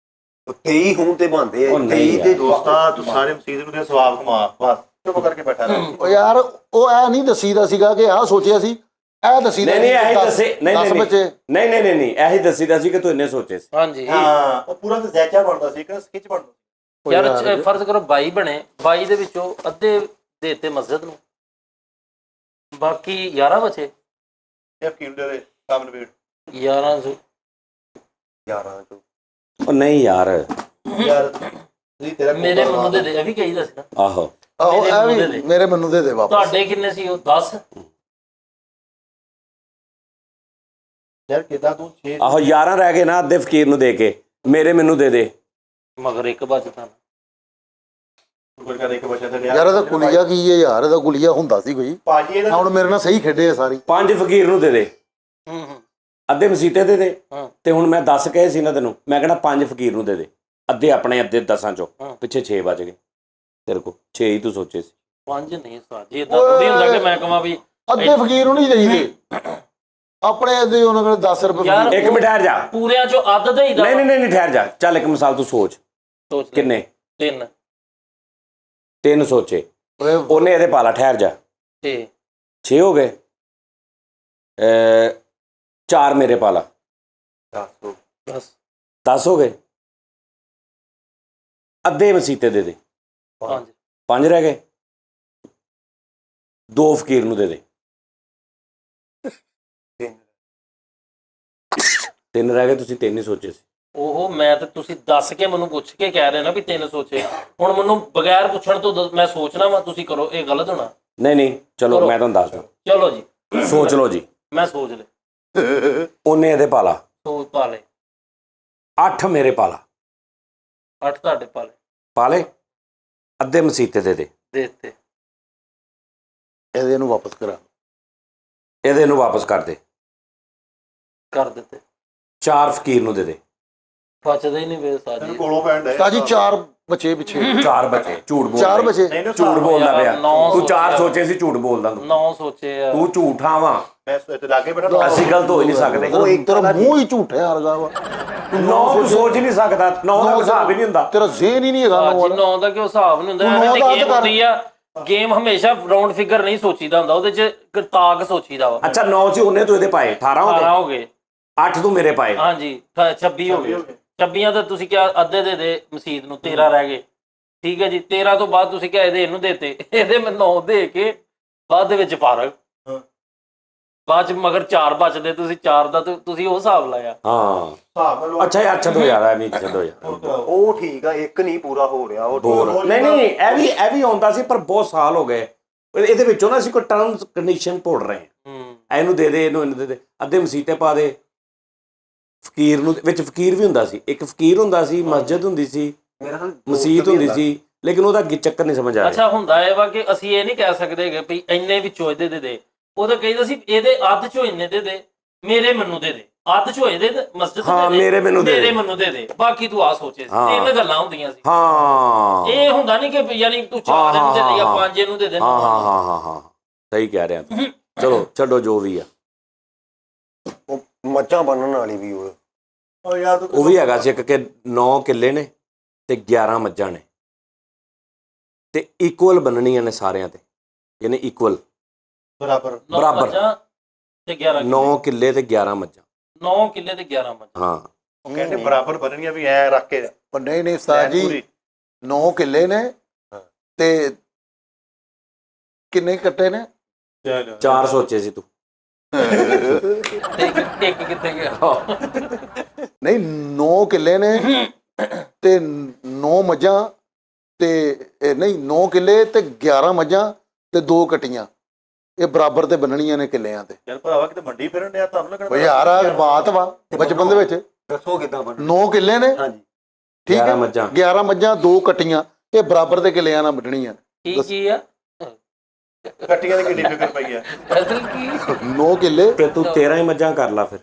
23 ਹੁਣ ਤੇ ਬੰਦੇ ਆ ਉਹ ਨਹੀਂ 23 ਤੇ ਦੋਸਤਾਂ ਤੂੰ ਸਾਰੇ ਮਸੀਤ ਨੂੰ ਦੇ ਸਵਾਬ ਕਮਾ, ਬਸ ਚੁੱਪ ਕਰਕੇ ਬੈਠਾ ਰਹਿ। ਉਹ ਯਾਰ ਉਹ ਇਹ ਨਹੀਂ ਦੱਸੀਦਾ ਸੀਗਾ ਕਿ ਆਹ ਸੋਚਿਆ ਸੀ, ਇਹ ਦੱਸੀਦਾ ਨਹੀਂ ਇਹੀ ਦੱਸੇ। ਨਹੀਂ 10 ਬੱਚੇ। ਨਹੀਂ ਇਹੀ ਦੱਸੀਦਾ ਸੀ ਕਿ ਤੂੰ ਇੰਨੇ ਸੋਚੇ ਸੀ। ਹਾਂਜੀ ਹਾਂ ਉਹ ਪੂਰਾ ਤਾਂ ਜ਼ੈਚਾ ਬਣਦਾ ਸੀ ਕਿ ਸਕਿਚ ਬਣਦਾ ਸੀ। ਯਾਰ ਫਰਜ਼ ਕਰੋ 22 ਬਣੇ, 22 ਦੇ ਵਿੱਚੋਂ ਅੱਧੇ ਦੇ ਦਿੱਤੇ ਮਸਜਿਦ ਨੂੰ, ਬਾਕੀ 11 ਬਚੇ। ਇਹ ਫਕੀਰ ਦੇ ਕੰਮ ਨਵੇੜ 11 11 ਚੋਂ ਉਹ ਨਹੀਂ ਯਾਰ, ਯਾਰ ਤੁਸੀਂ ਤੇਰਾ ਮੇਰੇ ਮੈਨੂੰ ਦੇ ਦੇ, ਇਹ ਵੀ ਕਹੀ ਦੱਸਣਾ। ਆਹੋ ਆਹੋ ਮੇਰੇ ਇਹ ਮੈਨੂੰ ਦੇ ਵੀ ਦੇ। ਮੇਰੇ ਮੈਨੂੰ ਦੇ ਵਾਪਸ। ਤੁਹਾਡੇ ਕਿੰਨੇ ਸੀ ਉਹ 10? ਯਾਰ ਕਿਦਾਂ ਤੂੰ 6 ਆਹੋ 11 ਰਹਿ ਗਏ ਨਾ ਅੱਧੇ ਫਕੀਰ ਨੂੰ ਦੇ ਕੇ, ਮੇਰੇ ਮੈਨੂੰ ਦੇ ਦੇ। ਮਗਰ ਇੱਕ ਬਚਦਾ। ਕੋਈ ਕਦੇ ਇੱਕ ਬੱਚਾ ਤੇ ਯਾਰ ਇਹਦਾ ਕੁਲੀਆ ਕੀ ਹੈ ਯਾਰ, ਇਹਦਾ ਕੁਲੀਆ ਹੁੰਦਾ ਸੀ ਕੋਈ। ਭਾਜੀ ਇਹਦਾ ਹੁਣ ਮੇਰੇ ਨਾਲ ਸਹੀ ਖੇਡੇ ਆ ਸਾਰੀ। 5 ਫਕੀਰ ਨੂੰ ਦੇ ਦੇ, ਹੂੰ ਅੱਧੇ ਮਸੀਤੇ ਦੇ ਦੇ। ਹਾਂ। ਤੇ ਹੁਣ ਮੈਂ 10 ਕਹੇ ਸੀ ਨਾ ਤੈਨੂੰ, ਮੈਂ ਕਹਿੰਦਾ 5 ਫਕੀਰ ਨੂੰ ਦੇ ਦੇ, ਅੱਧੇ ਆਪਣੇ ਅੱਧੇ 10 ਚੋਂ, ਹਾਂ। ਪਿੱਛੇ 6 ਬਚ ਗਏ ਤੇਰੇ ਕੋਲ। 6 ਹੀ ਤੂੰ ਸੋਚੇ ਸੀ। 5 ਨਹੀਂ ਸਾਜੀ, ਇਦਾਂ ਥੋੜੀ ਹੁੰਦਾ ਕਿ ਮੈਂ ਕਹਾਂ ਵੀ ਅੱਧੇ ਫਕੀਰ ਨੂੰ ਨਹੀਂ ਦੇਈਦੇ ਆਪਣੇ ਦੇ, ਉਹਨਾਂ ਕੋਲ 10 ਰੁਪਏ ਯਾਰ ਇੱਕ ਮਿੰਟ ਠਹਿਰ ਜਾ। ਪੂਰਿਆਂ ਚੋਂ ਅੱਧ ਦੇਈਦਾ। ਨਹੀਂ ਨਹੀਂ ਨਹੀਂ ਠਹਿਰ ਜਾ, ਚੱਲ ਇੱਕ ਮਿਸਾਲ ਤੂੰ ਸੋਚ। ਸੋਚ ਲੈ। ਕਿੰਨੇ? 3 3 ਸੋਚੇ, ਓਏ ਉਹਨੇ ਇਹਦੇ ਪਾਲਾ, ਠਹਿਰ ਜਾ। 6 6 ਹੋ ਗਏ, 4 ਮੇਰੇ ਪਾਲਾ, 10 10 ਹੋ ਗਏ। ਅੱਧੇ ਮਸੀਤੇ ਦੇ ਦੇ, 5 5 ਰਹਿ ਗਏ। 2 ਫਕੀਰ ਨੂੰ ਦੇ ਦੇ, 3 ਰਹਿ ਗਏ। ਤੁਸੀਂ 3 ਹੀ ਸੋਚੇ ਸੀ। ਉਹ ਮੈਂ ਤੇ ਤੁਸੀਂ ਦੱਸ ਕੇ ਮੈਨੂੰ ਪੁੱਛ ਕੇ ਕਹਿ ਰਹੇ ਨਾ ਵੀ 3 ਸੋਚੇ, ਹੁਣ ਮੈਨੂੰ ਬਗੈਰ ਪੁੱਛਣ ਤੋਂ ਮੈਂ ਸੋਚਣਾ ਵਾ, ਤੁਸੀਂ ਕਰੋ, ਇਹ ਗਲਤ ਹੋਣਾ। ਨਹੀਂ ਨਹੀਂ ਚਲੋ ਕਰੋ। ਮੈਂ ਤੁਹਾਨੂੰ ਦੱਸਦਾ, ਚਲੋ ਜੀ, ਸੋਚ ਲਓ ਜੀ। ਮੈਂ ਸੋਚ ਲੈ। ਉਹਨੇ ਇਹਦੇ ਪਾਲਾ, ਸੋਚ ਪਾ ਲੈ। 8 ਮੇਰੇ ਪਾਲਾ, 8 ਤੁਹਾਡੇ ਪਾ ਲੈ। ਪਾਲੇ, ਅੱਧੇ ਮਸੀਤੇ ਦੇ ਦੇ, ਦੇ ਦਿੱਤੇ। ਇਹਦੇ ਨੂੰ ਵਾਪਸ ਕਰਾ। ਇਹਦੇ ਨੂੰ ਵਾਪਸ ਕਰ ਦੇ। ਕਰ ਦਿੱਤੇ। 4 ਫਕੀਰ ਨੂੰ ਦੇ ਦੇ। ਬਚਦੇ ਹੀ ਨਹੀਂ ਵੇ ਤੈਨੂੰ ਸਾਜੀ। ਕੋਲੋਂ ਪੈਂਦਾ ਸਾਜੀ 4 ਬਚੇ ਪਿੱਛੇ। 4 ਬਚੇ, ਝੂਠ ਬੋਲ 4 ਰਿਹਾ। ਬਚੇ। ਨਹੀਂ ਝੂਠ ਬੋਲਦਾ ਯਾਰ, ਪਿਆ ਨੌ ਤੂੰ। 4 ਸੋਚਿਆ। ਸੋਚੇ ਸੀ, ਝੂਠ ਬੋਲਦਾ ਤੂੰ। 9 ਸੋਚੇ ਆ। ਤੂੰ ਝੂਠਾ ਵਾ। ਮੈਂ ਇੱਥੇ ਲਾਗੇ ਬੈਠਾ ਅਸੀਂ ਗਲਤ ਹੋ ਹੀ ਨਹੀਂ ਸਕਦੇ। ਉਹ ਇੱਕ ਤਰ੍ਹਾਂ ਮੂੰਹ ਹੀ ਝੂਠਿਆ ਵਰਗਾ ਵਾ। 9 ਤੂੰ ਸੋਚ ਹੀ ਨਹੀਂ ਸਕਦਾ, 9 ਦਾ ਹਿਸਾਬ ਹੀ ਨਹੀਂ ਹੁੰਦਾ। ਤੇਰਾ ਜ਼ਿਹਨ ਹੀ ਨਹੀਂ ਹੈਗਾ ਨੌ ਸਾਜੀ ਵਾਲਾ। 9 ਦਾ ਕਿਉਂ ਹਿਸਾਬ ਨਹੀਂ ਹੁੰਦਾ? ਤੂੰ ਐਵੇਂ ਨੌ ਤੇ ਦਾ ਗੇਮ ਕਰ। ਹੁੰਦੀ ਆ। ਗੇਮ ਹਮੇਸ਼ਾ ਰਾਉਂਡ ਫਿਗਰ ਨਹੀਂ ਸੋਚੀਦਾ ਹੁੰਦਾ, ਉਹਦੇ ਚ ਕਰਤਾਕ ਸੋਚੀਦਾ ਵਾ। ਅੱਛਾ 9 ਸੀ, ਉਹਨੇ ਤੂੰ ਇਹਦੇ ਪਾਏ 18 ਹੋ 18 ਗਏ। ਹੋ ਗਏ। 8 ਤੂੰ ਮੇਰੇ ਪਾਏ। ਹਾਂਜੀ 26 ਹੋ ਗਏ। 26 ਤਾਂ ਤੁਸੀਂ ਕਿਹਾ ਅੱਧੇ ਦੇ ਦੇ ਮਸੀਤ ਨੂੰ, 13 ਰਹਿ ਗਏ। ਠੀਕ ਹੈ ਜੀ, 13 ਤੋਂ ਬਾਅਦ ਤੁਸੀਂ ਕਿਹਾ ਇਹਦੇ ਇਹਨੂੰ ਦੇਤੇ, ਇਹਦੇ ਮੈਂ 9 ਦੇ ਕੇ ਬਾਅਦ ਦੇ ਵਿੱਚ ਫਰਕ। ਬਾਅਦ ਚ ਮਗਰ 4 ਬਚਦੇ, ਤੁਸੀਂ 4 ਦਾ ਤੁਸੀਂ ਉਹ ਹਿਸਾਬ ਲਾਇਆ। ਹਾਂ ਹਿਸਾਬ ਨਾਲ ਅੱਛਾ ਯਾਰ ਛੱਡੋ ਯਾਰ, ਐ ਨਹੀਂ ਛੱਡੋ ਯਾਰ। ਉਹ ਠੀਕ ਆ, ਇੱਕ ਨਹੀਂ ਪੂਰਾ ਹੋ ਰਿਹਾ ਉਹ ਬੋਲ। ਨਹੀਂ ਨਹੀਂ ਇਹ ਵੀ ਆਉਂਦਾ ਸੀ, ਪਰ ਬਹੁਤ ਸਾਲ ਹੋ ਗਏ। ਇਹਦੇ ਵਿੱਚੋਂ ਨਾ ਅਸੀਂ ਕੋਈ ਟਰਮਸ ਕੰਡੀਸ਼ਨ ਭੁੱਲ ਰਹੇ ਹਾਂ। ਇਹਨੂੰ ਦੇ ਦੇ, ਇਹਨੂੰ ਦੇ ਦੇ, ਅੱਧੇ ਮਸੀਤੇ ਪਾ ਦੇ। ਫਕੀਰ ਨੂੰ ਵਿੱਚ ਫਕੀਰ ਵੀ ਹੁੰਦਾ ਸੀ, ਇੱਕ ਫਕੀਰ ਹੁੰਦਾ ਸੀ, ਮਸਜਿਦ ਹੁੰਦੀ ਸੀ, ਮੇਰਾ ਖਿਆਲ ਮਸੀਤ ਹੁੰਦੀ ਸੀ, ਲੇਕਿਨ ਉਹਦਾ ਚੱਕਰ ਨਹੀਂ ਸਮਝ ਆ ਰਿਹਾ। ਅੱਛਾ ਹੁੰਦਾ ਇਹ ਵਾ ਕਿ ਅਸੀਂ ਇਹ ਨਹੀਂ ਕਹਿ ਸਕਦੇ ਕਿ ਵੀ ਇੰਨੇ ਵਿੱਚੋਂ ਇਹਦੇ ਦੇ ਉਹ ਤਾਂ ਕਹਿੰਦਾ ਸੀ ਇਹਦੇ ਅੱਧ ਚੋਂ ਇੰਨੇ ਦੇ ਮੇਰੇ ਮੈਨੂੰ ਦੇ ਅੱਧ ਚੋਂ ਇਹਦੇ ਮਸਜਿਦ ਹਾਂ, ਮੇਰੇ ਮੈਨੂੰ ਦੇ ਮੇਰੇ ਮੈਨੂੰ ਦੇ ਬਾਕੀ ਤੂੰ ਆ ਸੋਚੇ ਸੀ। ਹਾਂ। 3 ਗੱਲਾਂ ਹੁੰਦੀਆਂ ਸੀ। ਹਾਂ ਇਹ ਹੁੰਦਾ ਨਹੀਂ ਕਿ ਯਾਨੀ ਤੂੰ 4 ਇਹਨੂੰ ਦੇ ਦੇ ਜਾਂ 5 ਇਹਨੂੰ ਦੇ ਦੇ। ਹਾਂ ਹਾਂ ਹਾਂ ਹਾਂ ਹਾਂ ਸਹੀ ਕਹਿ ਰਿਹਾ ਤੂੰ। ਚਲੋ ਛੱਡੋ ਜੋ ਵੀ ਆ। ਉਹ ਮੱਝਾਂ ਬੰਨਣ ਵਾਲੀ ਵੀ ਉਹ ਉਹ ਯਾਰ ਤੂੰ ਉਹ ਵੀ ਹੈਗਾ ਸੀ ਇੱਕ ਕਿ 9 ਕਿੱਲੇ ਨੇ ਤੇ 11 ਮੱਝਾਂ ਨੇ ਤੇ ਇਕੁਅਲ ਬੰਨਣੀਆਂ ਨੇ ਸਾਰਿਆਂ ਤੇ, ਯਾਨੀ ਇਕੁਅਲ ਬਰਾਬਰ। ਬਰਾਬਰ। ਤੇ 11 9 ਕਿੱਲੇ ਤੇ 11 ਮੱਝਾਂ। 9 ਕਿੱਲੇ ਤੇ 11 ਮੱਝਾਂ। ਹਾਂ ਉਹ ਕਹਿੰਦੇ ਬਰਾਬਰ ਬੰਨਣੀਆਂ ਵੀ ਐ ਰੱਖ ਕੇ ਪਰ ਨਹੀਂ ਨਹੀਂ ਉਸਤਾਦ ਜੀ, ਪੂਰੀ। 9 ਕਿੱਲੇ ਨੇ ਤੇ ਕਿੰਨੇ ਕੱਟੇ ਨੇ? 4 ਸੋਚੇ ਸੀ ਤੂੰ। ਤੇ ਇੱਕ ਕਿੱਥੇ ਗਿਆ? ਨਹੀਂ 9 ਕਿੱਲੇ ਨੇ ਤੇ 9 ਮੱਝਾਂ ਤੇ ਨਹੀਂ 9 ਕਿੱਲੇ ਤੇ 11 ਮੱਝਾਂ ਤੇ 2 ਕੱਟੀਆਂ। ਇਹ ਬਰਾਬਰ ਤੇ ਬੰਨਣੀਆਂ ਨੇ ਕਿੱਲਿਆਂ ਤੇ। ਯਾਰ ਭਰਾਵਾ ਕਿਤੇ ਮੰਡੀ ਫਿਰਨ ਡਿਆ, ਤੁਹਾਨੂੰ ਲੱਗਣਾ ਬਈ ਯਾਰ ਆ ਬਾਤ ਵਾ ਬਚਪਨ ਦੇ ਵਿੱਚ। ਦੱਸੋ ਕਿੱਦਾਂ ਬੰਨਣਾ। 9 ਕਿੱਲੇ ਨੇ, ਹਾਂਜੀ ਠੀਕ 11 ਹੈ, ਮੱਝਾਂ। 11 ਮੱਝਾਂ 2 ਕੱਟੀਆਂ, ਇਹ ਬਰਾਬਰ ਦੇ ਕਿੱਲਿਆਂ ਨਾਲ ਵੱਢਣੀਆਂ। ਕੀ ਆ ਕੱਟੀਆਂ ਦੀ ਕਿੰਨੀ ਫਿਕਰ ਪਈ ਆ। ਅਸਲ ਕੀ 9 ਕਿੱਲੇ ਤੇ ਤੂੰ 13 ਹੀ ਮੱਝਾਂ ਕਰ ਲਾ ਫਿਰ।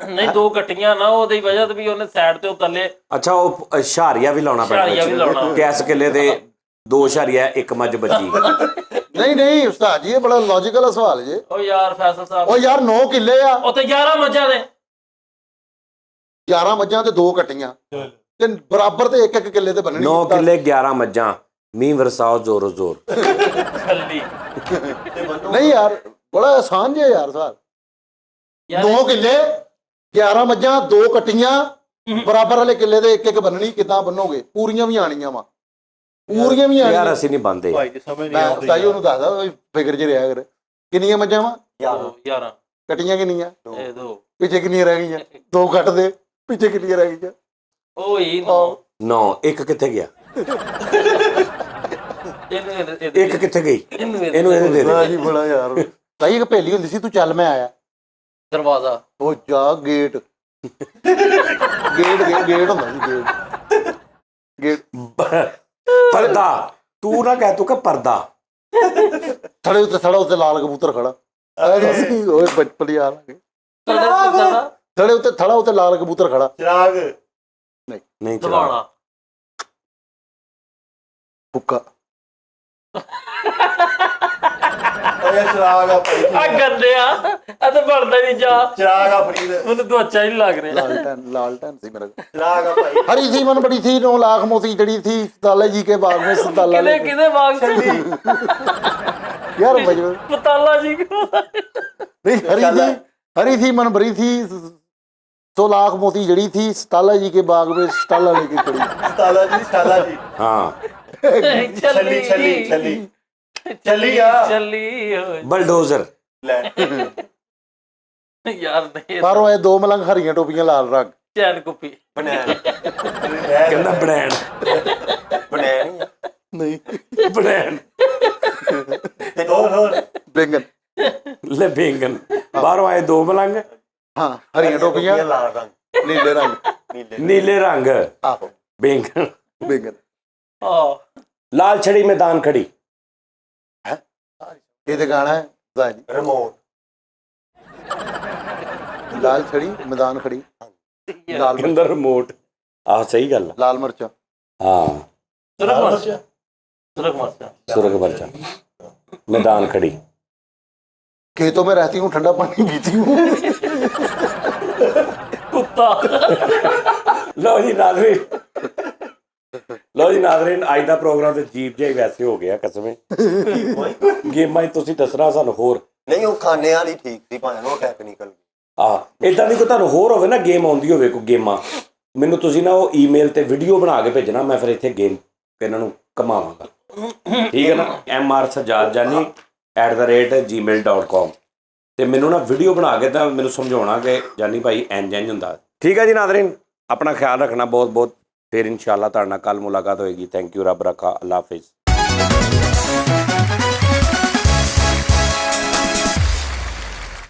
ਨਹੀਂ 2 ਕੱਟੀਆਂ ਨਾ, ਉਹਦੀ ਵਜ੍ਹਾ ਤੇ ਵੀ ਉਹਨੇ ਸਾਈਡ ਤੇ ਉਤਲੇ ਅੱਛਾ ਉਹ ਸ਼ਾਰੀਆ ਵੀ ਲਾਉਣਾ ਪੈਣਾ ਸ਼ਾਰੀਆ ਵੀ ਲਾਉਣਾ। ਕਿ ਇਸ ਕਿੱਲੇ ਤੇ 2 ਸ਼ਾਰੀਆ 1 ਮੱਝ ਬੱਜੀ। ਨਹੀਂ ਨਹੀਂ ਉਸਤਾਦ ਜੀ, ਇਹ ਬੜਾ ਲੌਜੀਕਲ ਸਵਾਲ ਜੇ। ਉਹ ਯਾਰ ਫੈਸਲ ਸਾਹਿਬ, ਉਹ ਯਾਰ 9 ਕਿੱਲੇ ਆ, ਉੱਥੇ 11 ਮੱਝਾਂ ਨੇ। 11 ਮੱਝਾਂ ਤੇ 2 ਕੱਟੀਆਂ ਤੇ ਬਰਾਬਰ ਤੇ 1 ਕਿੱਲੇ ਤੇ ਬੰਨਣੀ। 9 ਕਿੱਲੇ 11 ਮੱਝਾਂ, ਮੀਂਹ ਵਰਸਾਓ ਜ਼ੋਰੋ ਜ਼ੋਰ। ਛੱਲੀ ਨਹੀਂ ਯਾਰ ਬੜਾ ਆਸਾਨ ਜਿਹਾ ਯਾਰ ਸਵਾਲ। ਯਾਰ 9 ਕਿੱਲੇ 11 ਮੱਝਾਂ 2 ਕੱਟੀਆਂ ਬਰਾਬਰ ਵਾਲੇ ਕਿੱਲੇ ਦੇ 1 ਬੰਨਣੀ, ਕਿੱਦਾਂ ਬੰਨੋਗੇ? ਪੂਰੀਆਂ ਵੀ ਆਣੀਆਂ ਵਾ, ਪੂਰੀਆਂ ਵੀ ਯਾਰ ਆਣੀਆਂ। ਅਸੀਂ ਨਹੀਂ ਬੰਦੇ। ਭਾਈ ਦੀ ਸਮਝ ਨਹੀਂ ਮੈਂ ਆਉਂਦੀ ਉਸਤਾਦ ਜੀ ਉਹਨੂੰ ਦੱਸਦਾ ਫਿਕਰ 'ਚ ਰਿਹਾ ਕਰ। ਕਿੰਨੀਆਂ ਮੱਝਾਂ ਵਾ? 11 ਕੱਟੀਆਂ ਕਿੰਨੀਆਂ? ਇਹ 2 ਪਿੱਛੇ ਕਿੰਨੀਆਂ ਰਹਿ ਗਈਆਂ? 2 ਕੱਟ ਦੇ, ਪਿੱਛੇ ਕਿੰਨੀਆਂ ਰਹਿ ਗਈਆਂ? ਓਏ 9 ਇੱਕ ਕਿੱਥੇ ਗਿਆ? ਇੱਕ ਕਿੱਥੇ ਗਈ? ਇਹਨੂੰ ਇਹਦੇ ਦੇ ਦੇ। ਜੀ ਬੜਾ ਯਾਰ ਤਾਈ ਇੱਕ ਭੇਲੀ ਹੁੰਦੀ ਸੀ, ਤੂੰ ਚੱਲ ਮੈਂ ਆਇਆ। ਦਰਵਾਜ਼ਾ। ਉਹ ਜਾ ਗੇਟ ਗੇਟ ਹੁੰਦਾ ਜੀ, ਗੇਟ ਪਰਦਾ। ਤੂੰ ਨਾ ਕਹਿ, ਤੂੰ ਕਿ ਪਰਦਾ। ਥੜੇ ਉੱਤੇ ਲਾਲ ਕਬੂਤਰ ਖੜਾ। ਓਏ ਬਚਪਨ ਯਾਰ ਥੜੇ ਉੱਤੇ ਥੜਾ ਉੱਤੇ ਲਾਲ ਕਬੂਤਰ ਖੜਾ। ਚਿਰਾਗ। ਨਹੀਂ ਚਲਾ। ਦਵਾਣਾ। ਹੁੱਕਾ। ਓਏ ਚਿਰਾਗ ਆ ਭਾਈ। ਆ ਗੰਦਿਆ, ਆ ਤਾਂ ਬਣਦਾ ਨਹੀਂ ਜਾ। ਚਿਰਾਗ ਆ ਫਰੀਦ। ਮੈਨੂੰ ਤਾਂ ਅੱਛਾ ਹੀ ਨਹੀਂ ਲੱਗ ਰਿਹਾ। लालटेन सी मेरे को। ਚਿਰਾਗ ਆ ਭਾਈ। हरी सी मन बड़ी थी 9 लाख मोती जड़ी थी ताला जी के बाग में सताला ਕਿਹਦੇ ਕਿਹਦੇ ਬਾਗ ਚ? यार बजवे ਪਤਾਲਾ ਜੀ ਕੋ। नहीं हरी थी मन भरी थी 100 लाख मोती जड़ी थी सताला जी के बाग में सताला लेके खड़ी। ਤਾਲਾ ਜੀ ਸ਼ਾਲਾ ਜੀ। ਹਾਂ ਛੱਲੀ ਛੱਲੀ ਛੱਲੀ ਛੱਲੀ ਆ। ਚੱਲੀ ਹੋਏ। ਬਲਡੋਜ਼ਰ। ਲੈ ਯਾਰ ਨਹੀਂ, बाहरों आए 2 मलंग हरियां टोपियां लाल रंग। ਚੈਨ ਕੁੱਪੀ। ਬਣੈਣ। ਕਹਿੰਦਾ ਬਣੈਣ। ਬਣੈਣ। नहीं ਬਣੈਣ ਤੇ ਹੋਰ बेंगन। ਲੈ ਬੇਂਗਨ। ਬਾਹਰੋਂ ਆਏ 2 ਮਲੰਗ, हाँ हरियां टोपियां ਲਾਲ ਰੰਗ नीले रंग। ਨੀਲੇ। ਨੀਲੇ ਰੰਗ। आहो ਬੇਂਗਨ। बेंगन। ਹਾਂ। ਲਾਲ ਛੜੀ ਮੈਦਾਨ ਖੜੀ। ये तो गाना है जाजी। ਰਿਮੋਟ। लाल छड़ी मैदान खड़ी। लाल ਕਹਿੰਦਾ ਰਿਮੋਟ। ਆਹ ਸਹੀ ਗੱਲ ਆ। लाल मिर्चा। ਹਾਂ ਸੁਰਖ ਮਰਚਾ। ਸੁਰਖ ਮਰਚਾ। ਸੁਰਗ ਮਰਚਾ। ਮੈਦਾਨ ਖੜੀ। खेतों में रहती हूँ ठंडा पानी पीती हूँ। ਕੁੱਤਾ। ਲਓ ਜੀ ਨਾਜ਼ਰੀਨ, ਅੱਜ ਦਾ ਪ੍ਰੋਗਰਾਮ ਤੇ ਜੀਪ ਜਿਹਾ ਹੀ ਵੈਸੇ ਹੋ ਗਿਆ ਕਸਮੇ। ਗੇਮਾਂ 'ਚ ਤੁਸੀਂ ਦੱਸਣਾ ਸਾਨੂੰ ਹੋਰ। ਨਹੀਂ ਉਹ ਖਾਣੇ ਵਾਲੀ ਠੀਕ ਸੀ ਭਾਵੇਂ ਉਹ ਟੈਕਨੀਕਲ। ਇਦਾਂ ਦੀ ਕੋਈ ਤੁਹਾਨੂੰ ਹੋਰ ਹੋਵੇ ਨਾ ਗੇਮ ਆਉਂਦੀ ਹੋਵੇ ਕੋਈ ਗੇਮਾਂ, ਮੈਨੂੰ ਤੁਸੀਂ ਨਾ ਉਹ ਈਮੇਲ ਤੇ ਵੀਡੀਓ ਬਣਾ ਕੇ ਭੇਜਣਾ, ਮੈਂ ਫਿਰ ਇੱਥੇ ਗੇਮ ਇਹਨਾਂ ਨੂੰ ਘਮਾਵਾਂਗਾ। ਠੀਕ ਹੈ ਨਾ। mrsajjani@gmail.com ਤੇ ਮੈਨੂੰ ਨਾ ਵੀਡੀਓ ਬਣਾ ਕੇ ਤਾਂ ਮੈਨੂੰ ਸਮਝਾਉਣਾ ਕਿ ਜਾਨੀ ਭਾਈ ਇੰਝ ਹੁੰਦਾ। ਠੀਕ ਹੈ ਜੀ ਨਾਜ਼ਰੀਨ, ਆਪਣਾ ਖਿਆਲ ਰੱਖਣਾ ਬਹੁਤ ਬਹੁਤ। ਫਿਰ ਇਨਸ਼ਾਅੱਲਾ ਤੁਹਾਡੇ ਨਾਲ ਕੱਲ੍ਹ ਮੁਲਾਕਾਤ ਹੋਏਗੀ। Thank you. ਰੱਬ ਰੱਖਾ। ਅੱਲਾ ਹਾਫਿਜ਼।